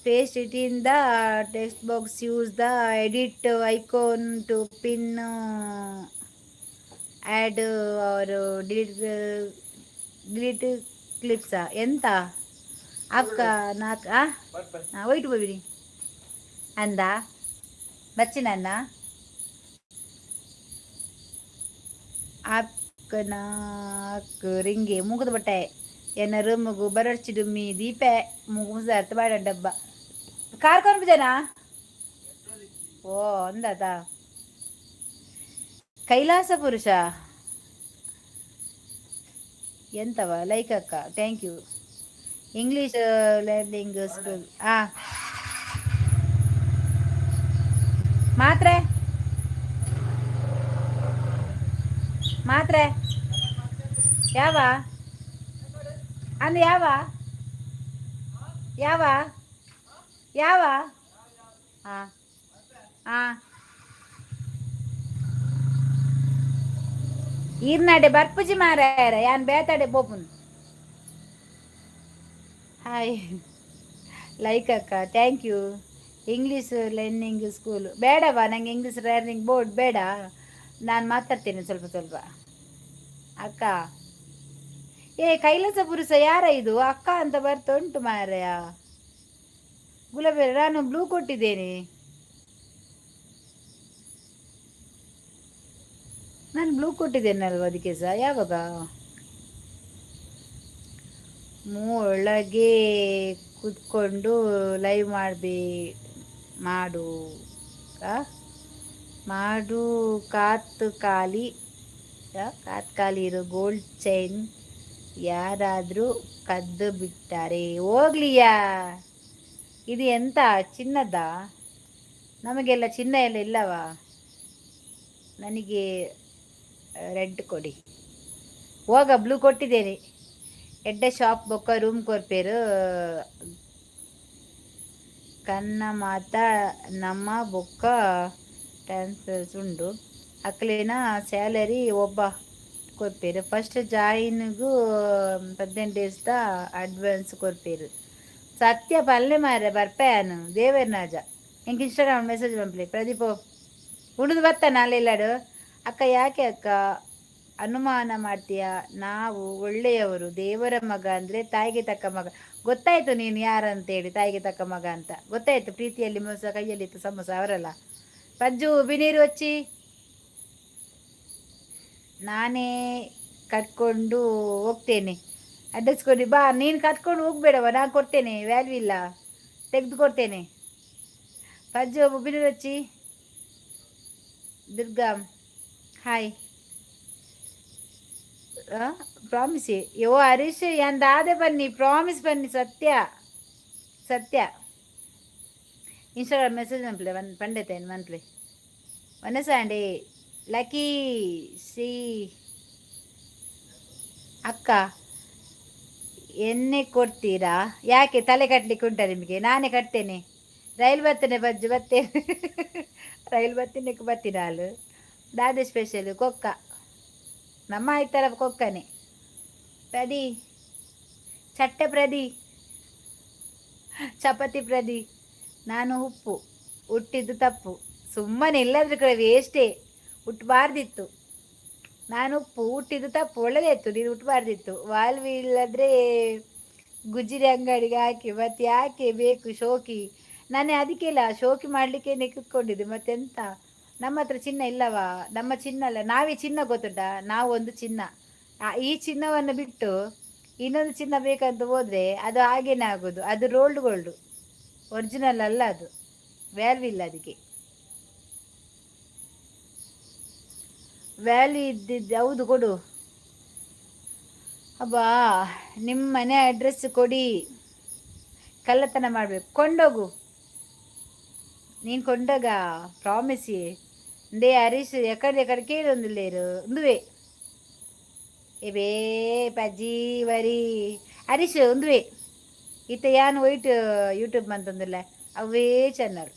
paste it in the text box. Use the edit icon to pin, add or delete clips. ಎಂತ ಅಕ್ಕ ನಾಲ್ಕು ಒಯ್ಟು ಹೋಗ್ಬಿಡಿ ಅಂದ ಬಚ್ಚಿನನ್ನ ನಾಲ್ಕು ರಿಂಗೆ ಮುಗಿದು ಬಟ್ಟೆ ಎನ್ನ ರೂಮಗು ಬರಡ್ಚಿ ಡುಮ್ಮಿ ದೀಪೆ ಮುಗಿಸಾರ್ಥ ಬಾಡ ಡಬ್ಬ ಕಾರ್ಕೊಂಡು ಜನ ಓ ಅಂದದ ಕೈಲಾಸ ಪುರುಷ ಎಂತವ ಲೈಕ್ ಅಕ್ಕ thank you. English learning school ಮಾತ್ರೆ ಮಾತ್ರೆ ಯಾವ ಅಂದ ಯಾವ ಯಾವ ಯಾವ ಹಾಂ ಹಾಂ ಈರ್ನಾಡೆ ಬರ್ಪುಜಿ ಮಾರಾಯರ ಯಾನ್ ಬೇತಾಡೆ ಬೋಪುನ್. ಹಾಯ್ ಲೈಕ್ ಅಕ್ಕ thank you. English learning school ಬೇಡವಾ ನಂಗೆ ಇಂಗ್ಲೀಷ್ ಲರ್ನಿಂಗ್ ಬೋರ್ಡ್ ಬೇಡ. ನಾನು ಮಾತಾಡ್ತೇನೆ ಸ್ವಲ್ಪ ಅಕ್ಕ. ಕೈಲಾಸ ಪುರುಷ ಯಾರ ಇದು ಅಕ್ಕ ಅಂತ ಬರ್ತಾ ಉಂಟು ಮಾರಯ್ಯ. ಗುಲಾಬಿ ನಾನು ಬ್ಲೂ ಕೊಟ್ಟಿದ್ದೇನೆ. ನಾನು ಬ್ಲೂ ಕೊಟ್ಟಿದ್ದೇನಲ್ವ ಅದಕ್ಕೆ ಸಹ ಯಾವಾಗ ಒಳಗೆ ಕೂತ್ಕೊಂಡು ಲೈವ್ ಮಾಡು ಕಾತು ಖಾಲಿ ಇರೋ ಗೋಲ್ಡ್ ಚೈನ್ ಯಾರಾದರೂ ಕದ್ದು ಬಿಟ್ಟಾರೆ ಹೋಗ್ಲಿಯಾ. ಇದು ಎಂತ ಚಿನ್ನದ? ನಮಗೆಲ್ಲ ಚಿನ್ನ ಎಲ್ಲ ಇಲ್ಲವಾ? ನನಗೆ ರೆಡ್ ಕೊಡಿ. ಹೋಗ ಬ್ಲೂ ಕೊಟ್ಟಿದ್ದೇನೆ. ಎಡ್ಡ ಶಾಪ್ ಬೊಕ್ಕ ರೂಮ್ ಕೊರ್ಪೇರು ಕನ್ನ ಮಾತ ನಮ್ಮ ಬೊಕ್ಕ ಟ್ರಾನ್ಸ್ಫರ್ಸ್ ಉಂಡು ಅಕ್ಲೇನ ಸ್ಯಾಲರಿ ಒಬ್ಬ ಕೊರ್ಪೇರು. ಫಸ್ಟ್ ಜಾಯಿನ್ಗೂ 18 days ಅಡ್ವಾನ್ಸ್ ಕೊರ್ಪೇರು. ಸತ್ಯ ಪಲ್ಲೆ ಮಾರ ಬರ್ಪೇನು ದೇವರ್ನಾಜ ಎಂಗೆ ಇನ್ಸ್ಟಾಗ್ರಾಮ್ ಮೆಸೇಜ್ ಬಂಪ್ಲೆ ಪ್ರದೀಪ್ ಉಣಿದು ಬರ್ತಾನ ಅಲ್ಲೆಲ್ಲಾಡು. ಅಕ್ಕ ಯಾಕೆ ಅಕ್ಕ ಅನುಮಾನ ಮಾಡ್ತೀಯ? ನಾವು ಒಳ್ಳೆಯವರು. ದೇವರ ಮಗ ಅಂದರೆ ತಾಯಿಗೆ ತಕ್ಕ ಮಗ. ಗೊತ್ತಾಯ್ತು ನೀನು ಯಾರಂತೇಳಿ. ತಾಯಿಗೆ ತಕ್ಕ ಮಗ ಅಂತ ಗೊತ್ತಾಯ್ತು. ಪ್ರೀತಿಯಲ್ಲಿ ಮೋಸ ಕೈಯಲ್ಲಿತ್ತು ಸಮೋಸ ಅವರಲ್ಲ. ಪಜ್ಜು ಬಿನೀರು ಹಚ್ಚಿ ನಾನೇ ಕಟ್ಕೊಂಡು ಹೋಗ್ತೇನೆ. ಅಡ್ರೆಸ್ ಕೊಡಿ ಬಾ. ನೀನು ಕಟ್ಕೊಂಡು ಹೋಗ್ಬೇಡವ, ನಾನು ಕೊಡ್ತೇನೆ. ವ್ಯಾಲ್ಯೂ ಇಲ್ಲ, ತೆಗೆದು ಕೊಡ್ತೇನೆ. ಪಜ್ಜು ಬಿನೀರು ಹಚ್ಚಿ ದುರ್ಗಾ ಹಾಯ್. ಪ್ರಾಮಿಸಿ ಯೋ ಹರೀಶ್ ಎಂದಾದೆ ಬನ್ನಿ ಪ್ರಾಮಿಸ್ ಬನ್ನಿ. ಸತ್ಯ ಇನ್ಸ್ಟಾಗ್ರಾಮ್ ಮೆಸೇಜ್ ಮನ್ಪ್ಲೆ ಪಂಡೇತೇನು ಮನ್ಪ್ಲೆ ಒನ್ನೆಸಾಂಡೆ ಲಕ್ಕಿ ಸಿ ಅಕ್ಕ ಎಣ್ಣೆ ಕೊಡ್ತೀರಾ? ಯಾಕೆ ತಲೆ ಕಟ್ಟಲಿಕ್ಕೆ ಉಂಟ ನಿಮಗೆ? ನಾನೇ ಕಟ್ತೇನೆ. ರೈಲ್ ಬರ್ತೇನೆ ಬಜ್ಜು ಬರ್ತೇನೆ. ರೈಲ್ ಬರ್ತೀನಿ ಹಾಲು ದಾದೆ ಸ್ಪೆಷಲ್ ಕೊಕ್ಕ ನಮ್ಮ ಆಯ್ತರ ಕೊಕ್ಕನೆ ಪ್ರದಿ ಚಟ್ಟೆ ಪ್ರದಿ ಚಪಾತಿ ಪ್ರದಿ. ನಾನು ಉಪ್ಪು ಹುಟ್ಟಿದ್ದು ತಪ್ಪು. ಸುಮ್ಮನೆ ಇಲ್ಲದ್ರ ಕಡೆ ವೇಸ್ಟೇ. ಹುಟ್ಟಬಾರ್ದಿತ್ತು. ನಾನು ಉಪ್ಪು ಹುಟ್ಟಿದ್ದು ತಪ್ಪು. ಒಳ್ಳೆದಾಯ್ತು ನೀನು ಹುಟ್ಟಬಾರ್ದಿತ್ತು. ವಾಲ್ವಿ ಇಲ್ಲದ್ರೆ ಗುಜ್ಜಿರಿ ಅಂಗಡಿಗೆ ಹಾಕಿ ಮತ್ತೆ ಯಾಕೆ ಬೇಕು ಶೋಕಿ? ನಾನೇ ಅದಕ್ಕೆಲ್ಲ ಶೋಕಿ ಮಾಡಲಿಕ್ಕೆ ಕೂತ್ಕೊಂಡಿದ್ದೆ. ಮತ್ತೆಂತ? ನಮ್ಮ ಹತ್ರ ಚಿನ್ನ ಇಲ್ಲವಾ? ನಮ್ಮ ಚಿನ್ನ ಅಲ್ಲ, ನಾವೇ ಚಿನ್ನ. ಗೊತ್ತುಂಟಾ? ನಾವು ಒಂದು ಚಿನ್ನ. ಈ ಚಿನ್ನವನ್ನು ಬಿಟ್ಟು ಇನ್ನೊಂದು ಚಿನ್ನ ಬೇಕಂತ ಹೋದರೆ ಅದು ಹಾಗೇನೆ ಆಗೋದು. ಅದು ರೋಲ್ಡ್ ಗೋಲ್ಡು, ಒರಿಜಿನಲ್ ಅಲ್ಲ. ಅದು ವ್ಯಾಲ್ಯೂ ಇಲ್ಲ. ಅದಕ್ಕೆ ವ್ಯಾಲ್ಯೂ ಇದ್ದಿದ್ದು ಹೌದು ಕೊಡು. ಅಬ್ಬಾ ನಿಮ್ಮ ಮನೆ ಅಡ್ರೆಸ್ ಕೊಡಿ. ಕಳ್ಳತನ ಮಾಡಬೇಕು. ಕೊಂಡೋಗು. ನೀನು ಕೊಂಡೋಗ ಪ್ರಾಮಿಸಿ ದೇ ಹರೀಶ್ ಎಕಡೆ ಕೇಳೊಂದಿಲ್ಲೇರು ಉಂದುವೆ ಏ ಬೇ ಪಜ್ಜಿ ವರಿ ಹರೀಶ್ ಒಂದುವೆ ಈತ ಯಾನ್ ವೈಟ್ ಯೂಟ್ಯೂಬ್ ಮಂತಂದಿಲ್ಲ ಅವೇ ಚಾನಲ್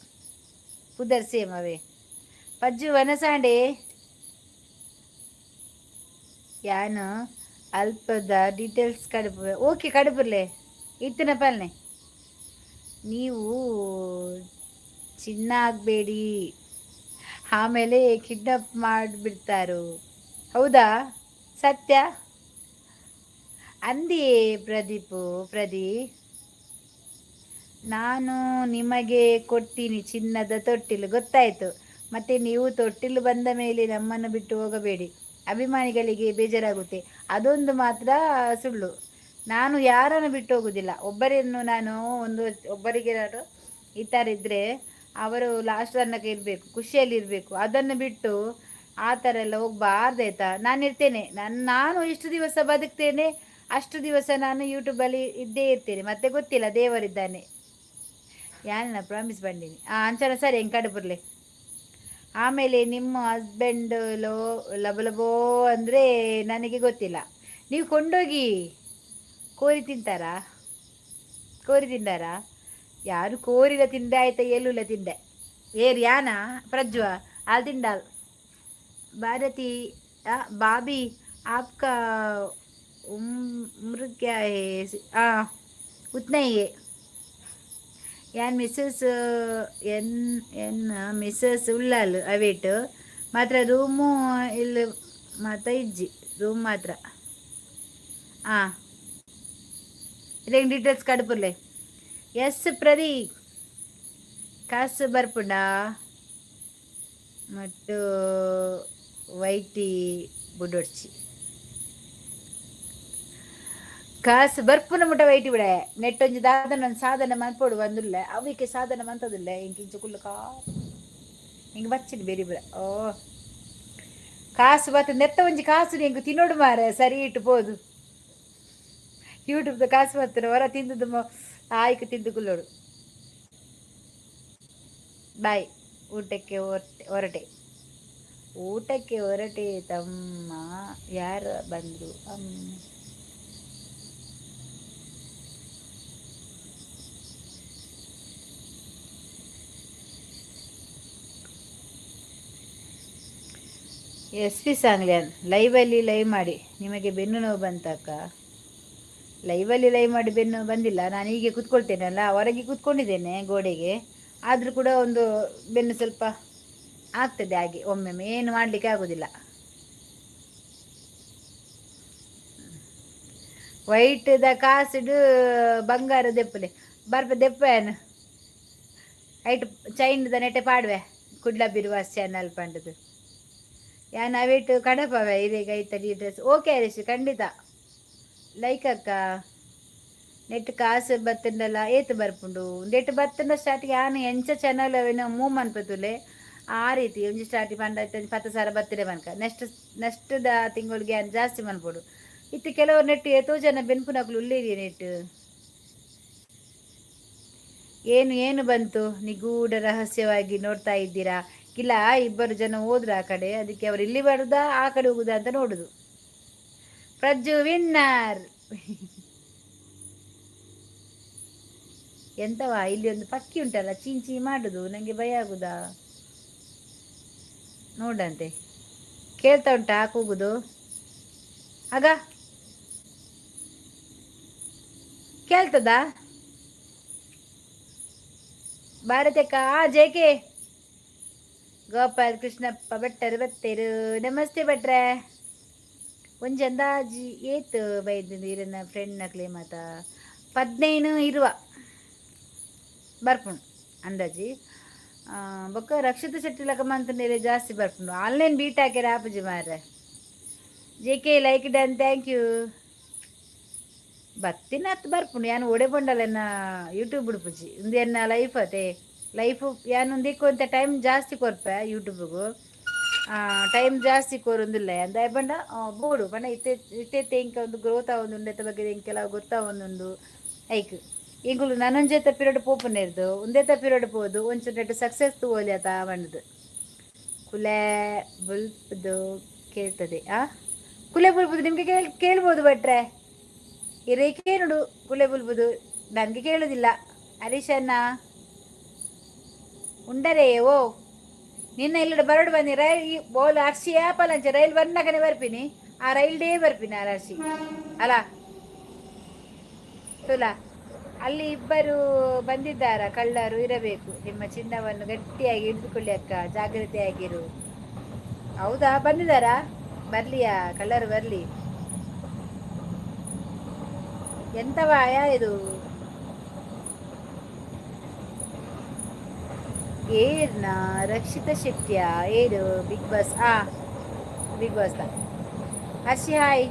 ಪುದರ್ ಸೇಮ್ ಅವೇ ಪಜ್ಜು ವನಸಾಂಡೆ ಯಾನು ಅಲ್ಪದ ಡೀಟೇಲ್ಸ್ ಕಡುಪು ಓಕೆ ಕಡುಪುರ್ಲೆ ಇತ್ತಿನ ಪಾಲನೆ ನೀವು ಚಿನ್ನ ಆಗಬೇಡಿ ಆಮೇಲೆ ಕಿಡ್ನಾಪ್ ಮಾಡಿಬಿಡ್ತಾರು ಹೌದಾ ಸತ್ಯ ಅಂದಿ ಪ್ರದೀಪ್ ನಾನು ನಿಮಗೆ ಕೊಡ್ತೀನಿ ಚಿನ್ನದ ತೊಟ್ಟಿಲು ಗೊತ್ತಾಯಿತು ಮತ್ತೆ ನೀವು ತೊಟ್ಟಿಲು ಬಂದ ಮೇಲೆ ನಮ್ಮನ್ನು ಬಿಟ್ಟು ಹೋಗಬೇಡಿ ಅಭಿಮಾನಿಗಳಿಗೆ ಬೇಜಾರಾಗುತ್ತೆ ಅದೊಂದು ಮಾತ್ರ ಸುಳ್ಳು ನಾನು ಯಾರನ್ನು ಬಿಟ್ಟು ಹೋಗುದಿಲ್ಲ ಒಬ್ಬರನ್ನು ನಾನು ಒಬ್ಬರಿಗೆ ನಾನು ಈ ಥರ ಇದ್ದರೆ ಅವರು ಲಾಸ್ಟ್ ತನಕ ಇರಬೇಕು ಖುಷಿಯಲ್ಲಿ ಇರಬೇಕು ಅದನ್ನು ಬಿಟ್ಟು ಆ ಥರ ಎಲ್ಲ ಹೋಗ್ಬಾರ್ದಾಯ್ತಾ ನಾನು ಇರ್ತೇನೆ ನಾನು ಇಷ್ಟು ದಿವಸ ಬದುಕ್ತೇನೆ ಅಷ್ಟು ದಿವಸ ನಾನು ಯೂಟ್ಯೂಬಲ್ಲಿ ಇದ್ದೇ ಇರ್ತೇನೆ ಮತ್ತೆ ಗೊತ್ತಿಲ್ಲ ದೇವರಿದ್ದಾನೆ ಯಾನ ಪ್ರಾಮಿಸ್ ಬಂದೀನಿ ಅಂಚನ ಸರಿ ಹೆಂಗೆ ಕಡೆ ಬರಲಿ ಆಮೇಲೆ ನಿಮ್ಮ ಹಸ್ಬೆಂಡ್ ಲಬಲಬೋ ಅಂದರೆ ನನಗೆ ಗೊತ್ತಿಲ್ಲ ನೀವು ಕೊಂಡೋಗಿ ಕೋರಿ ತಿಂತಾರಾ ಯಾರು ಕೋರಿಲ ತಿಂದೆ ಆಯ್ತಾ ಎಲ್ಲುಲ್ಲ ತಿಂದೆ ಏರ್ ಯಾನ ಪ್ರಜ್ವ ಆಲ್ ತಿಂಡಾಲ್ ಭಾರತಿ ಬಾಬಿ ಆಪ್ಕಾ उम्र क्या है उतना ही है ಯಾನ್ ಮಿಸ್ಸಸ್ ಮಿಸ್ಸಸ್ ಉಳ್ಳಾಲ್ ಅವೇಟ್ ಮಾತ್ರ ರೂಮು ಇಲ್ಲಿ ಮಾತ್ರ ಇಜ್ಜಿ ರೂಮ್ ಮಾತ್ರ ಹಾಂ ಇದಕ್ಕೆ ಡೀಟೇಲ್ಸ್ ಕಡುಪುರ್ಲೆ ಎಸ್ ಪ್ರದೀಪ್ ಕಾಸು ಬರ್ಪುಂಡಾ ಮತ್ತು ವೈಟಿ ಬುಡೊಡ್ಚಿ ಕಾಸು ಬರ್ಪುನ ಮುಟ ವೈಟಿ ಬಿಡ ನೆಟ್ಟೊಂಜಿ ದಾದನ ಸಾಧನ ಮನ್ಪೋಡು ಬಂದಿಲ್ಲ ಅವಿಕೆ ಸಾಧನ ಮಂತದಿಲ್ಲ ಇಂಕಿಂಚು ಕುಲ್ಲಕ ಹಿಂಗೆ ಬಚ್ಚಿಡು ಬೇರೆ ಬಿಡ ಓ ಕಾಸು ಬತ್ತ ನೆತ್ತ ಒಂಜಿ ಕಾಸು ಹಿಂಗೆ ತಿನ್ನೋಡು ಮಾರ ಸರಿ ಇಟ್ಟು ಪೋದು ಯೂಟ್ಯೂಬ್ದ ಕಾಸು ಬರ್ತಾರೆ ಹೊರ ತಿಂದದ್ದು ಆಯ್ಕೆ ತಿಂದು ಕುಲ್ಲೋಡು ಬಾಯ್ ಊಟಕ್ಕೆ ಹೊರಟೆ ತಮ್ಮ ಯಾರು ಬಂದರು SP ಸಾಂಗ್ಲ್ಯಾನ್ ಲೈವಲ್ಲಿ ಲೈವ್ ಮಾಡಿ ನಿಮಗೆ ಬೆನ್ನು ನೋವು ಬಂತಕ್ಕ ಲೈವಲ್ಲಿ ಲೈವ್ ಮಾಡಿ ಬೆನ್ನು ಬಂದಿಲ್ಲ ನಾನು ಹೀಗೆ ಕೂತ್ಕೊಳ್ತೇನಲ್ಲ ಹೊರಗೆ ಕೂತ್ಕೊಂಡಿದ್ದೇನೆ ಗೋಡೆಗೆ ಆದರೂ ಕೂಡ ಒಂದು ಬೆನ್ನು ಸ್ವಲ್ಪ ಆಗ್ತದೆ ಹಾಗೆ ಒಮ್ಮೊಮ್ಮೆ ಏನು ಮಾಡಲಿಕ್ಕೆ ಆಗೋದಿಲ್ಲ ವೈಟ್ದ ಕಾಸಿಡು ಬಂಗಾರ ದೆಪ್ಪಲೆ ಬರ್ಪ ದೆಪ್ಪೇನು ಐಟ್ ಚೈನ್ದ ನೆಟ್ಟೆ ಪಾಡುವೆ ಕುಡ್ಲ ಬಿರುವಾಸ್ ಚಾನಲ್ ಪಂಡದು ಯಾನ್ ಅವೇಟು ಕಡಪವೆ ಇದೀಗ ಐತ ಡೀಟೇಲ್ಸ್ ಓಕೆ ಹರೀಶ್ ಖಂಡಿತ ಲೈಕ್ ಅಕ್ಕ ನೆಟ್ ಕಾಸು ಬತ್ತಂಡಲ್ಲ ಏತು ಬರ್ಪುಂಡು ನೆಟ್ ಬತ್ತಂಡ ಸ್ಟಾರ್ಟಿಗೆ ಯಾನು ಎಂಚ ಚಾನಲ್ ಅವೇನೋ ಮೂವ್ ಮನ್ಪತ್ತುಲೆ ಆ ರೀತಿ ಒಂಜಿ ಸ್ಟಾರ್ಟಿಂಗ್ ಪಂಡ 10,000 ಬತ್ತಿರೆ ಮನ್ಕ ನೆಕ್ಸ್ಟ್ ತಿಂಗಳಿಗೆ ಯಾನು ಜಾಸ್ತಿ ಮನ್ಪೋಡು ಇತ್ತು ಕೆಲವರು ನೆಟ್ ಎಷ್ಟೋ ಜನ ಬೆನ್ಪುನಕ್ಲು ಉಳ್ಳೇರಿ ನೆಟ್ ಏನು ಬಂತು ನಿಗೂಢ ರಹಸ್ಯವಾಗಿ ನೋಡ್ತಾ ಇದ್ದೀರಾ ಇಲ್ಲ ಇಬ್ಬರು ಜನ ಹೋದ್ರು ಆ ಕಡೆ ಅದಕ್ಕೆ ಅವ್ರು ಇಲ್ಲಿ ಬರುದಾ ಆ ಕಡೆ ಹೋಗುದಾ ಅಂತ ನೋಡುದು ಪ್ರಜ್ಜು ವಿನ್ನರ್ ಎಂತವಾ ಇಲ್ಲಿ ಒಂದು ಪಕ್ಕಿ ಉಂಟಲ್ಲ ಚೀಂಚಿ ಮಾಡುದು ನಂಗೆ ಭಯ ಆಗುದಾ ನೋಡಂತೆ ಕೇಳ್ತಾ ಉಂಟಾ ಕೂಗುದು ಆಗ ಕೇಳ್ತದಾ ಭಾರತಕ್ಕ ಜೇಕೆ ಗೋಪಾಲ್ ಕೃಷ್ಣಪ್ಪ ಭಟ್ಟರು ಬತ್ತೇರು ನಮಸ್ತೆ ಭಟ್ರೆ ಒಂಜಿ ಅಂದಾಜಿ ಏತು ಬೈದು ಇರನ್ನ ಫ್ರೆಂಡ್ ನಕ್ಲೆ ಮಾತ 15 ಇರುವ ಬರ್ಪುಂಡು ಅಂದಾಜಿ ಬೊಕ್ಕ ರಕ್ಷಿತ ಶೆಟ್ಟಿ ಲಕಮ್ಮ ಅಂತಂದೇಳಿ ಜಾಸ್ತಿ ಬರ್ಪುಂಡು ಆನ್ಲೈನ್ ಬೀಟ್ ಹಾಕ್ಯಾರ ಆಪಜಿ ಮಾರ್ರೆ JK like done thank you ಬತ್ತಿನ ಹತ್ತು ಬರ್ಪುಂಡು ಯಾನು ಒಡೆ ಬಂಡಲೆನ್ನ ಯೂಟ್ಯೂಬ್ ಬಿಡ್ಪುಜಿ ಇಂದು ಎನ್ನ ಲೈಫ್ ಅದೇ ಲೈಫು ಯಾನೊಂದು ಇಕ್ಕೊಂತ ಟೈಮ್ ಜಾಸ್ತಿ ಕೊರ್ಪೆ ಯೂಟ್ಯೂಬ್ಗೂ ಟೈಮ್ ಜಾಸ್ತಿ ಕೋರೊಂದಿಲ್ಲ ಅಂದ ಬಂಡ ಬೋಡು ಬಣ್ಣ ಇತ್ತೆ ಇಂಕ ಒಂದು ಗ್ರೋತ್ ಆವೊಂದು ಉಂಡೆತ ಬಗ್ಗೆ ಇಂಕೆಲ್ಲ ಗೊತ್ತಾವೊಂದುಂಡು ಐಕ್ ಈಗಲೂ ನನ್ನೊಂದು ಜೊತೆ ಪೀರಿಯಡ್ ಪೋಪನೆ ಇರ್ದು ಒಂದೇತ ಪೀರಿಯಡ್ ಪೋದು ಒಂಚೂರು ನೆಟ್ಟು ಸಕ್ಸಸ್ ತಗೋಲಿ ಆತ ಬಂಡದು ಕುಲೆ ಬುಲ್ಪದು ಕೇಳ್ತದೆ ಕುಲೆ ಬುಲ್ಪದು ನಿಮಗೆ ಕೇಳ್ಬೋದು ಭಟ್ರೆ ಈ ರೇಖೆ ನೋಡು ಗುಳೆ ಬುಲ್ಬುದು ನನಗೆ ಕೇಳುದಿಲ್ಲ. ಹರೀಶಣ್ಣ ಉಂಡರೇ ಓ ನಿನ್ನ ಇಲ್ಲಡ ಬರಡು ಬನ್ನಿ ರೈಲ್ ಬೋಲ್ ಅರ್ಸಿ ಆಪಲ್ ಅಂಚೆ ರೈಲ್ ಬಂದಾಗನೆ ಬರ್ಪಿನಿ ಆ ರೈಲ್ ಡೇ ಬರ್ಪಿನಿ ಆ ಅರ್ಸಿ ಅಲ್ಲ ತುಲಾ ಅಲ್ಲಿ ಇಬ್ಬರು ಬಂದಿದ್ದಾರ ಕಳ್ಳರು ಇರಬೇಕು. ನಿಮ್ಮ ಚಿನ್ನವನ್ನು ಗಟ್ಟಿಯಾಗಿ ಹಿಡಿದುಕೊಳ್ಳಿ ಅಕ್ಕ, ಜಾಗ್ರತೆಯಾಗಿರು. ಹೌದಾ ಬಂದಿದ್ದಾರಾ? ಬರ್ಲಿಯಾ ಕಳ್ಳರು ಬರ್ಲಿ. ಎಂತವಾ ಇದು ಏರ್ನ ರಕ್ಷಿತಾ ಶೆಟ್ಟಿಯ ಏರು big boss big boss Arshi hi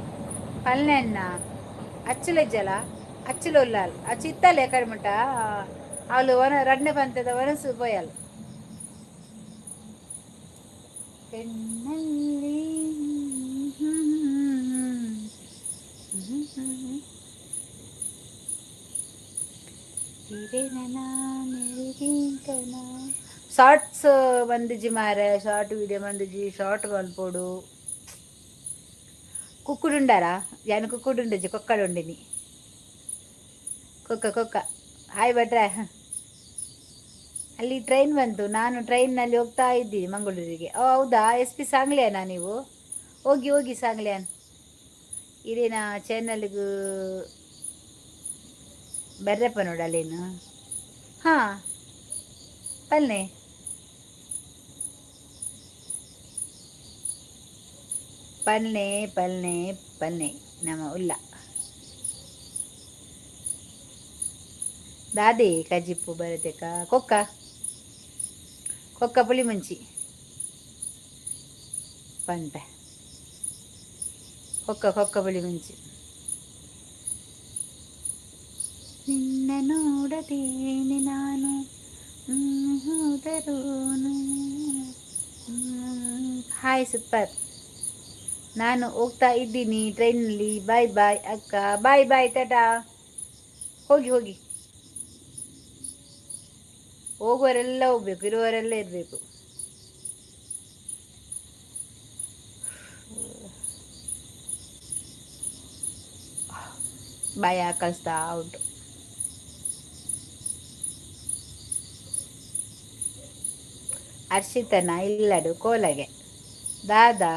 పల్లెన్న అచ్చులెజ్జల అచ్చులు ఉల్లాలి ఆ చిత్తాలు ఎక్కడమంట వాళ్ళు రడ్నే పంతದ వనసు పోయాలి పెన్నల్లి ಶಾರ್ಟ್ಸ್ ಬಂದಿಜಿ ಮಾರೆ ಶಾರ್ಟ್ ವಿಡಿಯೋ ಬಂದಿಜಿ ಶಾರ್ಟ್ ಬಂದ್ಪೋಡು కుక్కుడుండారా యాన కుక్కుడుండొచ్చు కుక్కడుండిని ಕುಕ್ಕ ಹಾಯ್ ಭಟ್ರೆ ಅಲ್ಲಿ ಟ್ರೈನ್ ಬಂತು. ನಾನು ಟ್ರೈನ್ನಲ್ಲಿ ಹೋಗ್ತಾ ಇದ್ದೀನಿ ಮಂಗಳೂರಿಗೆ. ಹೌದಾ SP ಸಾಂಗ್ಲಿಯಾನಾ ನೀವು? ಹೋಗಿ ಸಾಂಗ್ಲಿಯಾನ್ ಇದೇನ ಚಾನಲ್ಗೂ ಬರ್ರಪ್ಪ ನೋಡಲ್ಲೇನು. ಹಾಂ ಪಲ್ನೆ ಪಲ್ನೆ ಪಲ್ನೆ ಪಲ್ನೆ ನಮ್ಮ ಉಲ್ಲ ದಾದೆ ಕಜಿಪ್ಪು ಬರತೆಕ ಕೊಕ್ಕ ಪುಳಿ ಮುಂಚಿ ಪಂಟ ಕೊಕ್ಕ ಪುಳಿ ಮುಂಚಿ ನಿನ್ನ ನೋಡದೇನೆ ನಾನು ಹೋದರೋನು. Hi super. ನಾನು ಹೋಗ್ತಾ ಇದ್ದೀನಿ ಟ್ರೈನಲ್ಲಿ. ಬಾಯ್ ಬಾಯ್ ಅಕ್ಕ. ಬಾಯ್ ಟಾಟಾ. ಹೋಗಿ ಹೋಗುವವರೆಲ್ಲ ಹೋಗ್ಬೇಕು, ಇರುವವರೆಲ್ಲ ಇರಬೇಕು. ಬಾಯ ಕಳಿಸ್ತಾ ಉಂಟು. ಹರ್ಷಿತನ ಇಲ್ಲಡು ಕೋಲಗೆ ದಾದಾ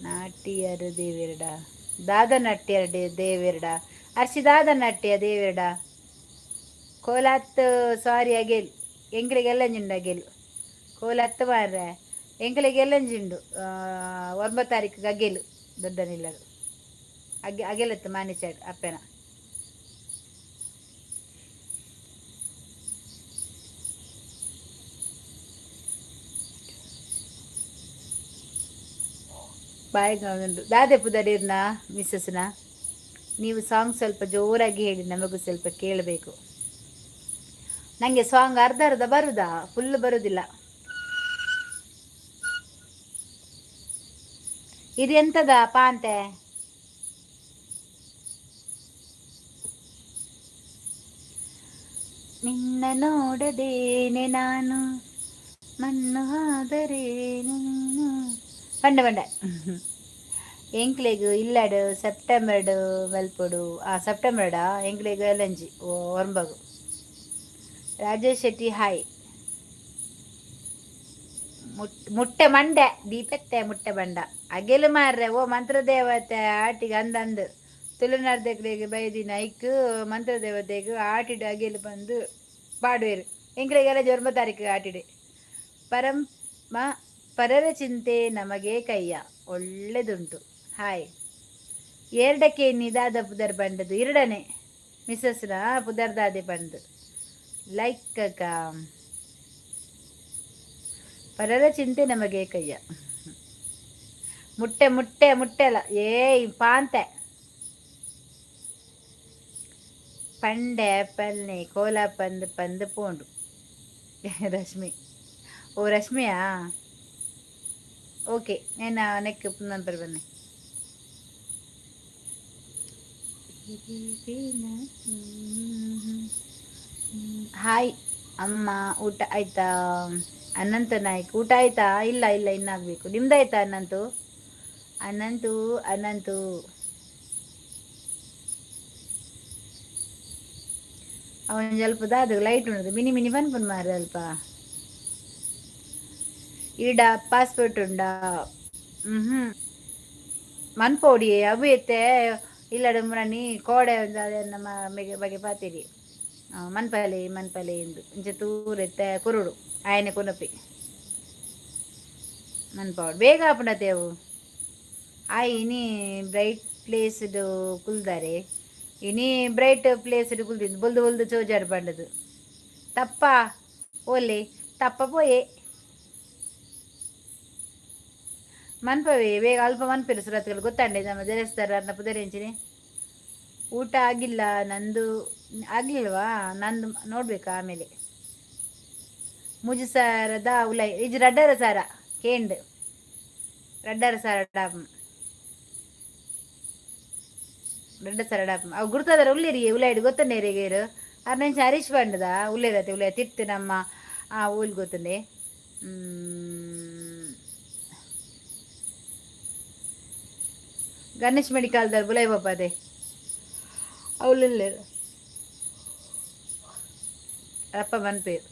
ನಾಟ್ಯರು ದೇವೆರಡ ದಾದ ನಟ್ಯ ದೇವೆರಡ ಅರ್ಸಿ ದಾದ ನಟ್ಯ ದೇವೆರಡ ಕೋಲಾತ್ ಸಾರಿ ಅಗೆಲ್ ಎಂಗ್ಳಿಗೆಲ್ಲಂಜುಂಡು ಅಗೆಲ್ ಕೋಲಾತ್ ಮಾರ್ರೆ ಎಂಗ್ಳಿಗೆಲ್ಲಂಜುಂಡು 9 ತಾರೀಕಿಗೆ ಅಗೆಲು ದೊಡ್ಡನಿಲ್ಲರು ಅಗೆಲತ್ತು ಮಾನಿಚಾಡ್ ಅಪ್ಪೆನ ಬಾಯಿಗೆ ಉಂಟು. ದಾದೆ ಪುದಡಿರ್ನ ಮಿಸ್ಸಸ್ನ ನೀವು ಸಾಂಗ್ ಸ್ವಲ್ಪ ಜೋರಾಗಿ ಹೇಳಿ, ನಮಗೂ ಸ್ವಲ್ಪ ಕೇಳಬೇಕು. ನನಗೆ ಸಾಂಗ್ ಅರ್ಧ ಬರುದಾ, ಫುಲ್ ಬರುದಿಲ್ಲ. ಇದು ಎಂತದ ಪಾಂತೆ? ನಿನ್ನ ನೋಡದೇನೆ ನಾನು ಮಣ್ಣು ಆದರೇನು ಬಂಡ ಎಂಕ್ಲೆಗು ಇಲ್ಲಡು ಸೆಪ್ಟೆಂಬರ್ಡು ಮಲ್ಪೊಡು ಸೆಪ್ಟೆಂಬರ್ಡಾ ಎಂಕ್ಲೆಗು ಎಲಂಜಿ ಒರ್ಂಬಗು. ರಾಜೇಶ್ ಶೆಟ್ಟಿ ಹಾಯ್. ಮುಟ್ಟೆ ಮಂಡೆ ದೀಪತ್ತೆ ಮುಟ್ಟೆ ಬಂಡ ಅಗೆಲು ಮಾರ್ರೆ ಓ ಮಂತ್ರದೇವತೆ ಆಟಿಗೆ ಅಂದಂದು ತುಳುನಾಡ್ದೆಗ್ಳಿಗೆ ಬೈದಿನ ಐಕ್ ಮಂತ್ರದೇವತೆಗೆ ಆಟಿಡು ಅಗೆಲು ಬಂದು ಪಾಡುವೆರು ಎಂಕ್ಲೆಗೆಲ್ಲ 9 ತಾರೀಕಿಗೆ ಆಟಿಡೆ. ಪರರ ಚಿಂತೆ ನಮಗೆ ಕಯ್ಯ ಒಳ್ಳೆದುಂಟು. ಹಾಯ್. ಎರಡಕ್ಕೆ ನಿದಾದ ಪುದರ್ ಬಂಡದು ಎರಡನೇ ಮಿಸ್ಸಸ್ನ ಪುದರ್ದಾದೆ ಬಂದು ಲೈಕ್ ಅಕ್ಕ. ಪರರ ಚಿಂತೆ ನಮಗೆ ಕಯ್ಯ ಮುಟ್ಟೆಲ್ಲ ಪಾಂತೆ ಪಂಡೆ ಪಲ್ನೆ ಕೋಲ ಪಂದು ಪೋಂಡು. ರಶ್ಮಿ ಓ ರಶ್ಮಿಯಾ ಓಕೆ. నేను నెక్ ನಂಬರ್ ಬನ್ನಿ. ಹಾಯ್ ಅಮ್ಮ, ಊಟ ಆಯ್ತಾ? ಅನಂತ ನಾಯ್ಕ್ ಊಟ ಆಯ್ತಾ? ಇಲ್ಲ ಇನ್ನಾಗಬೇಕು. ನಿಮ್ದಾಯ್ತಾ? ಅನಂತು ಅವನು ಸ್ವಲ್ಪ ದಾದ ಲೈಟ್ ಉಂಟು ಮಿನಿ ಮಿನಿ ಪನ್ಪುನ್ ಮಾರು ಅಲ್ಪ ಈಡ ಪಾಸ್ಪೋರ್ಟ್ ಉಂಡಾ ಹ್ಞೂ ಮನ್ಪೋಡಿ ಅವು ಎತ್ತೆ ಇಲ್ಲಡ ಮುರಣಿ ಕೋಡೆ ನಮ್ಮ ಬಗ್ಗೆ ಪಾತಿರಿ ಮನ್ಪಲೆ ಎಂದು ಇಂಚ ತೂರ್ ಎತ್ತೆ ಕುರುಡು ಆಯನೆ ಕೊನಪಿ ಮನ್ಪವಡು ಬೇಗ ಆಪುಂಡತೆವು ಆಯ್ ಇನಿ ಬ್ರೈಟ್ ಪ್ಲೇಸ್ಡು ಕುಲ್ದಾರೆ ಇನಿ ಬ್ರೈಟ್ ಪ್ಲೇಸ್ಡು ಕುಲ್ದಿಂದು ಬೊಲ್ದು ಬೊಲ್ದು ಚೋಜಾಡು ಪಂಡದು ತಪ್ಪ ಓಲೆ ತಪ್ಪ ಪೋಯೆ ಮನ್ಪವೇ ಬೇಗ ಅಲ್ಪ ಮನ್ಪಿರು ಸುರತ್ಗಳು ಗೊತ್ತಾಂಡೆ ನಮ್ಮ ದೇವಸ್ಥಾನ ಅನ್ನ ಪುದರೆಂಚಿನಿ ಊಟ ಆಗಿಲ್ಲ ನಂದು ಆಗ್ಲಿಲ್ವಾ ನಂದು ನೋಡ್ಬೇಕಾ ಆಮೇಲೆ ಮುಜಿ ಸಾರದ ಉಲೈ ಇದು ರಡ್ಡರ ಸಾರ ಕೇಂಡ್ ರಡ್ಡರ ಸಾರ ಡಾಪಂ ರಡ್ಡ ಸಾರ ಡಾಪಂ ಅವು ಗುರ್ತದಾರ ಉಳ್ಳೇರಿ ಉಲಾಯ್ಡು ಗೊತ್ತಂಡೇರಿಗೇರು ಅರ್ನಂಚ ಹರೀಶ್ ಬಂಡದ ಉಳ್ಳೇರತೆ ಉಳ್ಳೇ ತಿರ್ತು ನಮ್ಮ ಊಲ್ ಗೊತ್ತಂಡೆ ಗಣೇಶ್ ಮೆಡಿಕಲ್ದಾರ್ ಬುಲೈ ಬಾಪದೆ ಅವಳು ಅಪ್ಪ ಮನ್ಪೇರು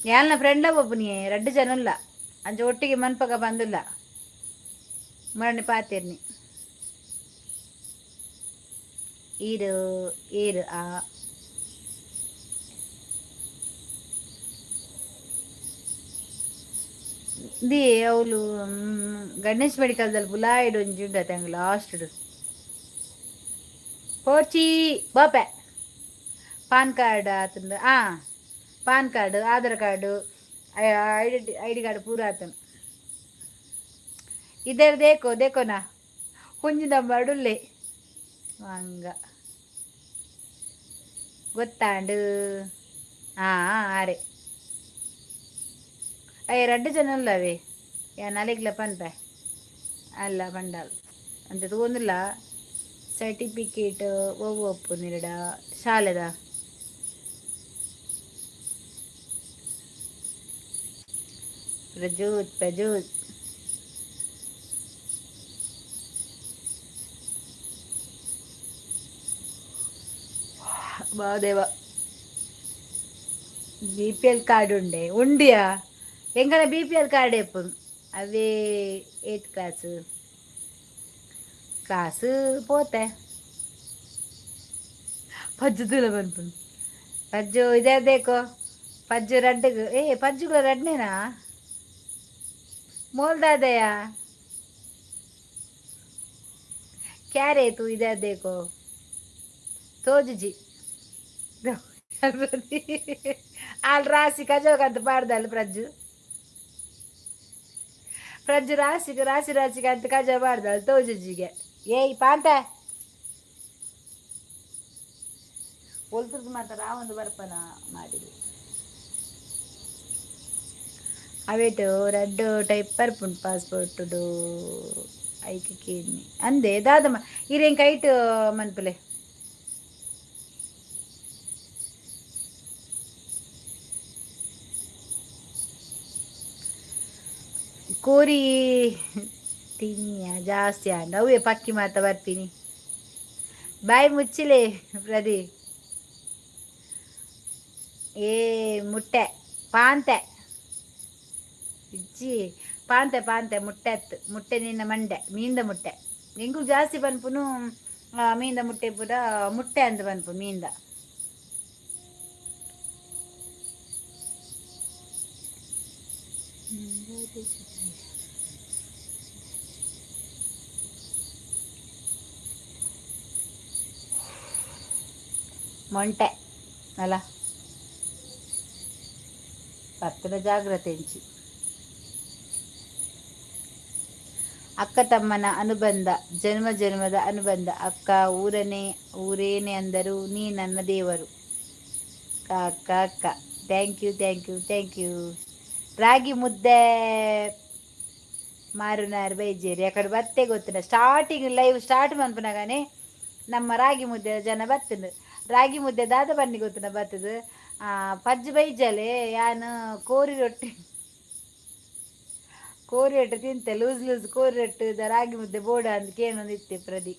ಯಾಲ್ನ ಫ್ರೆಂಡ್ಲ ಒಬ್ಬನಿ ರಡ್ಡು ಜನ ಇಲ್ಲ ಅಂಚ ಒಟ್ಟಿಗೆ ಮನ್ಪಗ ಬಂದಿಲ್ಲ ಮರಣಿ ಪಾತೇರ್ನಿ ಈರು ಏರು ದಿ ಅವಳು ಗಣೇಶ್ ಮೆಡಿಕಲ್ದಲ್ಲಿ ಬುಲಾಯ್ಡು ಒಂಜಿ ಉಂಡತೆ ಹಂಗೆ ಲಾಸ್ಟ್ ಪೋಚಿ ಬಾಪೆ ಪಾನ್ ಕಾರ್ಡ್ ಆತಂದು pan card Aadhaar card ID card ಪೂರ ಆತನು ಇದರ ದೇಕೋನಾ ಹುಂಜಿನ ಬಡುಲ್ಲೆ ಹಂಗ ಗೊತ್ತಾಂಡು ಆರೆ ರಡ್ಡು ಜನ ಅಲ್ಲವೇ ನಲೆಗ್ಲ ಪನ್ಪ ಅಲ್ಲ ಪಂಡಾಲ್ ಅಂತ ತಗೊಂದಿಲ್ಲ ಸರ್ಟಿಫಿಕೇಟ್ ಒಪ್ಪು ನಿರಡ ಶಾಲೆದ ಪ್ರಜೋತ್ ಬಾದೇವ BPL card ಉಂಡಿಯಾ ಎಂಗನ BPL card F ಅವೇ 8th ಕ್ಲಾಸ್ ಪೋತೆ ಪಜ್ಜು ತುಲ ಬಂತು ಪಜ್ಜು ಇದೇ ದೇಕೋ ಪಜ್ಜು ರಡ್ಡಗು ಪಜ್ಜುಗಳ ರಡ್ನೇನಾ ಮೋಲ್ದಾದಯಾ ಕ್ಯಾರೆ ತೂ ಇದೇ ದೇಕೋ ತೋಜುಜಿ ಅಲ್ಲಿ ರಾಶಿ ಕಜೋಗಂತ ಪಾಡ್ದಲ್ಲ ಪ್ರಜ್ಜು ರಾಶಿಗೆ ಅಂತ ಕಜ ಪಾಡ್ದಲ್ಲ ತೋಜುಜಿಗೆ ಪಾಂತ ಒಲ್ತದ್ದು ಮಾತ್ರ ಒಂದು ಬರ್ಪನ ಮಾಡಿದ್ವಿ ಅವೇಟು ರಡ್ಡು ಟೈಪ್ ಬರ್ಪುಂಡು ಪಾಸ್ಪೋರ್ಟು ಐಕೆ ಅಂದೆ ದಾದಮ್ಮ ಇರೇಂ ಕೈಟ್ ಮನ್ಪುಲೆ ಕೋರಿ ತಿನ್ನಿಯ ಜಾಸ್ತಿ ಅವೇ ಪಕ್ಕಿ ಮಾತ ಬರ್ತೀನಿ ಬಾಯಿ ಮುಚ್ಚಿಲೆ ಪ್ರದಿ ಮುಟ್ಟೆ ಪಾಂತೆ ಇಜ್ಜಿ ಪಾಂತೆ ಮುಟ್ಟೆ ನಿನ್ನ ಮಂಡೆ ಮೀಂದ ಮುಟ್ಟೆ ನಿಂಗೂ ಜಾಸ್ತಿ ಬನ್ಪುನು ಮೀಂದ ಮುಟ್ಟೆ ಪುರ ಮುಟ್ಟೆ ಅಂತ ಬನ್ಪು ಮೀಂದ ಮೊಂಟೆ ಅಲ್ಲ ಪತ್ತಿನ ಜಾಗ್ರತೆ ಎಂಚಿ ಅಕ್ಕ ತಮ್ಮನ ಅನುಬಂಧ ಜನ್ಮದ ಅನುಬಂಧ ಅಕ್ಕ ಊರೇನೆ ಅಂದರು ನೀ ನನ್ನ ದೇವರು ಅಕ್ಕ ಥ್ಯಾಂಕ್ ಯು ರಾಗಿ ಮುದ್ದೆ ಮಾರುನಾರು ಬೈಜೇರಿ ಅಕಡೆ ಬತ್ತೆ ಗೊತ್ತಿಲ್ಲ ಸ್ಟಾರ್ಟಿಂಗ್ ಲೈವ್ ಸ್ಟಾರ್ಟ್ ಮನ್ಪನಾಗನೆ ನಮ್ಮ ರಾಗಿ ಮುದ್ದೆ ಜನ ಬತ್ತಂದು ರಾಗಿ ಮುದ್ದೆ ದಾದ ಬನ್ನಿ ಗೊತ್ತಿನ ಬತ್ತದು ಪಜ್ಜು ಬೈಜಲೆ ಯಾನು ಕೋರಿ ರೊಟ್ಟಿ ತಿಂತೆ ಲೂಸ್ ಕೋರಿ ರೊಟ್ಟಿ ರಾಗಿ ಮುದ್ದೆ ಬೋಡ ಅಂತ ಕೇಳೊಂದಿತ್ತೆ ಪ್ರದಿ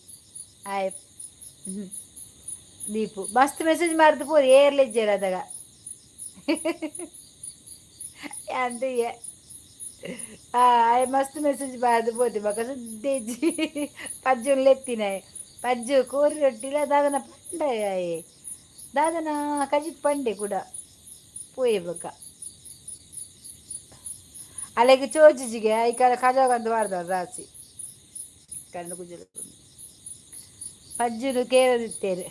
ಆಯ್ ದೀಪು ಮಸ್ತ್ ಮೆಸೇಜ್ ಮಾಡಿದ್ದು ಪೋರಿ ಏರ್ಲಿಜ್ಜೇರ ಅದಾಗ ಅಂತ ಮಸ್ತ್ ಮೆಸೇಜ್ ಬಾರ್ದು పోతే మాకు సుద్దేజి పజ్జులు లెత్తినాయి పజ్జు కోరి రొట్టిలా దాదన పండాయి దాదన కజి పండే కూడా పోయే బొక్క అలాగే చోచిజిಗೆ ఇక్కడ ಕಜಾಗಂತ ಮಾಡ್ತಾರೆ ರಾಸಿ ಕಣ್ಣು ಕುಜಲು ಪಜ್ಜುನು ಕೇರದಿತ್ತೇರು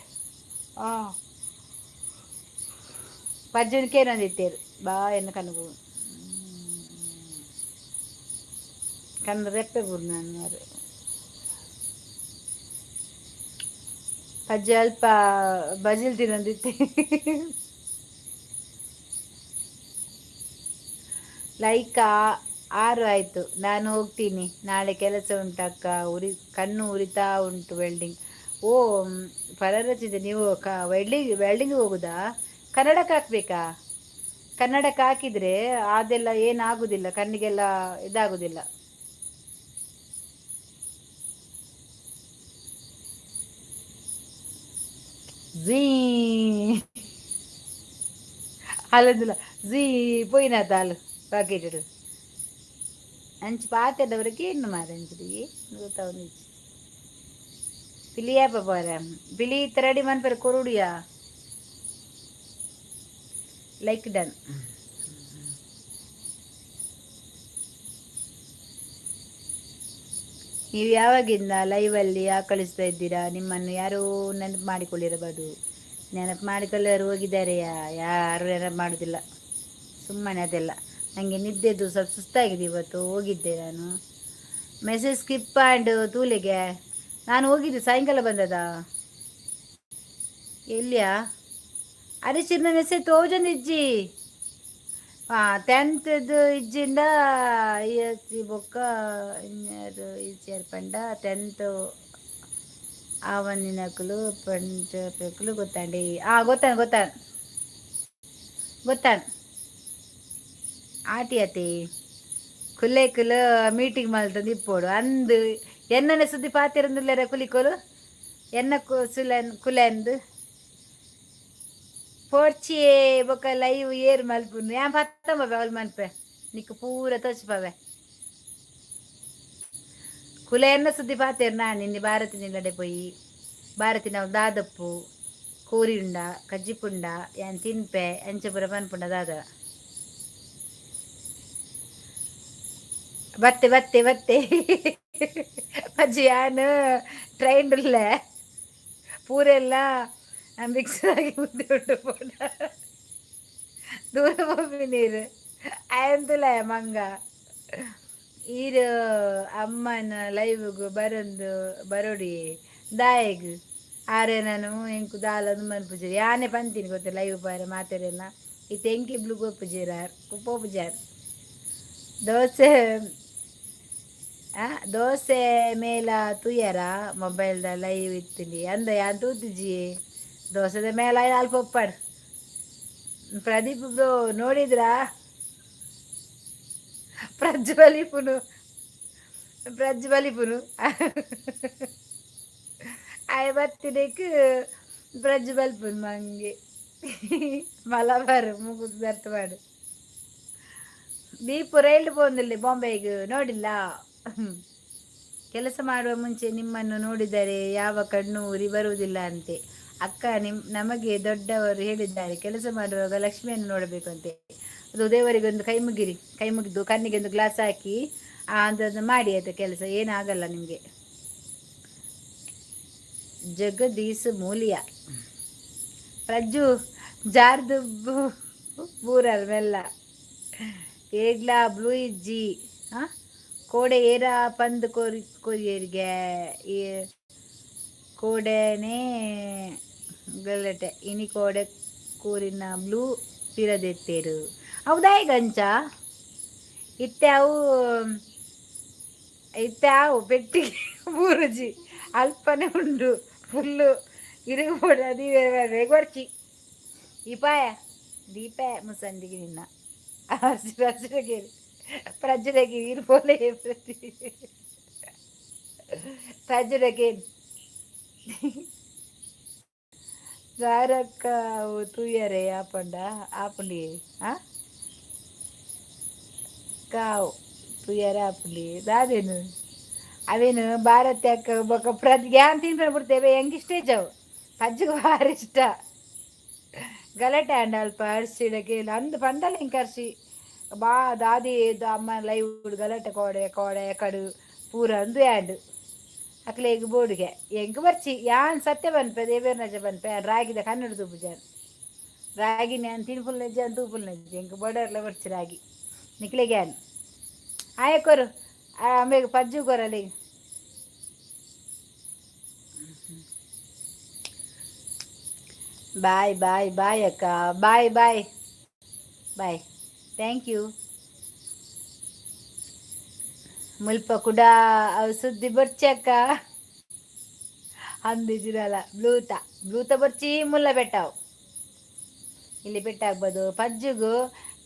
ಪಜ್ಜುನು ಕೇರದಿತ್ತೇರು ಬಾ ಎನ್ನ ಕಣ್ಣು ಕಣ್ಣು ರೆಪ್ಪೆ ಬಿಡು ನಾನು ಮಾರು ಅಜ್ಜಿ ಅಲ್ಪ ಬಜಿಲ್ ತಿನ್ನೋದಿತ್ತೆ ಲೈಕ್ 6 ಆಯಿತು ನಾನು ಹೋಗ್ತೀನಿ ನಾಳೆ ಕೆಲಸ ಉಂಟಕ್ಕ ಕಣ್ಣು ಉರಿತಾ ಉಂಟು ವೆಲ್ಡಿಂಗ್ ಓ ಪರರಚಿದೆ ನೀವು ವೆಲ್ಡಿಂಗ್ ಹೋಗುದಾ ಕನ್ನಡಕ್ಕೆ ಹಾಕ್ಬೇಕಾ ಕನ್ನಡಕ್ಕೆ ಹಾಕಿದರೆ ಅದೆಲ್ಲ ಏನಾಗುದಿಲ್ಲ ಕಣ್ಣಿಗೆಲ್ಲ ಇದಾಗುದಿಲ್ಲ ಝೀ ಹಾಲಂದಿಲ್ಲ ಝೀ ಪೋಯಿನ ಹಾಲು ಪ್ಯಾಕೆಟ್ ಅಂಚು ಪಾತೆದವರಿಗೆ ಏನು ಮಾರಂಚ್ರಿ ಗೊತ್ತಾವ ಪಿಲಿಯಾ ಪಪಾರ ಪಿಲಿ ತರಡಿ ಮನ್ಪರ ಕೊರುಡಿಯಾ ಲೈಕ್ ಡನ್ ನೀವು ಯಾವಾಗಿಂದ ಲೈವಲ್ಲಿ ಕಳಿಸ್ತಾ ಇದ್ದೀರಾ ನಿಮ್ಮನ್ನು ಯಾರೋ ನೆನಪು ಮಾಡಿಕೊಳ್ಳಿರಬಹುದು ನೆನಪು ಮಾಡಿಕೊಳ್ಳೋರು ಹೋಗಿದ್ದಾರೆಯಾ ಯಾರು ನೆನಪು ಮಾಡೋದಿಲ್ಲ ಸುಮ್ಮನೆ ಅದೆಲ್ಲ ನನಗೆ ನಿದ್ದೆದು ಸ್ವಲ್ಪ ಸುಸ್ತಾಗಿದೆ ಇವತ್ತು ಹೋಗಿದ್ದೆ ನಾನು ಮೆಸೇಜ್ ಸ್ಕಿಪ್ ಆ್ಯಂಡ್ ತೂಲೆಗೆ ನಾನು ಹೋಗಿದ್ದೆ ಸಾಯಂಕಾಲ ಬಂದದ ಎಲ್ಲಿಯಾ ಅರೆ ಚಿನ್ನ ಮೆಸೇಜ್ ತೋಜಂದಿಜ್ಜಿ 10th ಇಜ್ಜಿಂದ ಬೊಕ್ಕ ಇನ್ಯಾರು ಸೇರ್ಪಂಡ 10th ಆವನ್ನಿನಕಲು ಪಂಚಪೆಕಲು ಗೊತ್ತಾಂಡಿ ಗೊತ್ತಾನ್ ಆಟಿ ಅತಿ ಕುಲ್ಲೇಕುಲು ಮೀಟಿಂಗ್ ಮಲ್ತಂದು ಇಪ್ಪೋಡು ಅಂದು ಎನ್ನನೆ ಸುದ್ದಿ ಪಾತಿರಂದುಲ್ಲೆರ ಕುಲಿಕೋಲು ಎನ್ನ ಕುಲೆಂದು ಪೋಡ್ಚಿಯೇ ಬೊಕ್ಕ ಲೈವ್ ಏರ್ ಮಲ್ಪುನು ಯಾ ಪತ್ತಂಬವೆ ಅವಳು ಮನ್ಪೆ ನಿಕ್ಕು ಪೂರ ತೋಚಿಪವೆ ಕುಲೆ ಎನ್ನ ಸುದ್ದಿ ಪಾತೇರು ನಾನು ನಿನ್ನೆ ಭಾರತಿ ನಿಲ್ಲಡೆ ಪೋಯಿ ಭಾರತಿ ನಾವು ದಾದಪ್ಪು ಕೂರಿ ಉಂಡ ಕಜ್ಜಿಪುಂಡ ಯಾನ್ ತಿನ್ಪೆ ಎಂಚಪುರ ಪನ್ಪುಂಡ ದಾದ ಬತ್ತೆ ಅಜ್ಜಿ ಯಾನು ಟ್ರೈನ್ ಉಳ್ಳೆ ಪೂರೆಲ್ಲ ಮಿಕ್ಸ್ ಆಗಿ ಮುದ್ದೆ ಉಂಟು ಪೋಡ ದೂರ ಹೋಗಿ ನೀರು ಆಯಂತುಲ ಮಂಗ ಈರು ಅಮ್ಮನ ಲೈವ್ಗು ಬರೋಡಿ ದಾಯಗ್ ಆರೆ ನಾನು ಎಂಕು ದಾಲದು ಮನ್ಪುಜೀರಿ ಯಾನೆ ಪಂತೀನಿ ಗೊತ್ತ ಲೈವ್ ಪಾರೆ ಮಾತಾಡೆಲ್ಲ ಈ ತೆಂಕಿ ಬ್ಲೂ ಗೋಪುಜೀರಾರ್ ಉಪ್ಪೋಪುಜಾರ್ ದೋಸೆ ಮೇಲ ತುಯ್ಯರ ಮೊಬೈಲ್ದ ಲೈವ್ ಇತ್ತಿಲಿ ಅಂದ ಯಾನ್ ತೂತಿಜಿ ದೋಸೆದ ಮೇಲೆ ಅಲ್ಪ ಒಪ್ಪಾಡು ಪ್ರದೀಪ್ ಬ್ರೋ ನೋಡಿದ್ರಾ ಪ್ರಜ್ವಲಿಪುನು ಆಯ್ ಬತ್ತಿನಕ್ಕೆ ಪ್ರಜ್ವಲ್ಪುನು ಮಂಗೆ ಮಲಬಾರ್ ಮುಗುದು ದರ್ತ ಮಾಡು ದೀಪು ರೈಲ್ ಬಂದಿಲ್ಲ ಬಾಂಬೆಗೆ ನೋಡಿಲ್ಲ ಕೆಲಸ ಮಾಡುವ ಮುಂಚೆ ನಿಮ್ಮನ್ನು ನೋಡಿದರೆ ಯಾವ ಕಣ್ಣು ಉರಿ ಬರುವುದಿಲ್ಲ ಅಂತೆ ಅಕ್ಕ ನಮಗೆ ದೊಡ್ಡವರು ಹೇಳಿದ್ದಾರೆ ಕೆಲಸ ಮಾಡುವಾಗ ಲಕ್ಷ್ಮಿಯನ್ನು ನೋಡಬೇಕು ಅಂತೆ ಅದು ದೇವರಿಗೊಂದು ಕೈ ಮುಗಿದು ಕಣ್ಣಿಗೆ ಒಂದು ಗ್ಲಾಸ್ ಹಾಕಿ ಅದನ್ನು ಮಾಡಿ ಆಯ್ತು ಕೆಲಸ ಏನಾಗಲ್ಲ ನಿಮಗೆ ಜಗದೀಶ್ ಮೂಲಿಯ ಪ್ರಜ್ಜು ಜಾರ್ದು ಬೂರಲ್ ಮೆಲ್ಲ ಏಗ್ಲಾ ಬ್ಲೂ ಇಜ್ಜಿ ಕೋಡೆ ಏರ ಪಂದ್ ಕೊರಿಯರಿಗೆ ಕೋಡೆನೇ ಗಲ್ಲಟೆ ಇನಿ ಕೋಡೆ ಕೂರಿನ ಬ್ಲೂ ಪಿರದೆತ್ತೇರು ಹೌದಾಯ್ ಗಂಚ ಇತ್ಯಾವು ಪೆಟ್ಟಿಗೆ ಬೂರುಜಿ ಅಲ್ಪನೆ ಉಂಡು ಫುಲ್ಲು ಇರುಗೋಡ ನೀವೇ ಗೊರ್ಚಿ ಇಪಾಯ ದೀಪ ಮುಸಂದಿಗೆ ನಿನ್ನ ಹಸಿರಗಿರಿ ಪ್ರಜ್ಜುರಗಿರಿ ಇರ್ಬೋಲೆ ಪ್ರಜ್ಜುರಗಿರಿ ಗಾರಕ್ಕ ಅವು ತೂಯರೆ ಆಪಂಡ ಆಪುಂಡಿ ಆ ಕಾವು ತೂಯರೆ ಆಪುಂಡಿ ದಾದೇನು ಅವೇನು ಭಾರತ ಅಕ್ಕ ಬೊಕ್ಕ ಪ್ರತಿ ಗ್ಯಾನ್ ತಿನ್ಕೊಂಡು ಬಿಡ್ತೇವೆ ಹೆಂಗೆ ಇಷ್ಟ ಇದ್ದಾವೆ ಅಜ್ಜಿಗೆ ಭಾರಿ ಇಷ್ಟ ಗಲಾಟೆ ಅಂಡ ಅಲ್ಪ ಅರ್ಸಿಡಕ್ಕೆ ಅಂದು ಪಂಡಲ್ಲ ಹಿಂಗೆ ಅರ್ಸಿ ಬಾ ದಾದಿ ಅಮ್ಮ ಲೈವ್ ಗಲಾಟೆ ಕೋಡೆ ಕೋಡೆ ಕಡು ಪೂರ ಅಂದು ಆ್ಯಂಡ್ ಅಕ್ಲೆ ಈಗ ಬೋರ್ಡ್ಗೆ ಹೆಂಗೆ ಬರ್ಚಿ ಯಾನ್ ಸತ್ಯ ಬನ್ಪೆ ದೇವೇರ್ ನಜ ಬನ್ಪೆ ರಾಗಿದ ಕನ್ನಡ ತೂಪು ಜಾನ್ ರಾಗಿ ನಾನು ತಿನ್ಫುಲ್ ನಜ್ಜೆ ಅಂತ ತೂಪುಲ್ ನಜ್ಜೆ ಹೆಂಗೆ ಬಡರ್ಲ ಬರ್ಚಿ ರಾಗಿ ನಿಕ್ಲೆ ಗ್ಯಾನ್ ಆಯಕೊರು ಆಮೇಲೆ ಪಜ್ಜು ಕೊರಲಿ ಬಾಯ್ ಬಾಯ್ ಬಾಯ್ ಅಕ್ಕ ಬಾಯ್ ಬಾಯ್ ಬಾಯ್ ಥ್ಯಾಂಕ್ ಯು ಮುಲ್ಪ ಕೂಡ ಅವು ಸುದ್ದಿ ಬರ್ಚಿ ಅಕ್ಕ ಅಂದಿಜಿರಲ್ಲ ಬ್ಲೂತ ಬರ್ಚಿ ಮುಲ್ಲ ಬೆಟ್ಟಾವು ಇಲ್ಲಿ ಬೆಟ್ಟಾಗ್ಬೋದು ಪಜ್ಜುಗು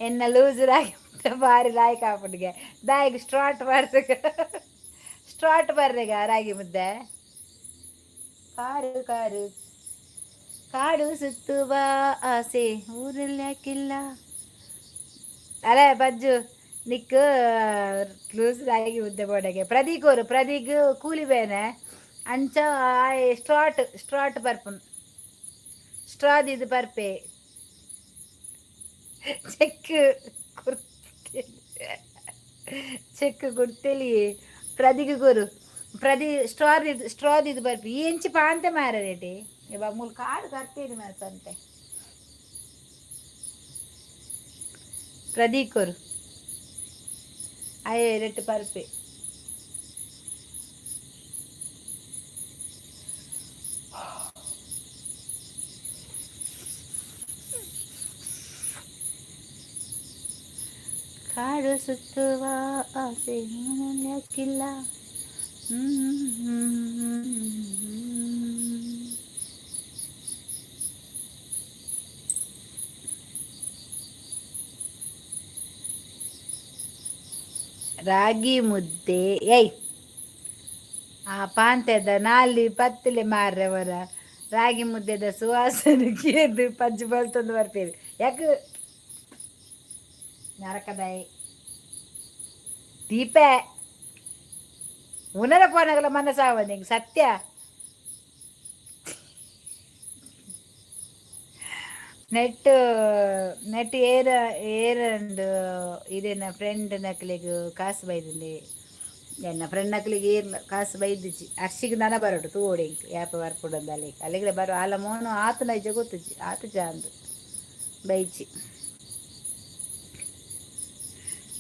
ಎನ್ನ ಲೂಸ್ ರಾಗಿ ಭಾರಿ ರಾಯಿ ಕಾಪುಡ್ಗೆ ದಾಯಿಗೆ ಸ್ಟ್ರಾಟ್ ಬರ್ರೆಗ ರಾಗಿ ಮುದ್ದೆ ಕಾಡು ಕಾಡು ಕಾಡು ಸುತ್ತುವ ಆಸೆ ಊರಲ್ಲಿ ಯಾಕಿಲ್ಲ ಅಲ್ಲ ಪಜ್ಜು ನಿಕ್ಕು ಲೂಸ್ ರಾಗಿ ಮುದ್ದೆ ಬೋಡೆಗೆ ಪ್ರದೀಕ್ ಕೂಲಿ ಬೇನೆ ಅಂಚ ಸ್ಟ್ರಾಟ್ ಬರ್ಪುನ್ ಸ್ಟ್ರಾದ್ ಇದು ಬರ್ಪೆ ಚೆಕ್ ಕೊಡ್ತೇಲಿ ಪ್ರದಿಗೆ ಗೊರು ಸ್ಟ್ರಾದ್ ಇದು ಬರ್ಪಿ ಎಂಚಿ ಪಾಂತೆ ಮಾರ ರೇಟಿ ಇವಾಗ ಮೂಲ ಕಾಡು ಕರ್ತೇನೆ ಮಾಸಂತೆ ಪ್ರದೀಕರು ಅಯ್ಯೇ ರೆಟ್ಟು ಪರ್ಪೆ ಕಾಡು ಸುತ್ತುವ ಆಸೆ ಯಾಕಿಲ್ಲ ರಾಗಿ ಮುದ್ದೆ ಏಯ್ ಆ ಪಾಂತೆದ ನಾಲಿ ಪತ್ತಲೆ ಮಾರ್ರವರ ರಾಗಿ ಮುದ್ದೆದ ಸುವಾಸನೆ ಕೇದು ಪಜ್ಜು ಬಲ್ತೊಂದು ಬರ್ಪೇರಿ ಯಾಕೆ ನರಕದಾಯಿ ದೀಪ ಉನರ ಪೋನಗಲ ಮನಸ್ಸಾವದು ಹಿಂಗೆ ಸತ್ಯ ನೆಟ್ ಏರಂಡು ಇದೇನ ಫ್ರೆಂಡ್ ನಕ್ಲಿಗೆ ಕಾಸು ಬೈದಂಡೆ ಎನ್ನ ಫ್ರೆಂಡ್ ನಕ್ಲಿಗೆ ಏರ್ಲ ಕಾಸು ಬೈದಿಚ್ಚಿ ಅರ್ಶಿಗೆ ದನ ಬರೋಡು ತೂಡಿ ಇಂಕ್ ಯಾಪ ಬರ್ಪುಡಂದು ಅಲ್ಲಿಗೆ ಬರೋ ಆಲ ಮೋನು ಆತು ನೈಜ ಗೊತ್ತಿಚ್ಚಿ ಆತು ಜಾಂದು ಬೈಚಿ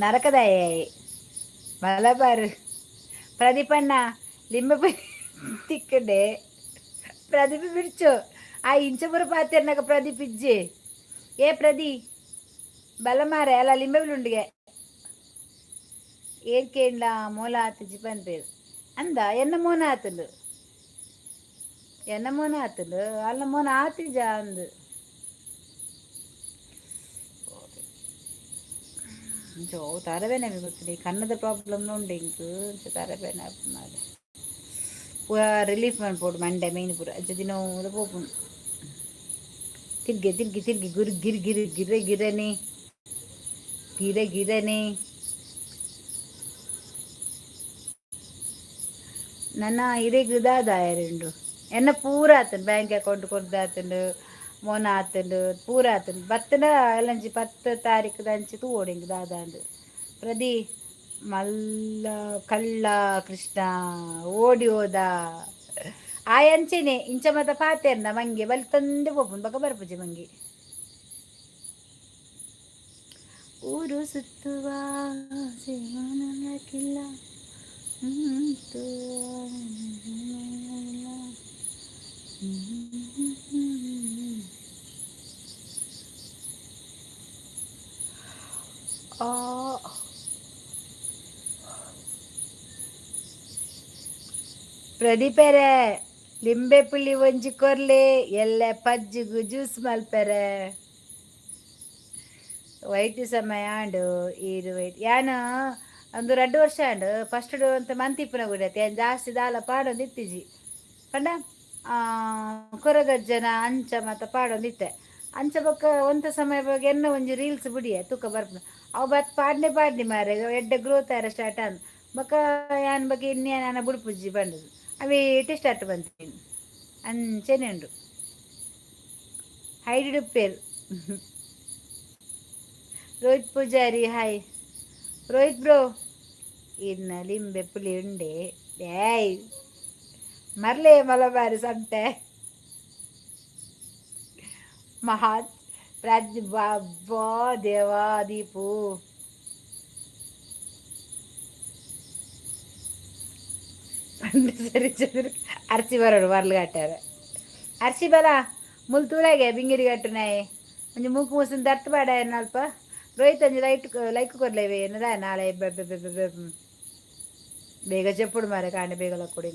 ನರಕದಾಯ ಮಲಬಾರ್ ಪ್ರದೀಪಣ್ಣ ಲಿಂಬೆ ತಿಕ್ಕಂಡೆ ಪ್ರದೀಪ ಬಿಡ್ಚು ಆ ಇಂಚಪುರ ಪಾತ್ರೆನಾಗ ಪ್ರದೀಪ್ ಇಜ್ಜಿ ಏ ಪ್ರದೀ ಬಲಮಾರೆ ಅಲ್ಲ ಲಿಂಬೆಬುಳುಂಡಿಗೆ ಏರ್ಕೇಂಡ್ಲ ಮೂಲ ಆತಿಜಿ ಪನ್ಪೇರು ಅಂದ ಎನ್ನ ಮೋನ ಆತಂಡು ಅಲ್ಲ ಮೋನ ಆತಿಜ ಅಂದು ಜೋ ತರಬೇನೆ ಗೊತ್ತಿಲ್ಲ ಕನ್ನದ ಪ್ರಾಬ್ಲಮ್ ಉಂಡು ಇಂಕು ತರಬೇನೆ ಮಾಡಿ ರಿಲೀಫ್ ಮಾಡ್ಬೋದು ಮಂಡೆ ಮೈನ್ ಪೂರ ಅಂಚ ದಿನ ಹೋಗ್ಬೋದು ತಿರ್ಗಿ ಗುರು ಗಿರನೆ ನನ್ನ ಹಿರೇಗ ದಾದಾಯರುಂಡು ಎನ್ನ ಪೂರ ಆತಂಡು ಬ್ಯಾಂಕ್ ಅಕೌಂಟ್ ಕೊಡ್ದಾತಂಡು ಮೋನ ಆತಂಡು ಪೂರ ಆತಂಡು ಬತ್ತನ ಎಲ್ಲಂಚಿ 10 ತಾರೀಕು ದಂಚಿ ತೂಡಿಂಗ್ ದಾದಾಂಡು ಪ್ರದಿ ಮಲ್ಲ ಕಳ್ಳ ಕೃಷ್ಣ ಓಡಿ ಹೋದ ಆ ಅಂಚೆನೆ ಇಂಚ ಮತ ಪಾತೆರ್ನ ಮಂಗೆ ಬಲ್ ತಂದೆ ಹೋಗ್ಬೋದು ಬಗ ಬರ್ಪುಜಿ ಮಂಗೆ ಊರು ಸುತ್ತುವ ಸೇವನಕ್ಕಿಲ್ಲ ಪ್ರದೀಪರೇ ಲಿಂಬೆ ಪುಳಿ ಒಂಜಿ ಕೊರ್ಲೆ ಎಲ್ಲ ಪಜ್ಜಿಗು ಜ್ಯೂಸ್ ಮಲ್ಪೆರೆ ವೈಟ್ ಸಮಯ ಆಂಡು ಈರು ವೈಟ್ ಯಾನು ಒಂದು 2 ವರ್ಷ ಆಂಡು ಫಸ್ಟ್ ಅಂತ ಮಂತಿಪ್ಪನ ಗುಡತ್ತೆ ಜಾಸ್ತಿ ದಾಲ ಪಾಡೊಂದು ಇತ್ತಿಜಿ ಪಂಡ ಕೊರಗಜ್ಜನ ಅಂಚ ಮತ್ತು ಪಾಡೊಂದಿತ್ತೆ ಅಂಚ ಬೊಕ್ಕ ಒಂತ ಸಮಯ ಬಗ್ಗೆ ಎನ್ನ ಒಂಜಿ ರೀಲ್ಸ್ ಬಿಡಿಯ ತೂಕ ಬರ್ಪುಂಡು ಅವು ಬತ್ ಪಾಡ್ನೆ ಮಾರೆ ಎಡ್ಡೆ ಗ್ರೋತ್ ಆರ ಸ್ಟಾರ್ಟ್ ಆನ್ ಬೊಕ್ಕ ಯಾನ್ ಬಗ್ಗೆ ಇನ್ನೇ ನಾನು ಬುಡ್ಪುಜ್ಜಿ ಬಂಡದು ಅವೇ ಸ್ಟಾರ್ಟ್ ಬಂತೀನಿ ಅಂಚೆನೆ ಉಂಡು ಹೈಡ್ ಪೇರು ರೋಹಿತ್ ಪೂಜಾರಿ ಹಾಯ್ ರೋಹಿತ್ ಬ್ರೋ ಇನ್ನ ಲಿಂಬೆ ಪುಳಿ ಉಂಡೆ ಏಯ್ ಮರ್ಲೆ ಮಲಬಾರಿ ಸಂತೆ ಮಹಾ ರಾಜ್ಯ ಬಾಬಾ ದೇವಾ ದೀಪು ಸರಿ ಚಂದ್ರ ಅರ್ಚಿ ಬರೋಡು ಬರ್ಲು ಕಟ್ಟಾರ ಅರ್ಚಿ ಬಲ ಮುಲ್ ತುಳಗೆ ಬಿಂಗಿರಿ ಕಟ್ಟುನಾಯಿ ಒಂಜಿ ಮೂಕು ಮೂಸಿನ ದರ್ತ್ ಬಾಡ ಅಲ್ಪ ರೋಹಿತ್ ಒಂಜಿ ಲೈಕ್ ಕೊರ್ಲೇವೆ ಏನದ ನಾಳೆ ಬೇಗ ಚೆಪ್ಪುಡು ಮಾರೆ ಕಾಂಡೆ ಬೇಗಲ ಕೊಡಿ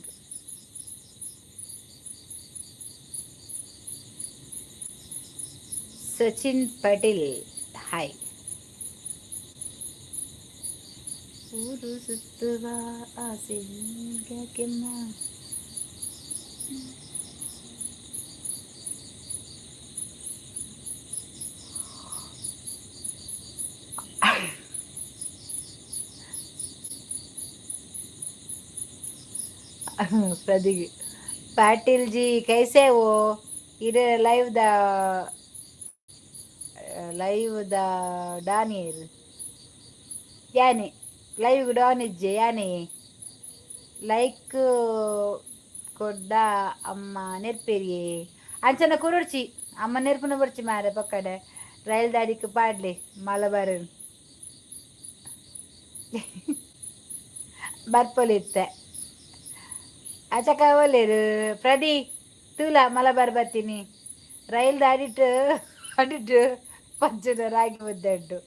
ಸಚಿನ್ ಪಾಟೀಲ್ ಹಾಯ್ ಊರು ಸುತ್ತುವ ಆಸೆ ಕೆಮ್ಮ प्रदीप पाटिल जी कैसे हो इधर लाइव द डानियर यानी लाइव डॉन इज्जे यानी ಲೈಕ್ ಕೊಡ್ಡ ಅಮ್ಮ ನೆರ್ಪೇರಿಯೇ ಅಂಚನ ಕುರುಡ್ಚಿ ಅಮ್ಮ ನೆರ್ಪುನ ಬರ್ಚಿ ಮಾರೆ ಪಕ್ಕಡೆ ರೈಲ್ ದಾಡಿക്ക് ಪಾಡ್ಲಿ ಮಲಬಾರ್ ಬರ್ಪೊಲಿತ್ತೆ ಆಚಕ ಒಲ್ಲೇರು ಪ್ರದಿ ತೂಲ ಮಲಬಾರ್ ಬರ್ತೀನಿ ರೈಲ್ ದಾಡಿಟ್ಟು ಅಡಿಟ್ಟು ಪಂಚದ ರಾಗಿ ಮುದ್ದೆ ಉಂಟು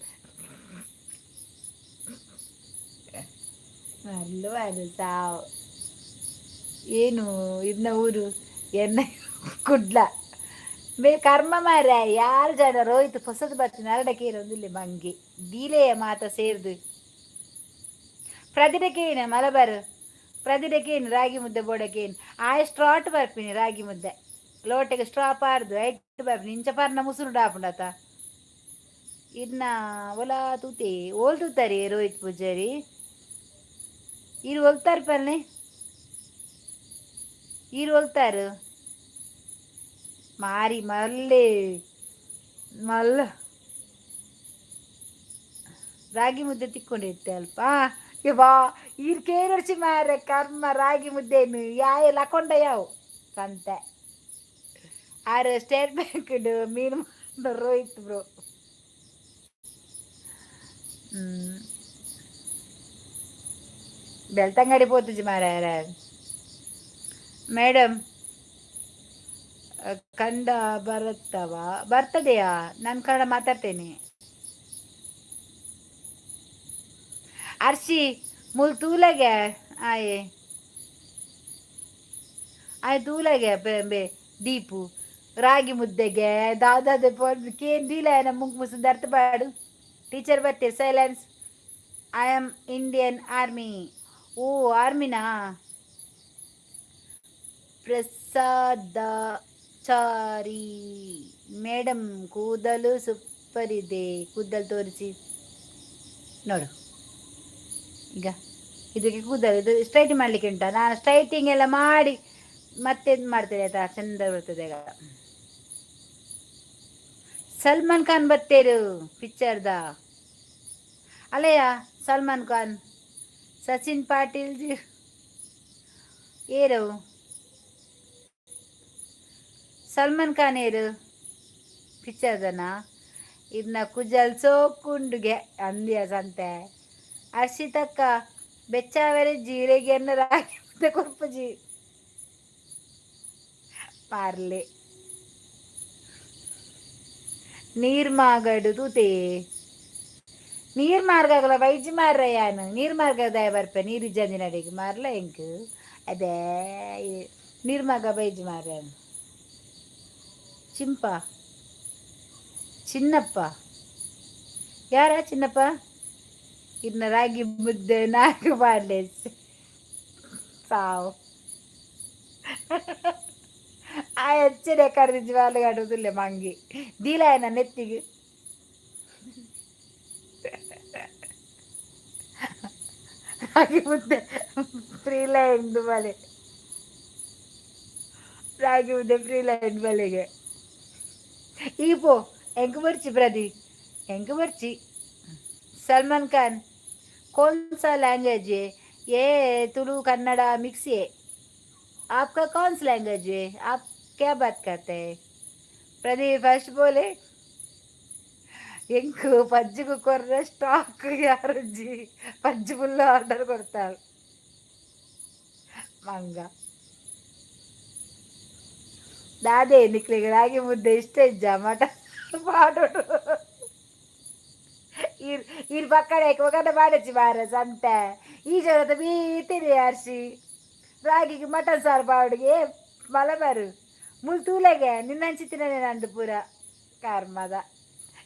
ಅಲ್ವ ಸಾವು ಏನು ಇನ್ನ ಊರು ಎನ್ನ ಕುಡ್ಲ ಬೇ ಕರ್ಮ ಮಾರ ಯಾರು ಜನ ರೋಹಿತ್ ಹೊಸದು ಬರ್ತೀನಿ ಅರಡಕ್ಕೇನು ಒಂದಿಲ್ಲ ಮಂಗಿ ದೀಲೆಯ ಮಾತ ಸೇರ್ದು ಪ್ರದಿಡಕ್ಕೇನು ಮಲಬಾರ್ ಪ್ರದಿಡಕ್ಕೇನು ರಾಗಿ ಮುದ್ದೆ ಬೋಡಕ್ಕೇನು ಸ್ಟ್ರಾಟ್ ಬರ್ತೀನಿ ರಾಗಿ ಮುದ್ದೆ ಲೋಟೆಗೆ ಸ್ಟ್ರಾ ಪಾರ್ದು ಐಟ್ ಬರ್ತೀನಿ ಇಂಚ ಪಾರ್ನ ಮುಸುರು ಡಾಪುಂಡತ ಇನ್ನ ಒಲ ತೂತೆ ಓಲ್ ತೂತಾರೆ ರೋಹಿತ್ ಪೂಜಾರಿ ಇರು ಹೋಗ್ತಾರೆ ಪಲ್ಲೆ ಇರು ಹೋಗ್ತಾರು ಮಾರಿ ಮಲ್ಲೆ ಮಲ್ಲ ರಾಗಿ ಮುದ್ದೆ ತಿಕ್ಕೊಂಡಿರ್ತೆ ಅಲ್ಪ ಬಾ ಇರ್ ಕೇರಡ್ಸಿ ಮಾರ ಕರ್ಮ ರಾಗಿ ಮುದ್ದೆನು ಎಲ್ಲ ಹಾಕೊಂಡ ಯಾವ ಸಂತೆ ಆರು ಸ್ಟೇಟ್ ಬ್ಯಾಂಕ್ ಮೀನು ರೋಹಿತ್ ಬ್ರೋ ಬೆಳ್ತಂಗಡಿ ಪೋತುಜಿ ಮಾರ ಮೇಡಮ್ ಕನ್ನಡ ಬರ್ತದೆಯಾ ನಾನು ಕನ್ನಡ ಮಾತಾಡ್ತೇನೆ ಅರ್ಶಿ ಮುಲ್ ತೂಲಗೆ ಆಯೆ ತೂಲಗೆ ಬೇ ದೀಪು ರಾಗಿ ಮುದ್ದೆಗೆ ದಾದಾದೆ ಕೇನ್ ದೀಲ ನಮ್ಮ ಮುಸು ದರ್ತ ಬಾಡು ಟೀಚರ್ ಬರ್ತೀರಿ silence I am Indian army ಓ ಆರ್ಮಿನಾ ಪ್ರಸಾದಾಚಾರಿ ಮೇಡಮ್ ಕೂದಲು ಸೂಪರ್ ಇದೆ ಕೂದಲು ತೋರಿಸಿ ನೋಡು ಈಗ ಇದಕ್ಕೆ ಕೂದಲು ಇದು ಸ್ಟ್ರೈಟ್ ಮಾಡಲಿಕ್ಕೆ ಉಂಟಾ ನಾನು ಸ್ಟ್ರೈಟಿಂಗ್ ಎಲ್ಲ ಮಾಡಿ ಮತ್ತೆ ಇದು ಮಾಡ್ತೇನೆ ಆಯ್ತಾ ಚಂದ ಬರ್ತದೆ ಈಗ ಸಲ್ಮಾನ್ ಖಾನ್ ಬತ್ತೇರು ಪಿಕ್ಚರ್ದ ಅಲ್ಲಯ್ಯ ಸಲ್ಮಾನ್ ಖಾನ್ ಸಚಿನ್ ಪಾಟೀಲ್ ಜಿ ಏರು ಸಲ್ಮಾನ್ ಖಾನ್ ಏರು ಪಿಕ್ಚರ್ದನ ಇದನ್ನ ಕುಜಲ್ ಸೋಕುಂಡುಗೆ ಅಂದ್ಯ ಸಂತೆ ಅರ್ಷಿತಕ್ಕ ಬೆಚ್ಚಾವರೆ ಜೀರೆಗೆನ್ನ ರಾಗಿ ಮುದ್ದೆ ಕೊರ್ಪುಜಿ ಪಾರ್ಲೆ ನೀರ್ ಮಾಗಡು ತೂತೆ ನೀರ್ ಮಾರ್ಗಾಗಲ ವೈಜಿ ಮಾರ್ರ ಯಾನು ನೀರ್ ಮಾರ್ಗದ ಬರ್ಪೆ ನೀರು ಜಂದಿನ ಅಡಿಗೆ ಮಾರ್ಲ ಹೆಂಗ್ ಅದೇ ನೀರ್ ಮಾರ್ಗ ಬೈಜಿ ಮಾರ್ರ ಚಿಂಪ ಚಿನ್ನಪ್ಪ ಯಾರ ಚಿನ್ನಪ್ಪ ಇನ್ನ ರಾಗಿ ಮುದ್ದೆ ನಾಲ್ಕು ಮಾಡಲೆ ಸಾವು ಆ ಹೆಚ್ಚಿನ ಕರೆದಿದ್ದು ಬಾಲ್ ಕಾಡುದಿಲ್ಲ ಮಂಗಿ ದೀಲ ನನ್ನ ನೆತ್ತಿಗೆ ರಾಗಿ ಮುದ್ದೆ ಫ್ರೀ ಲೈನ್ ಬಲೆ ರಾಗಿ ಮುದ್ದೆ ಫ್ರೀ ಲೈನ್ ಬಲೆಗೆ ಈಗ ಪೋ ಹೆಂಗ್ ಬರ್ಚಿ ಪ್ರದೀಪ್ ಹೆಂಗ್ ಬರ್ಚಿ सलमान खान कौन सा लैंग्वेज है ये तुलु कन्नड़ा मिक्स है आपका कौन सा लैंग्वेज है आप क्या बात करते हैं प्रदीप फर्स्ट बोले ಎಂಕು ಪಜ್ಜಿಗೂ ಕೊರ್ರೆ ಸ್ಟಾಕ್ ಯಾರಜ್ಜಿ ಪಜ್ಜಿ ಫುಲ್ ಆರ್ಡರ್ ಕೊಡ್ತಾಳೆ ಮಂಗ ದಾದೆ ನಿಕ್ಲಿಗೆ ರಾಗಿ ಮುದ್ದೆ ಇಷ್ಟ ಇಜ್ಜ ಮಟ ಮಾಡೋಡು ಇರ್ ಪಕ್ಕಡೆ ಒಗಡೆ ಮಾಡಚ್ಚಿ ಬಾರ ಸಂತ ಈ ಜಗತ್ತ ಬೀತಿರಿ ಅರ್ಸಿ ರಾಗಿಗೆ ಮಟನ್ ಸಾರು ಪಾವಡಿಗೆ ಮಲಬಾರು ಮುಲ್ ತೂಲೆಗೆ ನಿನ್ನಂಚಿತ್ತಿನೇ ನಂದು ಪೂರ ಕರ್ಮದ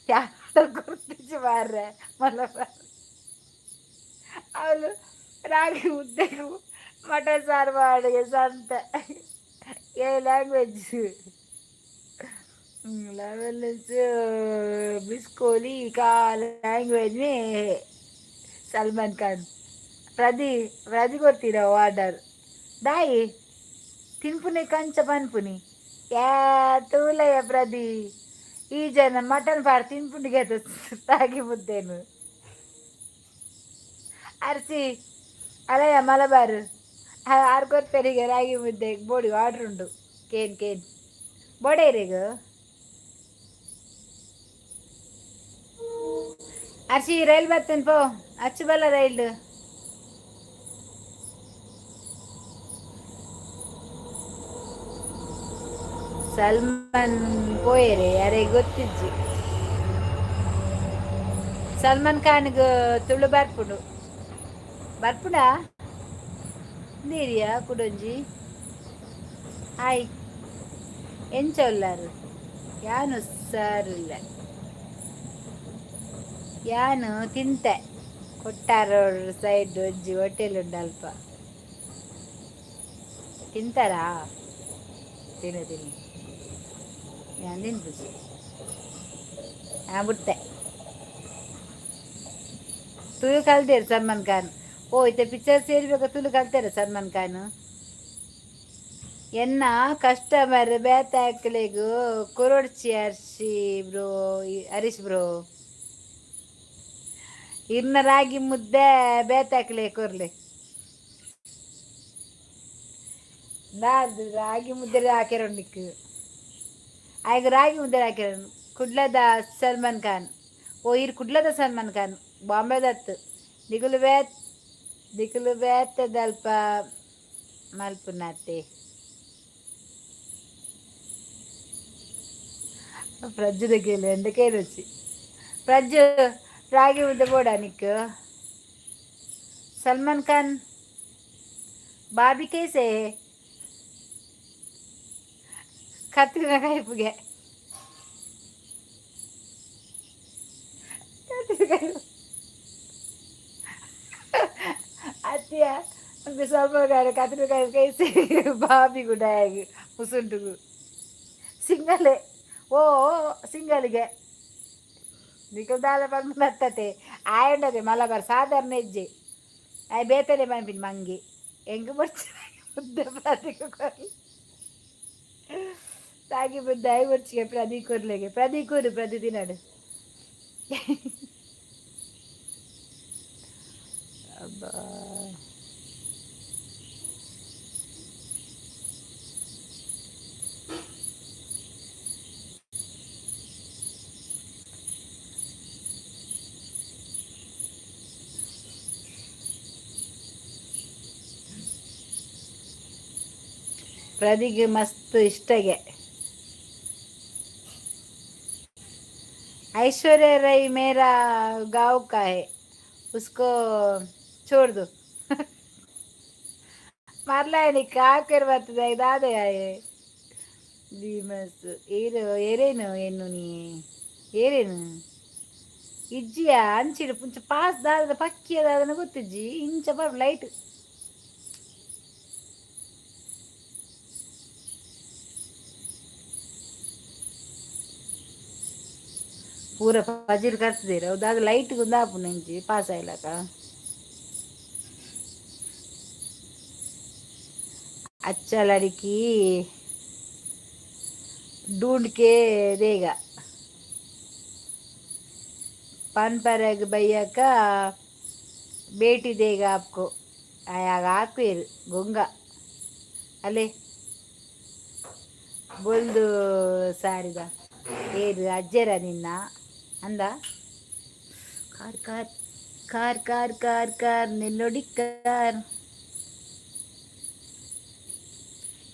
ಯಾರು ಗುರ್ತಿಸಿ ಬಾರ್ರೆ ಮಲಬಾರು ಅವಳು ರಾಗಿ ಮುದ್ದೆಗೂ ಮಟನ್ ಸಾರು ಪಾವಡಿಗೆ ಸಂತ ಏ ಲ್ಯಾಂಗ್ವೇಜ್ लेवल मिस कोहली का लैंग्वेज में है सलमान खान प्रदी ಕೊಡ್ತೀರಾ ಆರ್ಡರ್ ದಾಯಿ ತಿನ್ಪುನಿ ಕಂಚ ಪನ್ಪುನಿ ಯಾ ತೂಲಯ ಪ್ರದಿ ಈ ಜನ ಮಟನ್ ಪಾರ್ ತಿನ್ಪುನಿಗೆ ರಾಗಿ ಮುದ್ದೇನು ಅರ್ಸಿ ಅಲಯ ಮಲಬಾರ್ ಆರು ಕೊಡ್ತಾರಿಗೆ ರಾಗಿ ಮುದ್ದೆ ಬೋಡಿ ಆರ್ಡ್ರ್ ಉಂಡು ಕೇನ್ ಬೋಡೇರಿಗ ಅರ್ಸಿ ರೈಲ್ ಬರ್ತೇನೆ ಪೋ ಅಚ್ಚು ಬಲ್ಲ ರೈಲ್ ಸಲ್ಮಾನ್ ಪೋಯರೆ ಯಾರೇ ಗೊತ್ತಿಜ್ಜಿ ಸಲ್ಮಾನ್ ಖಾನ್ಗೆ ತುಳು ಬರ್ಪುಡ ನೀರಿಯಾ ಕುಡೊಂಜಿ ಹಾಯ್ ಎಂಚೊಲ್ಲಾರು ಯಾನು ಸಾರಿಲ್ಲ ಯಾನು ತಿಂತೆ ಕೊಟ್ಟಾರ ಸೈಡ್ ಒಜ್ಜಿ ಹೋಟೆಲ್ ಉಂಡು ಅಲ್ಪ ತಿಂತಾರಾ ತಿನ್ನಿ ഞാൻ ತಿಂತು ഞാൻ ಬಿಟ್ಟೆ ತುಳು ಕಲ್ತೇರು ಸಲ್ಮಾನ್ ಖಾನ್ ಓ ಇತ್ತೆ ಪಿಕ್ಚರ್ ಸೇರ್ಬೇಕು ತುಳು ಕಲ್ತೇರು ಸಲ್ಮಾನ್ ಖಾನ್ ಎನ್ನ customer ಬೇತ ಹಾಕಲೆಗು ಕೊರೊಡ್ಚಿ Hershey bro Harish bro ಇನ್ನ ರಾಗಿ ಮುದ್ದೆ ಬೇತ ಹಾಕಲೆ ಕೊರ್ಲೆ ನಾದು ರಾಗಿ ಮುದ್ದೆ ಹಾಕಿರೋಣಿಕ್ಕು ಆಯ್ಗ ರಾಗಿ ಮುದ್ದೆ ಹಾಕಿರೋ ಕುಡ್ಲದ ಸಲ್ಮಾನ್ ಖಾನ್ ಓ ಇರ್ ಕುಡ್ಲದ ಸಲ್ಮಾನ್ ಖಾನ್ ಬಾಂಬೆದತ್ತು ದಿಗುಲು ಬೇತದಲ್ಪ ಮಲ್ಪುನಾತೆ ಪ್ರಜ್ಜು దగ్గర ఎండకే రుచి ప్రజ్జు రాగి ముద్ద కూడా నీకు సల్మాన్ ఖాన్ బాబీ కేసే కత్తిన కైపుಗೆ ಅತ್ತಿಯ ಸಲ್ಮಾನ್ ಖಾನ್ ಕತ್ತಿನ ಕೈಪು ಕೇಸೆ ಬಾಬಿ ಕೂಡ ಹೇಗೆ ಮುಸುಂಟುಗು ಸಿಂಗಲೇ ಓ ಸಿಂಗಲ್ಗೆ ನಿಖಲ್ದಾಲ ಬಂದು ಬರ್ತತೆ ಆಯಂಡದೆ ಮಲಬಾರ್ ಸಾಧಾರಣ ಹೆಜ್ಜೆ ಆಯ್ ಬೇತಲೆ ಬಂಪಿನ ಮಂಗಿ ಹೆಂಗೆ ಬರ್ತಾರೆ ಮುದ್ದೆ ಪ್ರದೀಕ್ ಕೊರ್ಲಿ ರಾಗಿ ಮುದ್ದೆ ಆಯ್ ಬರ್ಚಿಗೆ ಪ್ರದೀಕ್ ಕೊರ್ಲೆಗೆ ಪ್ರದೀಕೂರು ಪ್ರತಿ ದಿನಾಡು ಅಬ್ಬಾ ಪ್ರದಿಗೆ ಮಸ್ತ್ ಇಷ್ಟಗೆ ऐश्वर्या राय मेरा गाँव का है उसको छोड़ दो ಮರ್ಲಾಯನಿ ಕಾಕರ್ ಬರ್ತದೆ ಇದಾದೆ ಭೀಮಸ್ ಏರೇನು ಏನು ನೀ ಏರೇನು ಇಜ್ಜಿಯ ಅಂಚಿಡು ಪುಂಚ ಪಾಸ್ ದಾದ ಪಕ್ಕಿ ಅದಾದನ ಗೊತ್ತಿಜ್ಜಿ ಇಂಚ ಬರ್ ಲೈಟ್ पूरा फजीर करते रहो दाग लाइट गुंदा पुनंची पास आयला का अच्छा लड़की ढूंढ के देगा पान परग भैया का बेटी देगा आपको आयाಗ ಹಾಕ್ವೇರು ಗೊಂಗ ಅಲೆ ಬೊಲ್ದು ಸಾರಿದ ಏರು ಅಜ್ಜರ ನಿನ್ನ ಅಂದ car car car car car car ನಿಲ್ಲೊಡಿ ಕಾರ್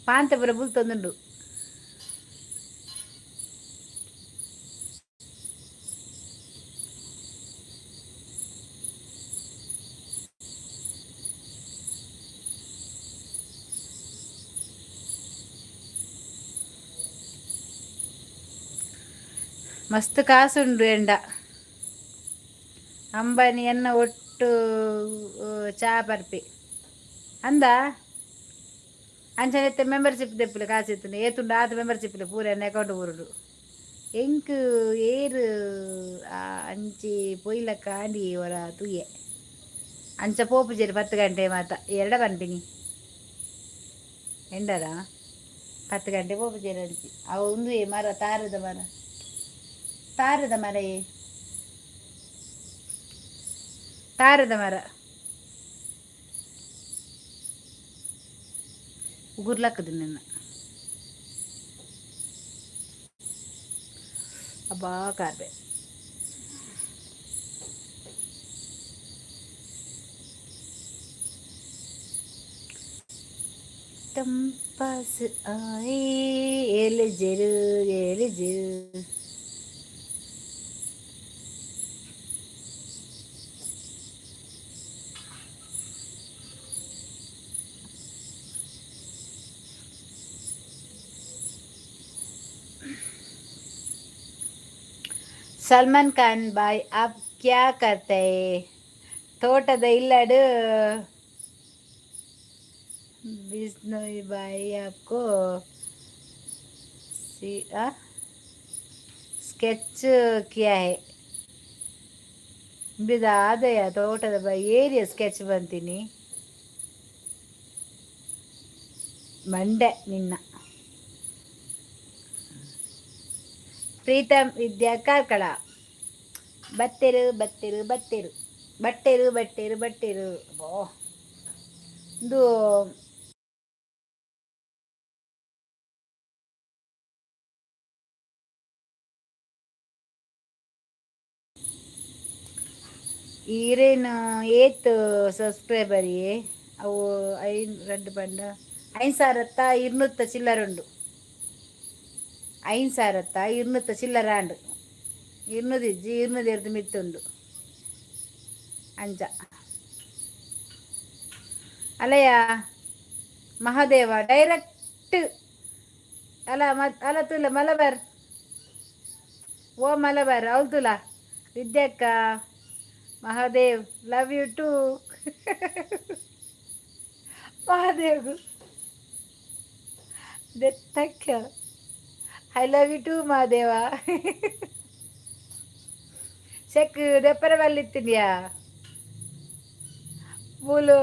ಪಾಂತಪುರ ಬುಲ್ತೊಂದುಂಡು ಮಸ್ತ್ ಕಾಸುಂಡು ಎಂಡ ಅಂಬಾನಿ ಎನ್ನ ಒಟ್ಟು ಚಾ ಬರ್ಪಿ ಅಂದ ಅಂಚನೆತ್ತೆ ಮೆಂಬರ್ಶಿಪ್ ತೆಪ್ಪಲೆ ಕಾಸಿತ್ತು ಏತುಂಡು ಆತ ಮೆಂಬರ್ಶಿಪ್ ಪೂರ ಎನ್ನ ಅಕೌಂಟ್ ಬರುಡು ಎಂಕ್ ಏರು ಅಂಚಿ ಪೊಯ್ಲಕ್ಕ ಆಂಡಿ ಅವರ ತೂಯೆ ಅಂಚ ಪೋಪುಜೇರಿ 10 ಗಂಟೆ ಮಾತ ಎರಡ ಪನ್ಪಿನಿ ಎಂಡರ 10 ಗಂಟೆ ಪೋಪುಜೇರಿ ಅಂಚಿ ಅವು ಒಂದು ಮರ ತಾರದ ಮರ ಉಗುರ್ಲಕ್ಕದು ನನ್ನ ಅಬ್ಬಾ ಕಾರ್ಬೆ ತಂಪಾಸ್ ಆಯೇ ಎಲಿಜರು सलमान खान भाई आप क्या करते हैं ತೋಟದ ಇಲ್ಲಡು बिश्नोई भाई आपको स्केच किया है ಬಿದಾದಯ ತೋಟದ ಬೈ ಏರಿಯಾ ಸ್ಕೆಚ್ ಬಂತೀನಿ ಮಂಡೆ ನಿನ್ನ ಪ್ರೀತಮ್ ವಿದ್ಯಾ ಕಾರ್ಕಳ ಬತ್ತೆರು ಇದು ಈರೇನು ಏತ್ ಸಬ್ಸ್ಕ್ರೈಬರಿಗೆ ಅವು రెండు ಪಂಡ 5200 ಚಿಲ್ಲರುಂಡು 5200 ಚಿಲ್ಲರಾಂಡು 200 ಇಜ್ಜಿ 200 ಮಿತ್ತುಂಡು ಅಂಚ ಅಲಯ ಮಹಾದೇವ ಡೈರೆಕ್ಟ್ ಅಲ ತುಲ ಮಲಬಾರ್ ಓ ಮಲಬಾರ್ ಅವಳು ತುಲ ವಿದ್ಯಕ್ಕ Mahadev love you too Mahadev ದೆತ್ತಕ್ಕ I love you too Mahadeva check ದೆಪ್ಪರ ಬಲ್ಲಿತ್ತಿದ್ಯಾ ಮೂಲು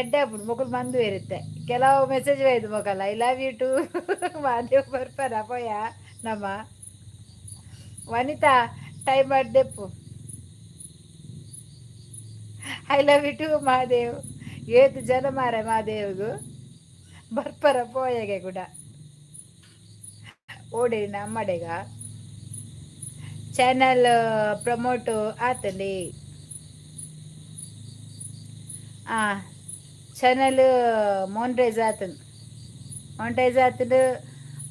ಎಡ್ಡೆ ಹಾಕ್ಬಿಡು ಮಕ್ಕಳು ಬಂದು ಇರುತ್ತೆ ಕೆಲವು ಮೆಸೇಜ್ ಒಯ್ದು ಮಕ್ಕಳ I love you too Mahadev ಬರ್ಪಾರ ಪೋಯ ನಮ್ಮ ವನಿತಾ ಟೈಮ್ ಮಾಡ್ದೆಪ್ಪು I love you too Mahadev ಏತು ಜನ ಮಾರ ಮಹಾದೇವ್ಗೂ ಬರ್ಪರ ಪೋಯಗೆ ಕೂಡ ಓಡಿ ನಮ್ಮಡೆಗ ಚಾನಲ್ ಪ್ರಮೋಟ್ ಆತಂಡಿ ಚಾನಲ್ ಮಾನಿಟೈಸ್ ಆತಂಡು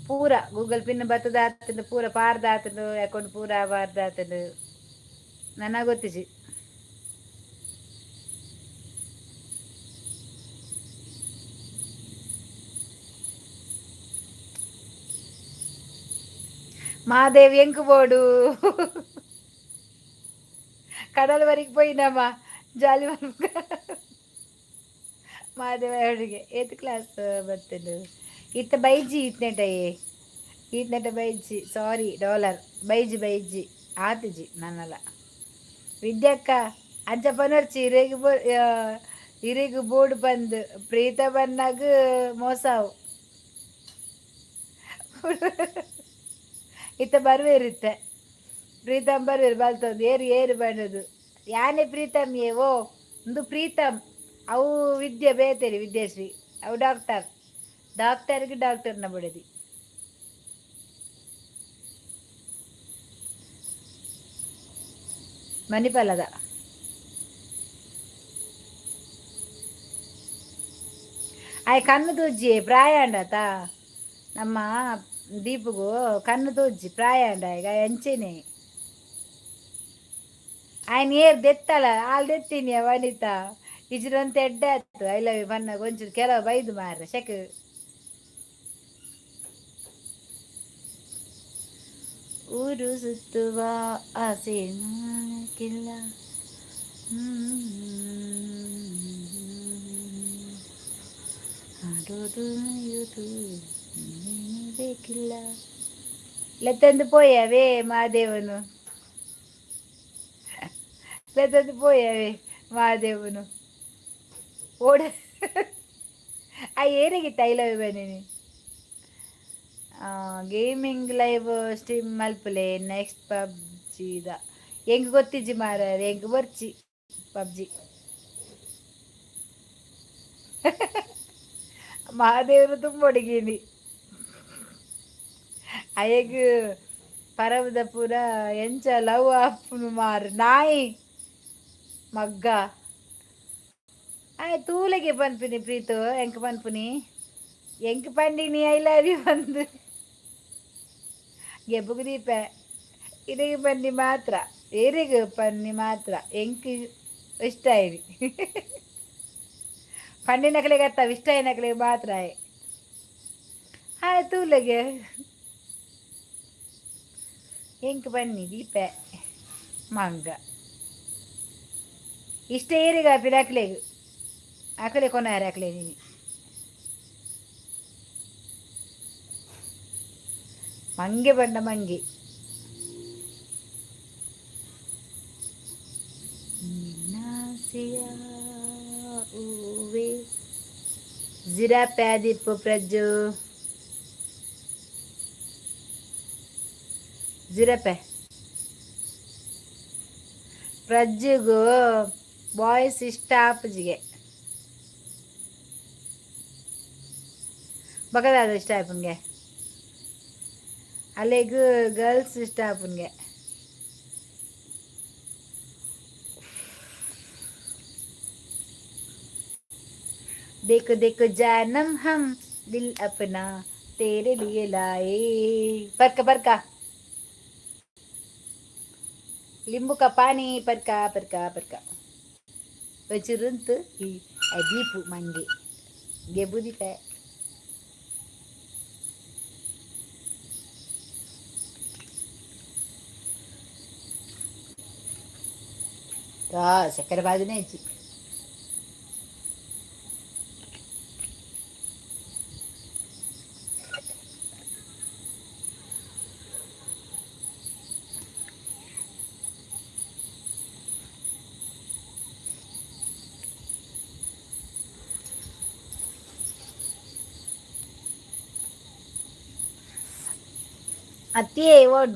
ಪೂರ ಗೂಗಲ್ ಪಿನ್ ಬತ್ತದ ಆತಂಡು ಪೂರ ಪಾರ್ದ ಆತಂಡು ಅಕೌಂಟ್ ಪೂರ ಪಾರ್ದ ಆತಂಡು ನನಗೆ ಗೊತ್ತಿಸಿ மாதேவ் எங்கு போடு கடல் வரைக்கும் போயினாமா ಜಾಲಿ ಮಾದೇವ ಅವರಿಗೆ 8th ಕ್ಲಾಸ್ ಬರ್ತೇನೆ ಇತ್ತ ಬೈಜಿ ಇತ್ನೆಟ ಬೈಜಿ ಸಾರಿ ಡಾಲರ್ ಬೈಜಿ ಆತಿಜಿ ನನ್ನಲ್ಲ ವಿದ್ಯಕ್ಕ ಅಂಚ ಪನರ್ಚಿ ಇರೆಗ್ ಬೋರ್ಡ್ ಬಂದು ಪ್ರೀತ ಬನ್ನಾಗ ಮೋಸಾವು ಇತ್ತ ಬರುವೇರಿತ್ತೆ ಪ್ರೀತಮ್ ಬರ್ವೇರು ಬಲ್ತಂದು ಏರು ಏರು ಬಣ್ಣದು ಯಾನೇ ಪ್ರೀತಮ್ ಓ ಒಂದು ಪ್ರೀತಮ್ ಅವು ವಿದ್ಯೆ ಬೇತೇರಿ ವಿದ್ಯಾಶ್ರೀ ಅವು ಡಾಕ್ಟರ್ಗೆ ಡಾಕ್ಟರ್ನ ಬಿಡದಿ ಮಣಿಪಾಲದ ಆಯ್ ಕಣ್ಣು ತೂಜಿ ಪ್ರಾಯ ಅಂಡತ ನಮ್ಮ ದೀಪಗೂ ಕಣ್ಣು ತೂಜಿ ಪ್ರಾಯ ಅಂಡ ಈಗ ಎಂಚೇನೆ ఆయన ಏರ್ ದೆತ್ತಲ್ಲ ಆಲ್ ದೆತ್ತೀನಿ ವನಿತಾ ಇಜ್ರಂತ ಎಡ್ಡೆ ಆಯ್ತು ಐ ಲವ್ ಯು ಬನ್ನ ಕೊಂಚ ಕೆಲವು ಬೈದು ಮಾರ್ರೆ ಶೆಕ್ ಊರು ಸುತ್ತುವ ಆಸೆ ನನಗಿಲ್ಲ ಆಡೋದು ನಡೆಯೋದು ಇನ್ನೇನು ಬೇಕಿಲ್ಲ ಲೆತ್ತಂದು ಪೋಯವೇ ಮಾದೇವನು ಲೆತ್ತಂದು ಪೋಯವೇ ಮಾದೇವನು ಓಡ ಆ ಏರಿಗಿತ್ತು ಐ ಲವ್ ಯು ಬನ್ನಿ ಗೇಮಿಂಗ್ ಲೈವ್ ಸ್ಟ್ರೀಮ್ ಮಲ್ಪಲೆ ನೆಕ್ಸ್ಟ್ ಪಬ್ಜಿದ ಹೆಂಗೆ ಗೊತ್ತಿಜ್ಜಿ ಮಾರ ಹೆಂಗೆ ಬರ್ಚಿ ಪಬ್ಜಿ ಮಹಾದೇವರು ತುಂಬ ಹುಡುಗಿನಿ ಅಯ್ಯಗ್ ಪರವದ ಪೂರ ಎಂಚ ಲವ್ ಆಪ್ನು ಮಾರು ನಾಯಿ ಮಗ್ಗ ಆಯ್ ತೂಲೆಗೆ ಪನ್ಪಿನಿ ಪ್ರೀತು ಎಂಕ್ ಪನ್ಪುನಿ ಎಂಕ್ ಪಂಡಿನಿ ಐ ಲವ್ ಯು ಬಂದು ಗೆಬ್ಬುಗು ದೀಪ ಇರಿಗೆ ಪನ್ನಿ ಮಾತ್ರ ಏರಿಗೆ ಪನ್ನಿ ಮಾತ್ರ ಎಂಕ್ ಇಷ್ಟ ಇರಿ ಪಂಡಿನಕಲೆ ಗತ್ತಾವ ಇಷ್ಟ ಏನಕಲೆ ಮಾತ್ರ ಆಯ್ ತೂಲೆಗೆ ಎಂಕ್ ಬನ್ನಿ ದೀಪ ಮಂಗ ಇಷ್ಟ ಏರಿಗ ಪಿರ ಅಕ್ಲೆಗು ಅಕಲೆ ಕೊನಾರ ಅಕ್ಲೆ ನೀನು ಮಂಗೆ ಬಣ್ಣ ಮಂಗೆ ಹೂವೆ ಜಿರಾಪೆ ದೀಪು ಪ್ರಜ್ಜು ಜಿರಾಪೆ ಪ್ರಜ್ಜುಗೂ ಬಾಯ್ಸ್ ಇಷ್ಟ ಆಪಜಿಗೆ ಬಗದಾದ ಇಷ್ಟ ಆಪನ್ಗೆ ಅಲ್ಲಿಗೂ ಗರ್ಲ್ಸ್ ಇಷ್ಟ ಆಪನ್ಗೆ देखो देखो जानम हम दिल अपना तेरे लिए लाए परका परका limbu ka pani perka perka perka pecuruntu i adipu mangge gebudi pe sekar badune ji ಅತ್ತಿಯೇ ಓಡ್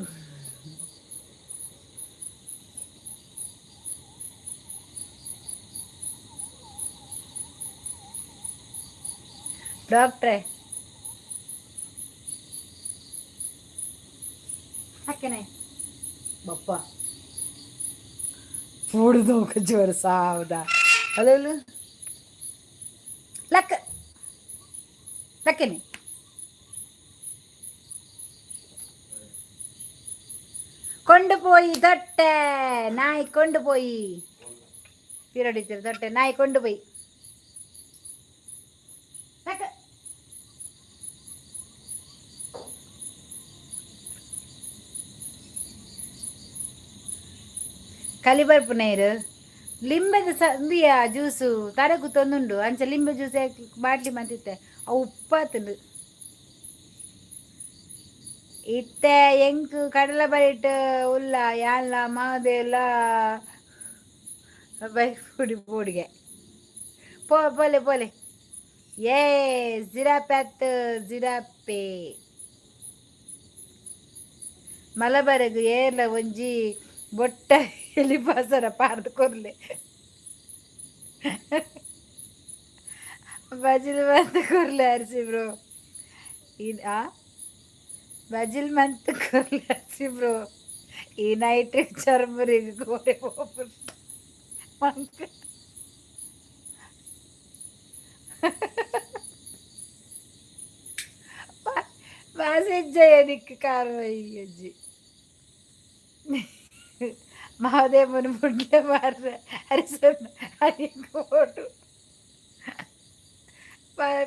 ಡಾಕ್ಟ್ರೆ ಹಾಕೇನೆ ಬಪ್ಪ ಪೂಡ್ದು ಜೋರು ಸಾವ್ದ ಅಲ್ಲೂ ಲಕ್ಕ ಲಕ್ಕೇನೆ കൊണ്ടുപോയി തൊട്ടെ നായി കൊണ്ടുപോയി പീരടിച്ചത് തൊട്ടെ നായി കൊണ്ടുപോയി కలిపరుపు నీరు లింబెది సందియా జ్యూసు తరకు తొందుండు అంచ లింబె జ్యూస్ బాಟ್ಲಿ ಮಂತಿತ್ತೆ ಅವು ಉಪ್ಪಾತುಂಡು ಇತ್ತೆ ಎಂಕ್ ಕಡಲ ಬರಿಟ್ ಉಲ್ಲ ಯಾನ್ಲ ಮಾದೇಲ ಬೈಕ್ ಪುಡಿ ಪೂಡಿಗೆ ಪೋಲೆ ಪೋಲೆ ಏ ಜಿರಾಪೆ ಜಿರಾಪೆ ಮಲಬರಗು ಏರ್ಲ ಒಂಜಿ ಬೊಟ್ಟ ಎಲಿ ಪಾಸರ ಪಾರ್ದು ಕೊರ್ಲೆ ಬಜಿಲ್ ಮಂತ್ ಕೊರ್ಲೆ ಅರ್ಸಿ ಬ್ರೋ ಆ ಬಜಿಲ್ ಮಂತ್ ಕೊರ್ಲೆ ಅರ್ಸಿ ಬ್ರೋ ಈ ನೈಟ್ ಚರ್ಮರಿಗೆ ಗೋಡೆ ಹೋಗ್ಬಿಟ್ಟು ಮಂಕ್ ಮಾಸೆಜ್ಜಯ್ಯನಿಕ್ಕೆ ಕಾರವೈ ಅಜ್ಜಿ ಮಹಾದೇವನ ಮುಡ್ಲೆ ಮಾರ್ರೆ ಹರಿಸನ್ನ ಹರಿಗೋಡು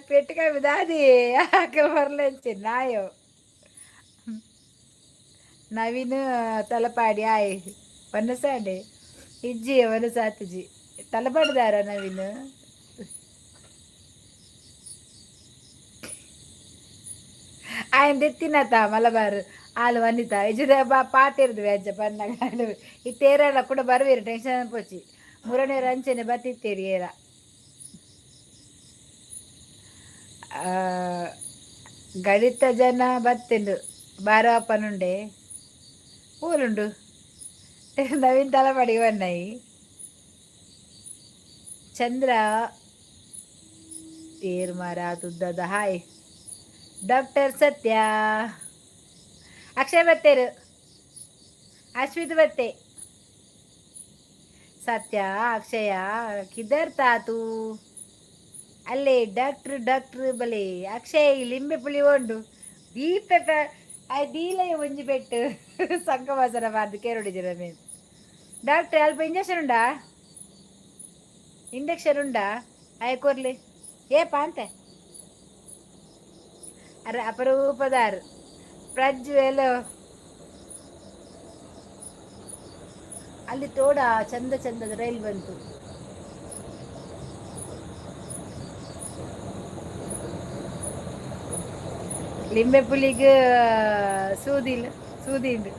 ಪೆಟ್ಟಿಗೆ ದಾದಿ ಆಕಲ್ ಬರ್ಲಂಚೆ ನಾಯೋ ನವೀನ್ ತಲಪಾಡಿ ಆಯ್ ವನಸಾಡೆ ಇಜ್ಜಿ ವನಸಾತಜಿ ತಲಪಾಡ್ದಾರ ನವೀನ್ ఆయన తెత్తినత మలబారు వాళ్ళు వనిత ఇజుడ పాతిరదు వెజ్జ పన్నగాడు ఈ తేరాల కూడా బరవేరు టెన్షన్ అనిపోచి మురనే రంచನೆ ಬತ್ತಿತ್ತೇರಿ ಏರ ಗಣಿತ ಜನ ಬತ್ತಿಂಡು ಬಾರಪ್ಪನುಂಡೆ పూలుండు నవీన్ తలపడి ఉన్నాయి చంద్ర పేరు మారా తుద్దದ ಹಾಯ್ ಡಾಕ್ಟರ್ ಸತ್ಯ ಅಕ್ಷಯ್ ಬತ್ತೇರು ಅಶ್ವಿತ್ ಬತ್ತೆ ಸತ್ಯ ಅಕ್ಷಯ ಕಿದರ್ ತಾತು ಅಲ್ಲೇ ಡಾಕ್ಟ್ರು ಬಲೆ ಅಕ್ಷಯ್ ಲಿಂಬೆ ಪುಳಿ ಉಂಡು ದೀಪ ದೀಲ ಒಂಜಿ ಪೆಟ್ಟು ಸಂಕವಾಸನ ಬಾರ್ದು ಕೇರೊಡಿದಿರ ಮೇನ್ ಡಾಕ್ಟ್ರ್ ಅಲ್ಪ ಇಂಜೆಕ್ಷನ್ ಉಂಡಾ ಅಯ್ಯ ಕೊರ್ಲಿ ಏಪ ಅಂತೆ ಅರೆ ಅಪರೂಪದಾರು ಪ್ರಜ್ವಲ್ ಅಲ್ಲಿ ತೋಡ ಚಂದದ ರೈಲ್ ಬಂತು ಲಿಂಬೆ ಪುಲಿಗೆ ಸೂದಿ ಉಂಡು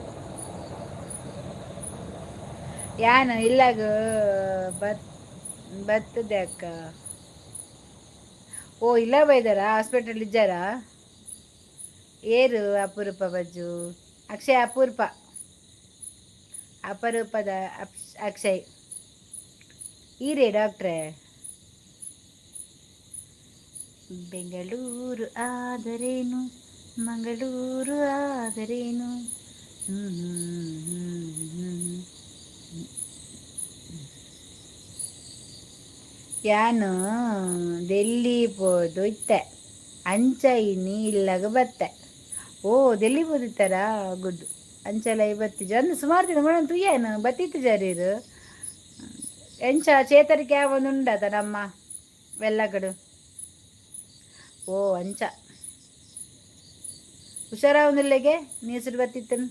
ಯಾನು ಇಲ್ಲಾಗ ಬರ್ತದೆ ಅಕ್ಕ ಓ ಇಲ್ಲ ಬೈದಾರ ಹಾಸ್ಪಿಟಲ್ ಇದ್ದಾರಾ ಏರು ಅಪರೂಪ ಬಜ್ಜು ಅಕ್ಷಯ್ ಅಪರೂಪದ ಅಕ್ಷಯ್ ಈರೇ ಡಾಕ್ಟ್ರೇ ಬೆಂಗಳೂರು ಆದರೇನು ಮಂಗಳೂರು ಆದರೇನು ಯಾನು ಡೆಲ್ಲಿ ಪೋದು ಅಂಚೈನಿ ಇಲ್ಲಾಗ ಬತ್ತೆ ಓ ಡೆಲ್ಲಿ ಪೋದಿತ್ತಾರ ಗುಡ್ ಅಂಚಲ ಬತ್ತಿ ಅಂದು ಸುಮಾರು ದಿನ ಮಾಡಂತೂ ಏನು ಬತ್ತಿತ್ತು ಜರೀರು ಎಂಚ ಚೇತರಿಕೆ ಒಂದು ಉಂಡದ ನಮ್ಮ వెల్లగడు ಓ ಅಂಚ ಹುಷಾರಾവുന്നില്ലേಗೆ ನೀಸುರು ಬತ್ತಿತ್ತನು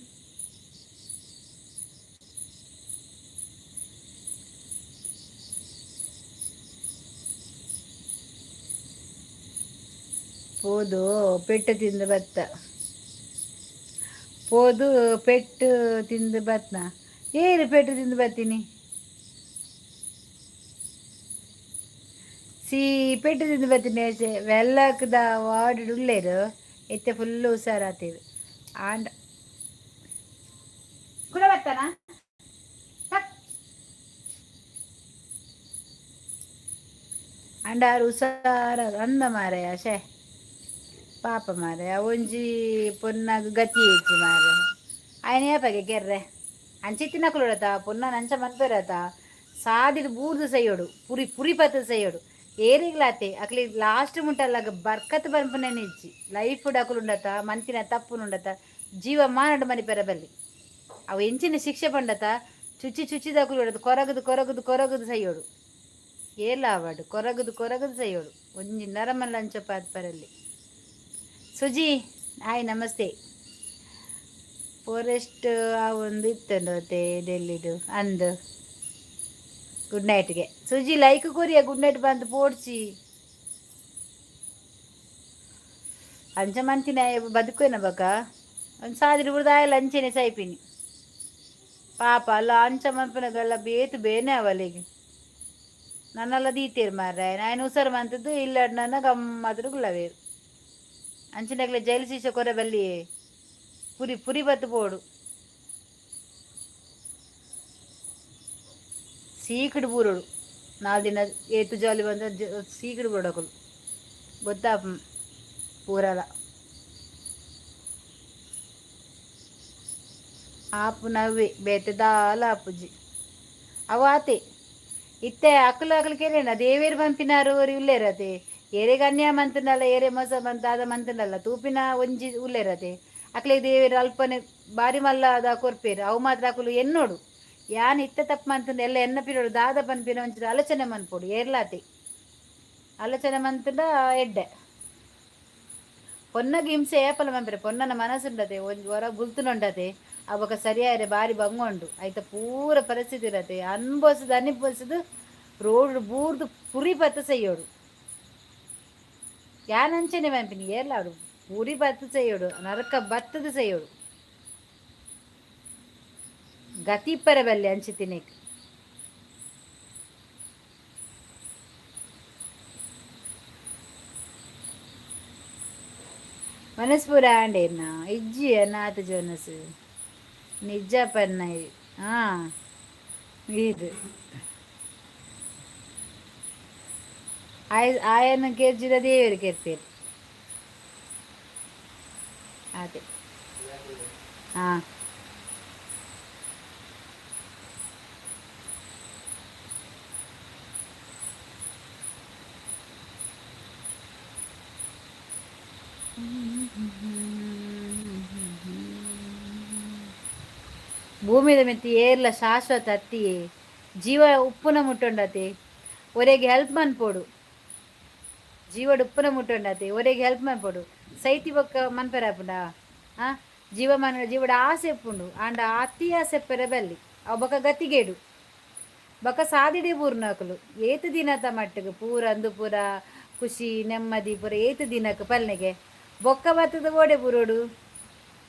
ಪೋದು ಪೆಟ್ಟು ತಿಂದು ಬತ್ತ ಪೋದು ಪೆಟ್ಟು ತಿಂದು ಬತ್ನ ಏನು ಪೆಟ್ಟು ತಿಂದು ಬತ್ತೀನಿ ಪೆಟ್ಟು ತಿಂದು ಬತ್ತೀನಿ వెల్లకದ వాడు ఉల్లేరు ఎత్తే ఫుల్ ಹುಷಾರಾತೀವಿ ಆಂಡ ಕೂಡ ಬರ್ತಾನ ಅಂಡಾರು ಹುಷಾರ ಅಂದ ಮಾರಯ ಶೇ ಪಾಪ ಮಾರಯ ಒಂಜಿ ಪೊನ್ನಾಗ ಗತಿ ಹೆಚ್ಚು ಮಾರ ఆయన ఏపగే కెర్రే అంచి తినకులుడత పొన్న నంచ మన్పేరత సాదిడు బూర్దు సయ్యోడు పురి పత్తు సయ్యోడు ఏరిగ్లాతే అట్లా లాస్ట్ ముంటల్లాగ బర్కత్ పనుపునని ఇచ్చి లైఫ్ డకులుండత మంతిన తప్పునుండత జీవ మానడు మని పెరబల్లి అవి ఎంచిన శిక్ష పండత చుచ్చి దకులుడత కొరగదు సయ్యోడు ಏಲಾವಾಡು ಕೊರಗದು ಸಯ್ಯೋಡು ಒಂಜಿ ನರಮಲ್ಲ ಅಂಚಪಾತ್ ಪರಲ್ಲಿ ಸುಜಿ ಹಾಯ್ ನಮಸ್ತೆ ಫಾರೆಸ್ಟ್ ಆ ಒಂದು ಇತ್ತಂಡೋತೆ ಡೆಲ್ಲಿದು ಅಂದು ಗುಡ್ ನೈಟ್ಗೆ ಸುಜಿ ಲೈಕ್ ಕೊರಿಯ ಗುಡ್ ನೈಟ್ ಬಂದು ಪೋಡ್ಸಿ ಅಂಚ ಮಂತಿನ ಬದುಕೇನ ಬಕ ಒಂದು ಸಾದಿರಿ ಬುಡ್ದಾಯಲ್ಲ ಅಂಚೆನೆ ಸೈಪಿನಿ ಪಾಪ ಅಲ್ಲ ಅಂಚ ಮಲ್ಪನಗಲ್ಲ ಬೇತು ಬೇನೆ ಅವಲಿಗೆ ನನ್ನೆಲ್ಲ ದೀತೀರು ಮಾರ್ರೆ ನಾನು ಉಸರು ಮಂತದ್ದು ಇಲ್ಲ ನನ್ನ ಗಮ್ಮತ್ರ ಗುಲ್ಲವೇರು ಅಂಚಿನಾಗಲೇ ಜೈಲು ಸೀಸೆ ಕೊರೆ ಬಲ್ಲಿ ಪುರಿ ಪುರಿ ಬತ್ತು ಪೋಡು ಸೀಕಡು ಬೂರೋಡು 4 ದಿನ ಏತು ಜಾಲಿ ಬಂದ ಸೀಕಡು ಬೂಡಕಲು ಗೊತ್ತಾ ಪೂರಲ ಆಪು ನವ್ವೆ ಬೇತೆ ದಾಲ ಆಪುಜಿ ಅವು ಆತೆ ಇತ್ತೆ ಅಕ್ಕಲು ಅಕ್ಕಲು ಕೇಳೇನ ದೇವೇರು ಪಂಪಿನಾರು ಉಲ್ಲೇರತೆ ಏರೆ ಗನ್ಯ ಮಂತನಲ್ಲ ಏರೆ ಮೊಸ ಮಂತ ಅದ ಮಂತನಲ್ಲ ತೂಪಿನ ಒಂಜಿ ಉಲ್ಲೇರತೆ ಅಕ್ಲೆ ದೇವೇರು ಅಲ್ಪನೆ ಬಾರಿ ಮಲ್ಲ ಅದ ಕೊರ್ಪೇರು ಅವು ಮಾತ್ರ ಅಕ್ಕಲು ಎನ್ನೋಡು ಯಾನ್ ಇತ್ತ ತಪ್ಪು ಮಂತಂದು ಎಲ್ಲ ಎನ್ನ ಪಿರೋಡು ದಾದ ಪನ್ಪಿನ ಒಂಚೂರು ಆಲೋಚನೆ ಮನ್ಪೋಡು ಏರ್ಲಾತೆ ಆಲೋಚನೆ ಮಂತಂದ ಎಡ್ಡೆ ಪೊನ್ನಗೆ ಹಿಂಸೆ ಏಪಲ ಮಂಪಿರ ಪೊನ್ನನ ಮನಸ್ಸುಂಡತೆ ಒಂದು ಹೊರ ಗುಲ್ತುನುಂಡತೆ ಅವಾಗ ಸರಿಯಾರೆ ಬಾರಿ ಬಂಗೊಂಡು ಆಯ್ತಾ ಪೂರ ಪರಿಸ್ಥಿತಿ ಇರತ್ತೆ ಅನುಭವಿಸದು ರೋಡ್ ಬೂರ್ದು ಪುರಿ ಬತ್ತ ಸೈಯೋಡು ಯಾನ್ ಅಂಚನೆ ಮಂಪಿನಿ ಏರ್ಲಾಡು ಪುರಿ ಬತ್ತ ಸೈಯೋಡು ನರಕ ಬತ್ತದ ಸೈಯೋಡು ಗತಿಪ್ಪರ ಬಲ್ಲೆ ಅಂಚಿತಿನೇಕ್ మనస్పూర అండేనా ఇజ్జి నాత జోనస్ నిజ పన్నాయి ఇది ఆయన కేర్చిದ ದೇವರು ಕೇರ್ಪೇರು ಅದೇ ಹಾಂ ಭೂಮಿದ ಮೆತ್ತಿ ಏರ್ಲ ಶಾಶ್ವತ ಅತ್ತಿಯೇ ಜೀವ ಉಪ್ಪುನ ಮುಟ್ಟೊಂಡತೆ ಒರೆಗೆ ಹೆಲ್ಪ್ ಮನ್ಪೋಡು ಜೀವಡು ಉಪ್ಪುನ ಮುಟ್ಟೊಂಡತೆ ಒರೆಗೆ ಹೆಲ್ಪ್ ಮನ್ಪೋಡು ಸೈತಿ ಬೊಕ್ಕ ಮನ್ಪೆರಾಪುಂಡ ಜೀವಡ ಆಸೆ ಎಪ್ಪುಂಡು ಆಂಡ ಅತಿ ಆಸೆ ಎಪ್ಪೆರ ಬಲ್ಲಿ ಅವು ಬೊಕ್ಕ ಗತಿಗೇಡು ಬೊಕ್ಕ ಸಾದಿಡೆ ಪೂರ್ಣಕಲು ಏತು ದಿನದ ಮಟ್ಟಿಗೆ ಪೂರ ಅಂದು ಪೂರ ಖುಷಿ ನೆಮ್ಮದಿ ಪೂರ ಏತು ದಿನಕ್ಕೆ ಪಲ್ನೆಗೆ ಬೊಕ್ಕ ಬತ್ತದ ಓಡೆ ಬುರೋಡು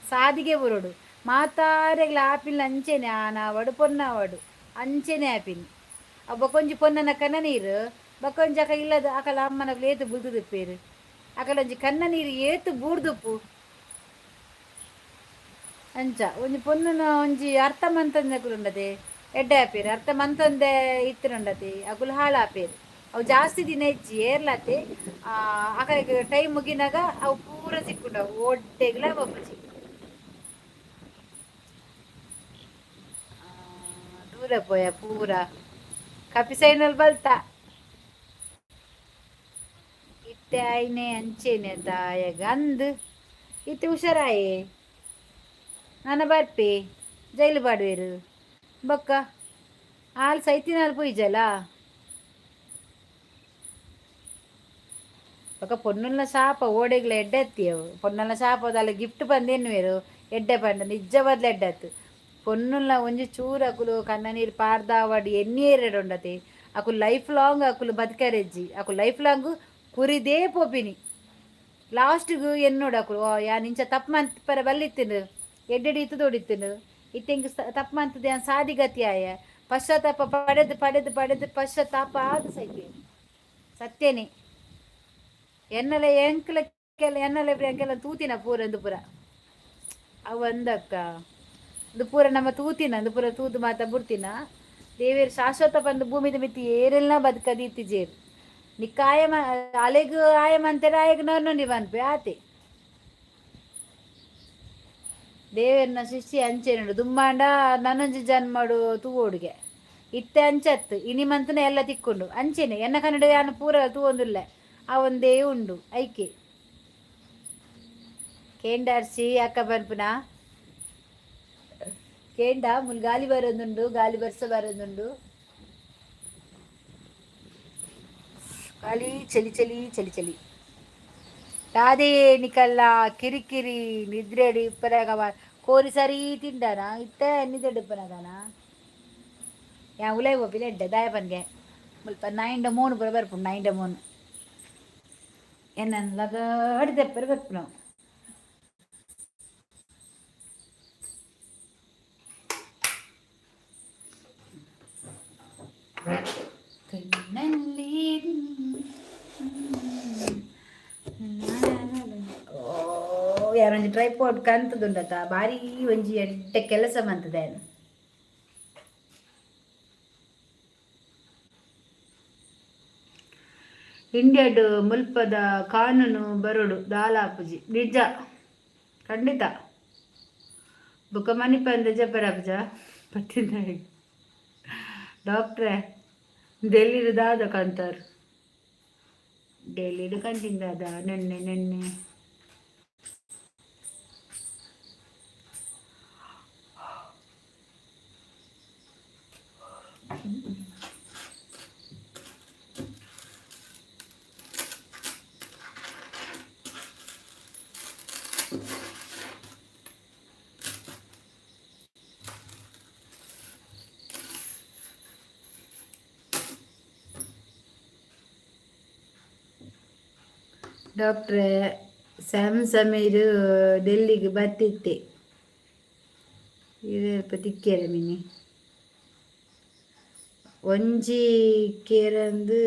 ಸಾದಿಗೆ ಬುರೋಡು ಮಾತಾರೆಗ್ಲ ಆಪಿಲ್ ಅಂಚೆನೆ ಆನಾವಡು ಪೊನ್ನಾವಡು ಅಂಚೆನೆ ಆಪಿಲ್ ಅಬ್ಬ ಕೊಂಚಿ ಪೊನ್ನನ ಕನ್ನ ನೀರು ಬಕ್ಕೊಂಜಿ ಅಕ ಇಲ್ಲದ ಅಕಲ ಅಮ್ಮನಗ್ಲು ಏತು ಬುಲ್ದುದುಪ್ಪೇರು ಅಕಲೊಂಜಿ ಕನ್ನ ನೀರು ಏತು ಬೂರ್ದುಪ್ಪು ಅಂಚ ಒಂಜಿ ಪೊನ್ನನ ಒಂಜಿ ಅರ್ಥ ಮಂತಂದಕುಲು ಉಂಡತೆ ಎಡ್ಡೆ ಆಪೇರು ಅರ್ಥ ಮಂತಂದೆ ಇತ್ತಿನುಂಡತೆ ಅಕುಲು ಹಾಳು ಆಪೇರು ಅವು ಜಾಸ್ತಿ ದಿನ ಹೆಚ್ಚಿ ಏರ್ಲತ್ತೆ ಅಕಲಿಗೆ ಟೈಮ್ ಮುಗಿನಾಗ ಅವು ಪೂರ ಸಿಕ್ಕುಂಡವು ಒಡ್ಡೆಗ್ಲ ಒಬ್ಬಜಿ ದೂರ ಪೋಯ ಪೂರ ಕಪಿಸೈನಲ್ ಬಲ್ತ ಇತ್ತೆ ಆಯ್ನೆ ಅಂಚೆನೆ ತಾಯ ಗಂದ್ ಇತ್ತೆ ಹುಷಾರಾಯೆ ನನ್ನ ಬರ್ಪೆ ಜೈಲು ಬಾಡುವೆರು ಬೊಕ್ಕ ಆಲ್ ಸೈತಿನಲ್ಲಿ ಪುಯ್ಜಲ ಬೊಕ್ಕ ಪೊನ್ನುಲ್ನ ಶಾಪ ಓಡೆಗ್ಲ ಎಡ್ಡೆತ್ತಿಯವು ಪೊನ್ನಲ್ನ ಶಾಪದಲ್ಲ ಗಿಫ್ಟ್ ಬಂದೇನುವೆರು ಎಡ್ಡೆ ಪಂಡ ನಿಜ ಬದ್ಲು ಎಡ್ಡತ್ತು ಪೊನ್ನುಲ್ನ ಒಂಜಿ ಚೂರು ಅಕುಲು ಕನ್ನ ನೀರು ಪಾರ್ದಾವಡಿ ಎಣ್ಣೀರೆಡು ಉಂಡತೆ ಅಕುಲು ಲೈಫ್ ಲಾಂಗ್ ಅಕುಲು ಬದುಕರೆಜ್ಜಿ ಅಕುಲು ಲೈಫ್ ಲಾಂಗ್ ಕುರಿದೇ ಪೋಪಿನಿ ಲಾಸ್ಟ್ಗೂ ಎನ್ನೋಡು ಅಕುಲು ಯಾನ್ ಇಂಚ ತಪ್ಪು ಮಂತ್ಪರ ಬಲ್ಲಿತ್ತಿನು ಎಡ್ಡೆಡಿ ಇತ್ತು ತೊಡಿತ್ತಿನು ಇತ್ತೆಂಗೆ ತಪ್ಪು ಮಂತದೆ ಯಾನ್ ಸಾದಿಗತಿ ಆಯ ಪಶ್ಚಾತ್ತಾಪ ಪಡೆದು ಪಡೆದು ಪಡೆದು ಪಶ್ಚಾತ್ತಾಪ ಆದ ಸೈಕೆ ಸತ್ಯನೇ ಎನ್ನಲೆ ಎಂಕ್ಲೆಲ್ಲ ಎನ್ನಲೆ ಎಂಕೆಲ್ಲ ತೂತಿನ ಪೂರ ಪೂರ ಅವು ಅಂದಕ್ಕ ಅದು ಪೂರ ನಮ್ಮ ತೂತಿನ ಅದು ಪೂರ ತೂತು ಮಾತ ಬುಡ್ತಿನ ದೇವೇರು ಶಾಶ್ವತ ಬಂದು ಭೂಮಿದ ಮಿತಿ ಏರೆಲ್ಲ ಬದುಕದೀತಿಜೇರು ನಿಕ್ಕ ಆಯಮ ಅಲೆಗು ಆಯಮ ಅಂತಾರೆ ಆಯಗ ನೊಂದಿ ಬನ್ಪೆ ಆತೆ ದೇವೇರ್ನ ಸೃಷ್ಟಿ ಅಂಚೆ ನೋಡು ದುಂಬಾಂಡ ನನ್ನೊಂಜಿ ಜನ್ಮಡು ತೂವೋಡುಗೆ ಇತ್ತೆ ಅಂಚತ್ತು ಇನಿ ಮಂತನ ಎಲ್ಲ ತಿಕ್ಕೊಂಡು ಅಂಚೆನೆ ಎನ್ನ ಕನ್ನಡ ಯಾನು ಪೂರ ತೂವೊಂದುಲ್ಲ ಆ ಒಂದೇ ಉಂಡು ಐಕೆ ಕೇಂಡಾರ್ಸಿ ಅಕ್ಕ ಬನ್ಪುನ ಕೇಂಡ ಮುಲ್ ಗಾಲಿ ಬರೋದುಂಡು ಗಾಲಿ ಬರ್ಸ ಬರೋದುಂಡು ಗಾಳಿ ಚಲಿ ಚಲಿ ಚಲಿ ಚಲಿ ದಾದೇ ನಿಕಲ್ಲ ಕಿರಿಕಿರಿ ನಿದ್ರೆಡಿ ಇಪ್ಪರಾಗ ಕೋರಿ ಸರಿ ತಿಂಡಾನ ಇತ್ತ ನಿದ್ದೆಡುಪ್ಪನದಾನ ಯಾ ಉಲೈ ಒಪ್ಪಿಲ್ಲ ಎಡ್ಡೆ ದಾಯಪನ್ಗೆ ಮುಲ್ಪ 9 ಮೂನು ಪುರ ಬರ್ಪುಂಡು 9 ಮೂನು ಎನ್ನನ್ಲಗ ಅಡಿದೆಪ್ಪರು ಬರ್ಪು ನಾವು ನಂಗೆ ಟ್ರೈಪಾಡ್ ಕಂತದುಂಡತ ಬಾರಿ ಒಂಜಿ ಎಡ್ಡೆ ಕೆಲಸ ಮಂತದೆ. ಇಂಡಿಯಾಡು ಮುಲ್ಪದ ಕಾನೂನು ಬರೋಡು ದಾಲಾಪುಜಿ ನಿಜ ಖಂಡಿತ ಬುಕ್ಕ ಮಣಿಪಂದ ಜಪರಾಪುಜ ಪತ್ತಿನ ಡಾಕ್ಟ್ರೇ ಡೆಲ್ಲಿಡು ದಾದ ಕಂತಾರು ಡೆಲ್ಲಿಡು ಕಂತಿಂದಾದ ನೆನ್ನೆ ಡಾಕ್ಟ್ರೇ ಸಮೀರ್ ಡೆಲ್ಲಿಗೆ ಬತ್ತಿತ್ತೆ ಇದು ತಿಕ್ಕೇರ ಮಿನಿ ಒಂಜಿ ಕೇರಂದು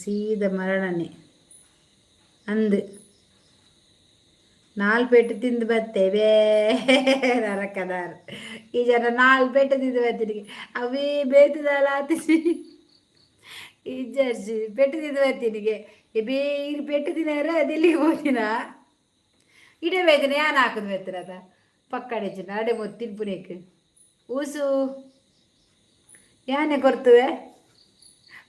ಸೀದ ಮರಣನೆ ಅಂದು 4 ಪೆಟ್ಟು ತಿಂದು ಬರ್ತೇವೆ ನರಕದಾರ ಈ ಜನ 4 ಪೆಟ್ಟು ತಿಂದು ಬರ್ತೀನಿ ಅವೇ ಬೇತದಲ್ಲ ಆತಿಸಿ ಈ ಜರ್ಸಿ ಪೆಟ್ಟು ತಿಂದು ಬರ್ತೀನಿಗೆ ಬೇ ಈಗ ಪೆಟ್ಟು ತಿನ್ನಾರ ಅದೆಲ್ಲಿಗೆ ಹೋಗಿನ ಇಡೇ ಬೇಕನೆ ಯಾನು ಹಾಕಿದ್ ಬೇತರ ಅದ ಪಕ್ಕಡೆ ಜನ ಅಡೆ ಮೊತ್ತಿನ ಪುನೇಕ್ ಊಸು ಯಾನೆ ಕೊರ್ತವೆ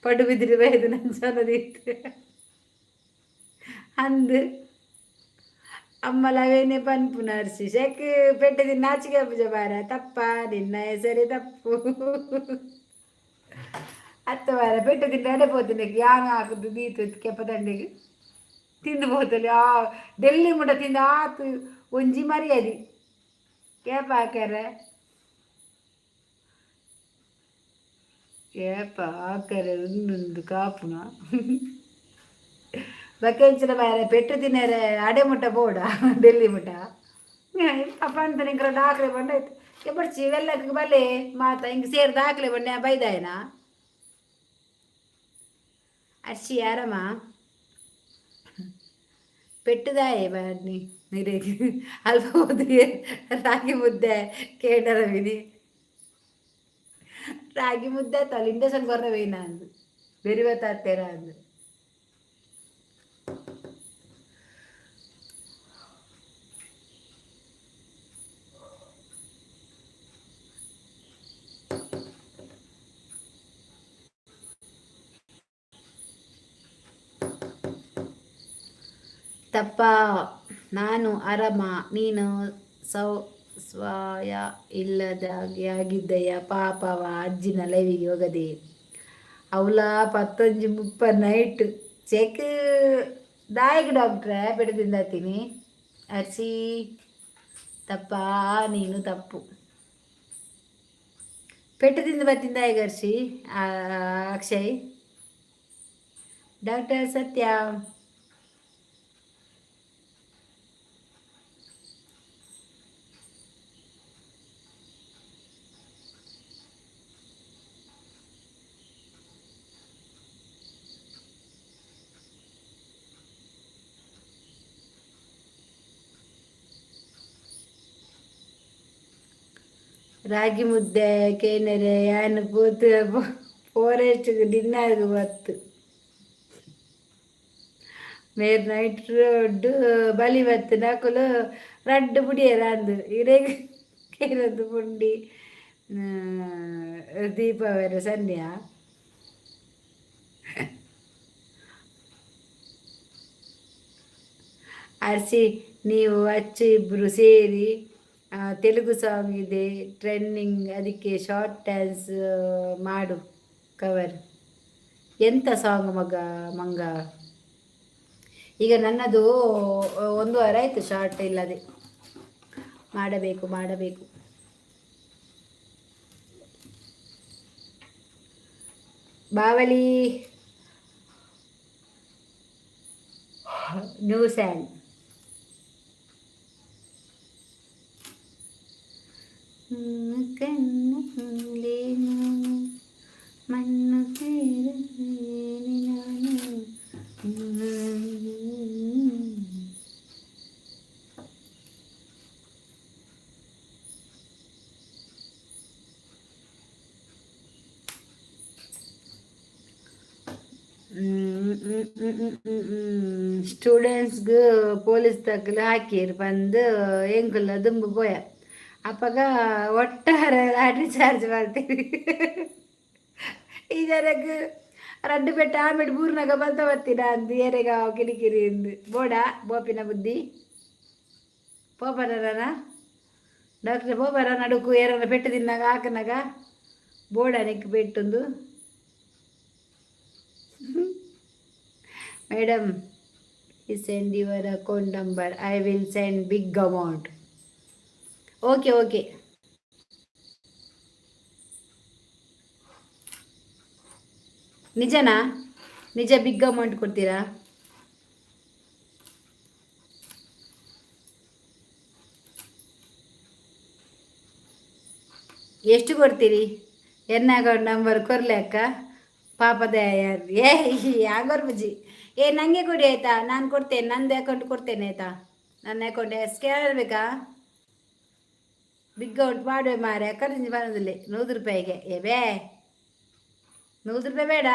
ಪಡು ಬಿದ್ದಿರು ಬೇದು ನನ್ನ ಸೊನ್ನದಿತ್ತು ಅಂದು ಅಮ್ಮಲವೇನೆ ಪನ್ಪು ನರ್ಸಿ ಶೇಕ್ ಪೆಟ್ಟದಿ ನಾಚಿಕೆ ಪೂಜ ಬಾರ ತಪ್ಪ ನಿನ್ನ ಹೆಸರೇ ತಪ್ಪು ಹತ್ತು ವಾರ ಪೆಟ್ಟು ತಿಂದು ಅಡೆ ಪೋತೀನಿ ಯಾನು ಹಾಕುದು ಬೀತು ಕೆಪ್ಪದಂಡೆಗೆ ತಿಂದು ಹೋತಲ್ಲಿ ಆ ಡೆಲ್ಲಿ ಮುಟ ತಿಂದು ಆತು ಒಂಜಿ ಮರ್ಯಾದಿ ಕೇಪ ಹಾಕ್ಯಾರ ಏಪ ಹಾಕ್ಯಾರ ಒಂದೊಂದು ಕಾಪುನ ಬಕೆಂಚಿನ ಬೇರೆ ಪೆಟ್ಟು ತಿನ್ನರೆ ಅಡೆ ಮುಟ್ಟ ಬೋಡ ಡೆಲ್ಲಿ ಮುಟ ಅಪ್ಪ ಅಂತ ನಿಂಗೆ ದಾಖಲೆ ಬಂದಾಯ್ತು ಎಪ್ಪಡ್ಚಿ ಇವೆಲ್ಲಕ್ಕೆ ಬಲೆ ಮಾತಾ ಹಿಂಗೆ ಸೇರಿ ದಾಖಲೆ ಬಂಡೆ ಬೈದಾಯನ ಅರ್ಶಿ ಯಾರಮ್ಮ ಪೆಟ್ಟುದಾಯೆ ಬನ್ನಿ ನೀರಿಗೆ ಅಲ್ಪ ಹೋದಿಗೆ ರಾಗಿ ಮುದ್ದೆ ಕೇಳರ ವಿನಿ ರಾಗಿ ಮುದ್ದೆ ತಲೆ ಇಂಡಸನ್ ಕೊರವೇನ ಅಂದು ಬೆರಿವತ್ತಾರ ಅಂದು ತಪ್ಪ ನಾನು ಆರಾಮ ನೀನು ಸ್ವಾಯ ಇಲ್ಲದಾಗೆ ಆಗಿದ್ದಯ್ಯ ಪಾಪವ ಅಜ್ಜಿನ ಲೈವಿಗೆ ಹೋಗದೆ ಅವಳ 11:30 ನೈಟ್ ಚೆಕ್ ದಾಯಿಗೆ ಡಾಕ್ಟ್ರೇ ಬೆಳೆದಿಂದ ಹತ್ತೀನಿ ಅರ್ಸಿ ತಪ್ಪ ನೀನು ತಪ್ಪು ಪೆಟ್ಟದಿಂದ ಬರ್ತಿಂದ ಈಗ ಅರ್ಸಿ ಅಕ್ಷಯ್ ಡಾಕ್ಟರ್ ಸತ್ಯ ರಾಗಿ ಮುದ್ದೆ ಕೇನರೆ ಯಾನು ಕೂತು ಫಾರೆಸ್ಟ್ ಡಿನ್ನರ್ಗೆ ಬತ್ತು ಮೇರ್ ನೈಟ್ ರೋಡ್ ಬಲಿ ಬತ್ತು ನಾಕುಲು ರಡ್ಡು ಬುಡಿಯರ ಅಂದು ಇರೇಗ ಕೇರದು ಪುಂಡಿ ದೀಪಾವಳಿ ಸಂಧ್ಯಾ ಅರ್ಸಿ ನೀವು ಅಚ್ಚು ಇಬ್ಬರು ಸೇರಿ ತೆಲುಗು ಸಾಂಗ್ ಇದೆ ಟ್ರೆಂಡಿಂಗ್ ಅದಕ್ಕೆ ಶಾರ್ಟ್ ಡ್ಯಾನ್ಸ್ ಮಾಡು ಕವರ್ ಎಂಥ ಸಾಂಗ್ ಮಂಗ ಈಗ ನನ್ನದು 1 ವಾರ ಆಯಿತು ಶಾರ್ಟ್ ಇಲ್ಲದೆ ಮಾಡಬೇಕು ಬಾವಲಿ ನ್ಯೂಸ್ ಆ್ಯಂಡ್ ಕಣ್ಣಲೇನು ಮಣ್ಣು ನಾನು ಸ್ಟೂಡೆಂಟ್ಸ್ಗೆ ಪೊಲೀಸ್ ತಕ್ಕಲು ಹಾಕಿರು ಬಂದು ಎಂಕುಲ್ಲ ದುಂಬು ಪೋಯ ಅಪ್ಪಗ ಒಟ್ಟಾರೆ ಲಾಟ್ರಿ ಚಾರ್ಜ್ ಮಾಡ್ತೀವಿ ಇದರಕ್ಕೆ ರಡ್ಡು ಪೆಟ್ಟು ಆಮೇಲೆ ಬೂರ್ನಾಗ ಬಂತ ಬರ್ತೀನ ಅಂದು ಏರೆಗ ಕಿರಿಕಿರಿ ಎಂದು ಬೋಡ ಬೋಪಿನ ಬುದ್ಧಿ ಪೋಪರನ ಡಾಕ್ಟ್ರೆ ಪೋಪರ ನಡುಕು ಏರನ್ನ ಪೆಟ್ಟು ತಿನ್ನಾಗ ಹಾಕನಾಗ ಬೋಡ ನೆಕ್ ಪೆಟ್ಟುಂದು ಮೇಡಮ್ ಈ send your account number I will send big amount okay okay ನಿಜನಾ ನಿಜ ಬಿಗ್ ಅಮೌಂಟ್ ಕೊಡ್ತೀರಾ ಎಷ್ಟು ಕೊಡ್ತೀರಿ ಎನ್ನ ಅಕೌಂಟ್ ನಂಬರ್ ಕೊರ್ಲೆ ಅಕ್ಕ ಪಾಪದ ಯಾರು ಆಗೋರ್ ಬುಜ್ಜಿ ನನಗೆ ಕೊಡಿ ಆಯ್ತಾ ನಾನು ಕೊಡ್ತೇನೆ ನಂದು ಅಕೌಂಟ್ ಕೊಡ್ತೇನೆ ಆಯ್ತಾ ನನ್ನ ಅಕೌಂಟ್ ಸ್ಕ್ಯಾನರ್ ಬೇಕಾ ಬಿಗ್ ಅಮೌಂಟ್ ಮಾಡುವೆ ಮಾರೆ ಅಕ್ಕರಿಂದ ಬರೋದಿಲ್ಲ 100 ರೂಪಾಯಿಗೆ ಬೇ 100 ರೂಪಾಯಿ ಬೇಡ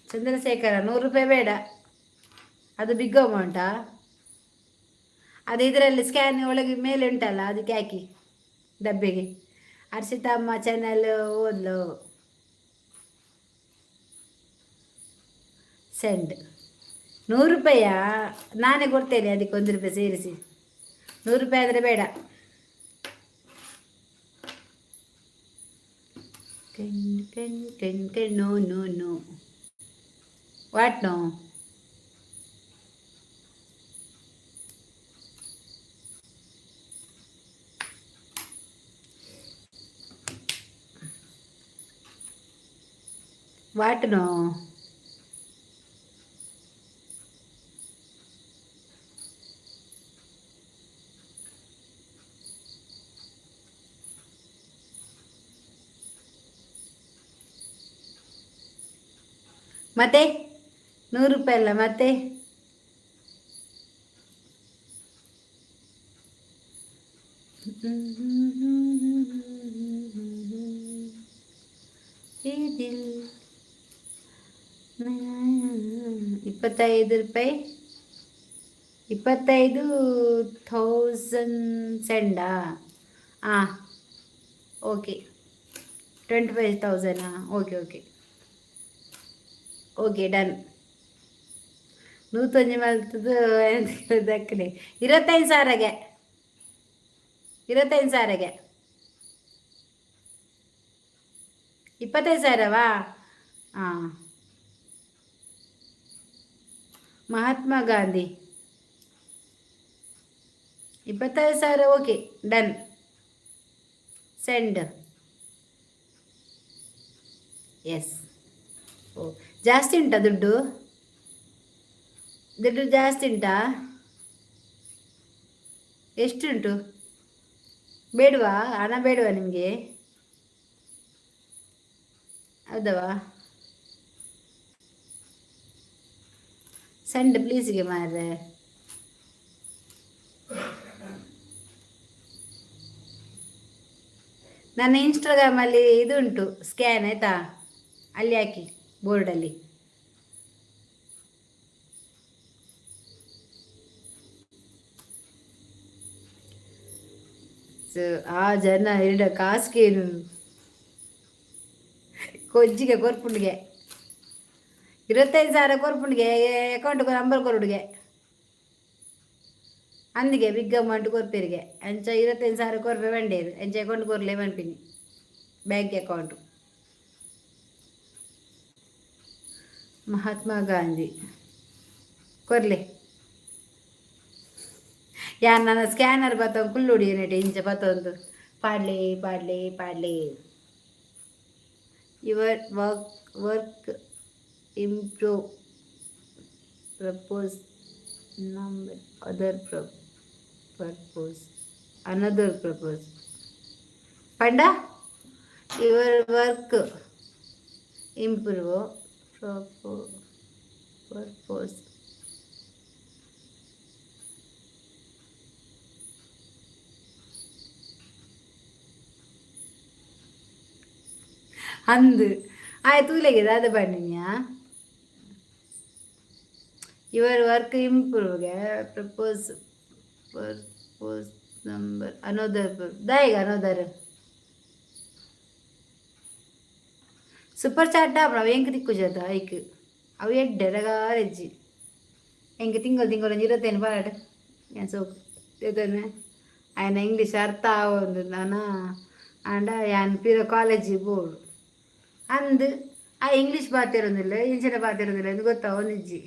ಚಂದ್ರಶೇಖರ 100 ರೂಪಾಯಿ ಬೇಡ ಅದು ಬಿಗ್ ಅಮೌಂಟಾ ಅದು ಇದರಲ್ಲಿ ಸ್ಕ್ಯಾನ್ ಒಳಗೆ ಮೇಲೆ ಉಂಟಲ್ಲ ಅದಕ್ಕೆ ಹಾಕಿ ಡಬ್ಬೆಗೆ ಹರ್ಷಿತಾ ಅಮ್ಮ ಚಾನಲ್ ಓದ್ಲು ಸೆಂಡ್ 100 ರೂಪಾಯಿಯಾ ನಾನೇ ಕೊಡ್ತೇನೆ ಅದಕ್ಕೆ 1 ರೂಪಾಯಿ ಸೇರಿಸಿ 100 ರೂಪಾಯಿ ಆದರೆ ಬೇಡ no no no what no what no ಮತ್ತೆ 100 ರೂಪಾಯಿ ಅಲ್ಲ ಮತ್ತೆ ಇದಿಲ್ 25 ರೂಪಾಯಿ 25,000 ಸೆಂಡಾ okay 25,000 okay okay okay done 100 ಮಲ್ತದ್ದು ದಕ್ಕನೆ 25,000ಗೆ 25,000ಗೆ 25,000ವಾ Mahatma Gandhi 25,000 okay done send yes ಓ ಜಾಸ್ತಿ ಉಂಟಾ ದುಡ್ಡು ಜಾಸ್ತಿ ಉಂಟಾ ಎಷ್ಟುಂಟು ಬೇಡವಾ ಹಣ ಬೇಡವಾ ನಿಮಗೆ ಹೌದವಾ ಸೆಂಡ್ ಪ್ಲೀಸಿಗೆ ಮಾರ್ರೆ ನನ್ನ ಇನ್ಸ್ಟಾಗ್ರಾಮಲ್ಲಿ ಇದು ಉಂಟು ಸ್ಕ್ಯಾನ್ ಆಯಿತಾ ಅಲ್ಲಿ ಹಾಕಿ ಬೋರ್ಡಲ್ಲಿ ಆ ಜನ ಎರಡ ಕಾಸ್ಗೇನು ಕೊಜ್ಜಿಗೆ ಕೊರ್ಪುಂಡಿಗೆ 25,000 ಕೊರ್ಪುಂಡಿಗೆ ಅಕೌಂಟ್ಗೆ ನಂಬರ್ ಕೊರುಡಿಗೆ ಅಂದಿಗೆ ಬಿಗ್ ಅಮೌಂಟ್ ಕೊರ್ಪೇರಿಗೆ ಅಂಚ 25,000 ಕೊರ್ಪೆ ಬಂಡೇರು ಅಂಚ ಅಕೌಂಟ್ ಕೊರ್ಲೆ ಮನ್ಪಿನಿ ಬ್ಯಾಂಕ್ ಅಕೌಂಟು ಮಹಾತ್ಮ ಗಾಂಧಿ ಕೊರ್ಲೆ ಯಾರು ನನ್ನ ಸ್ಕ್ಯಾನರ್ ಬತ್ತ ಕುಲ್ಲುಡಿ ನೆಟ್ಟು ಇಂಚ ಬತ್ತೊಂದು ಪಾಡ್ಲಿ ಪಾಡ್ಲಿ ಪಾಡ್ಲಿ your work improve propose number other purpose another propose ಪಂಡ ಯುವರ್ ವರ್ಕ್ ಇಂಪ್ರೂವ್ ಪರ್ಪೋಸ್ ಅಂದು ಆಯ್ತು ತೂಲೆಗೆ ಅದು ಬನ್ನಿಯಾ your work improve propose propose number another ದಾಯಿಗ ಅನೋದರ್ ಸೂಪರ್ ಚಾಟ್ ಡಾಬ್ ನಾವು ಹೆಂಗೆ ತಿಕ್ಕುಜದ ಐಕ್ ಅವು ಎಡ್ಡೆ ರಗಾರೆಜ್ಜಿ ಹೆಂಗೆ ತಿಂಗಳು 25 ಬಾರಡ್ ಏನು ಸೋಕು ಇದನ್ನು ఆయన ఇంగ్లీష్ అర్థ ఆవుంది నాన్న అండ్ ఆయన పిర కాలేజీ పోడు ಅಂದು ಆ ಇಂಗ್ಲೀಷ್ ಬಾತಿರೋದಿಲ್ಲ ಇಂಚಿನ ಬಾತಿರೋದಿಲ್ಲ ಎಂದು ಗೊತ್ತಾ ಒಂದಿಜ್ಜಿ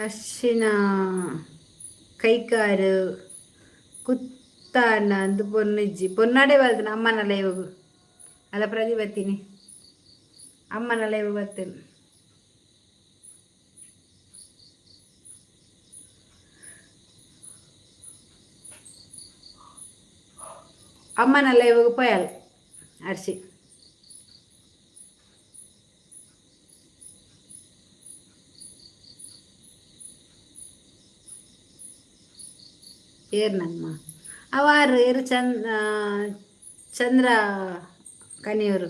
ಅರ್ಶಿನ ಕೈಕಾರು ಕುತ್ತಾನ ಅಂದು ಪೊನ್ನಿಜ್ಜಿ ಪೊನ್ನಾಡೆ ಬರ್ತೇನೆ ಅಮ್ಮನ ಲೈವ್ಗು ಅಲ್ಲ ಪ್ರತಿ ಬರ್ತೀನಿ ಅಮ್ಮನ ಲೈವ್ ಬರ್ತೇನೆ ಅಮ್ಮನ ಲೈವ್ಗು ಪೋಯಲ್ ಅರ್ಶಿ ಏರ್ನಮ್ಮ ಅವಾರು ಏರು ಚಂದ್ರ ಕನಿಯವರು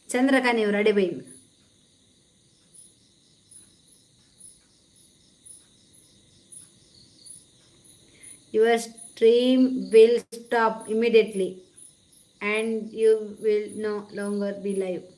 ಚಂದ್ರ ಕನಿಯವರು ಅಡೆಬೈನ್ your stream will stop immediately and you will no longer be live.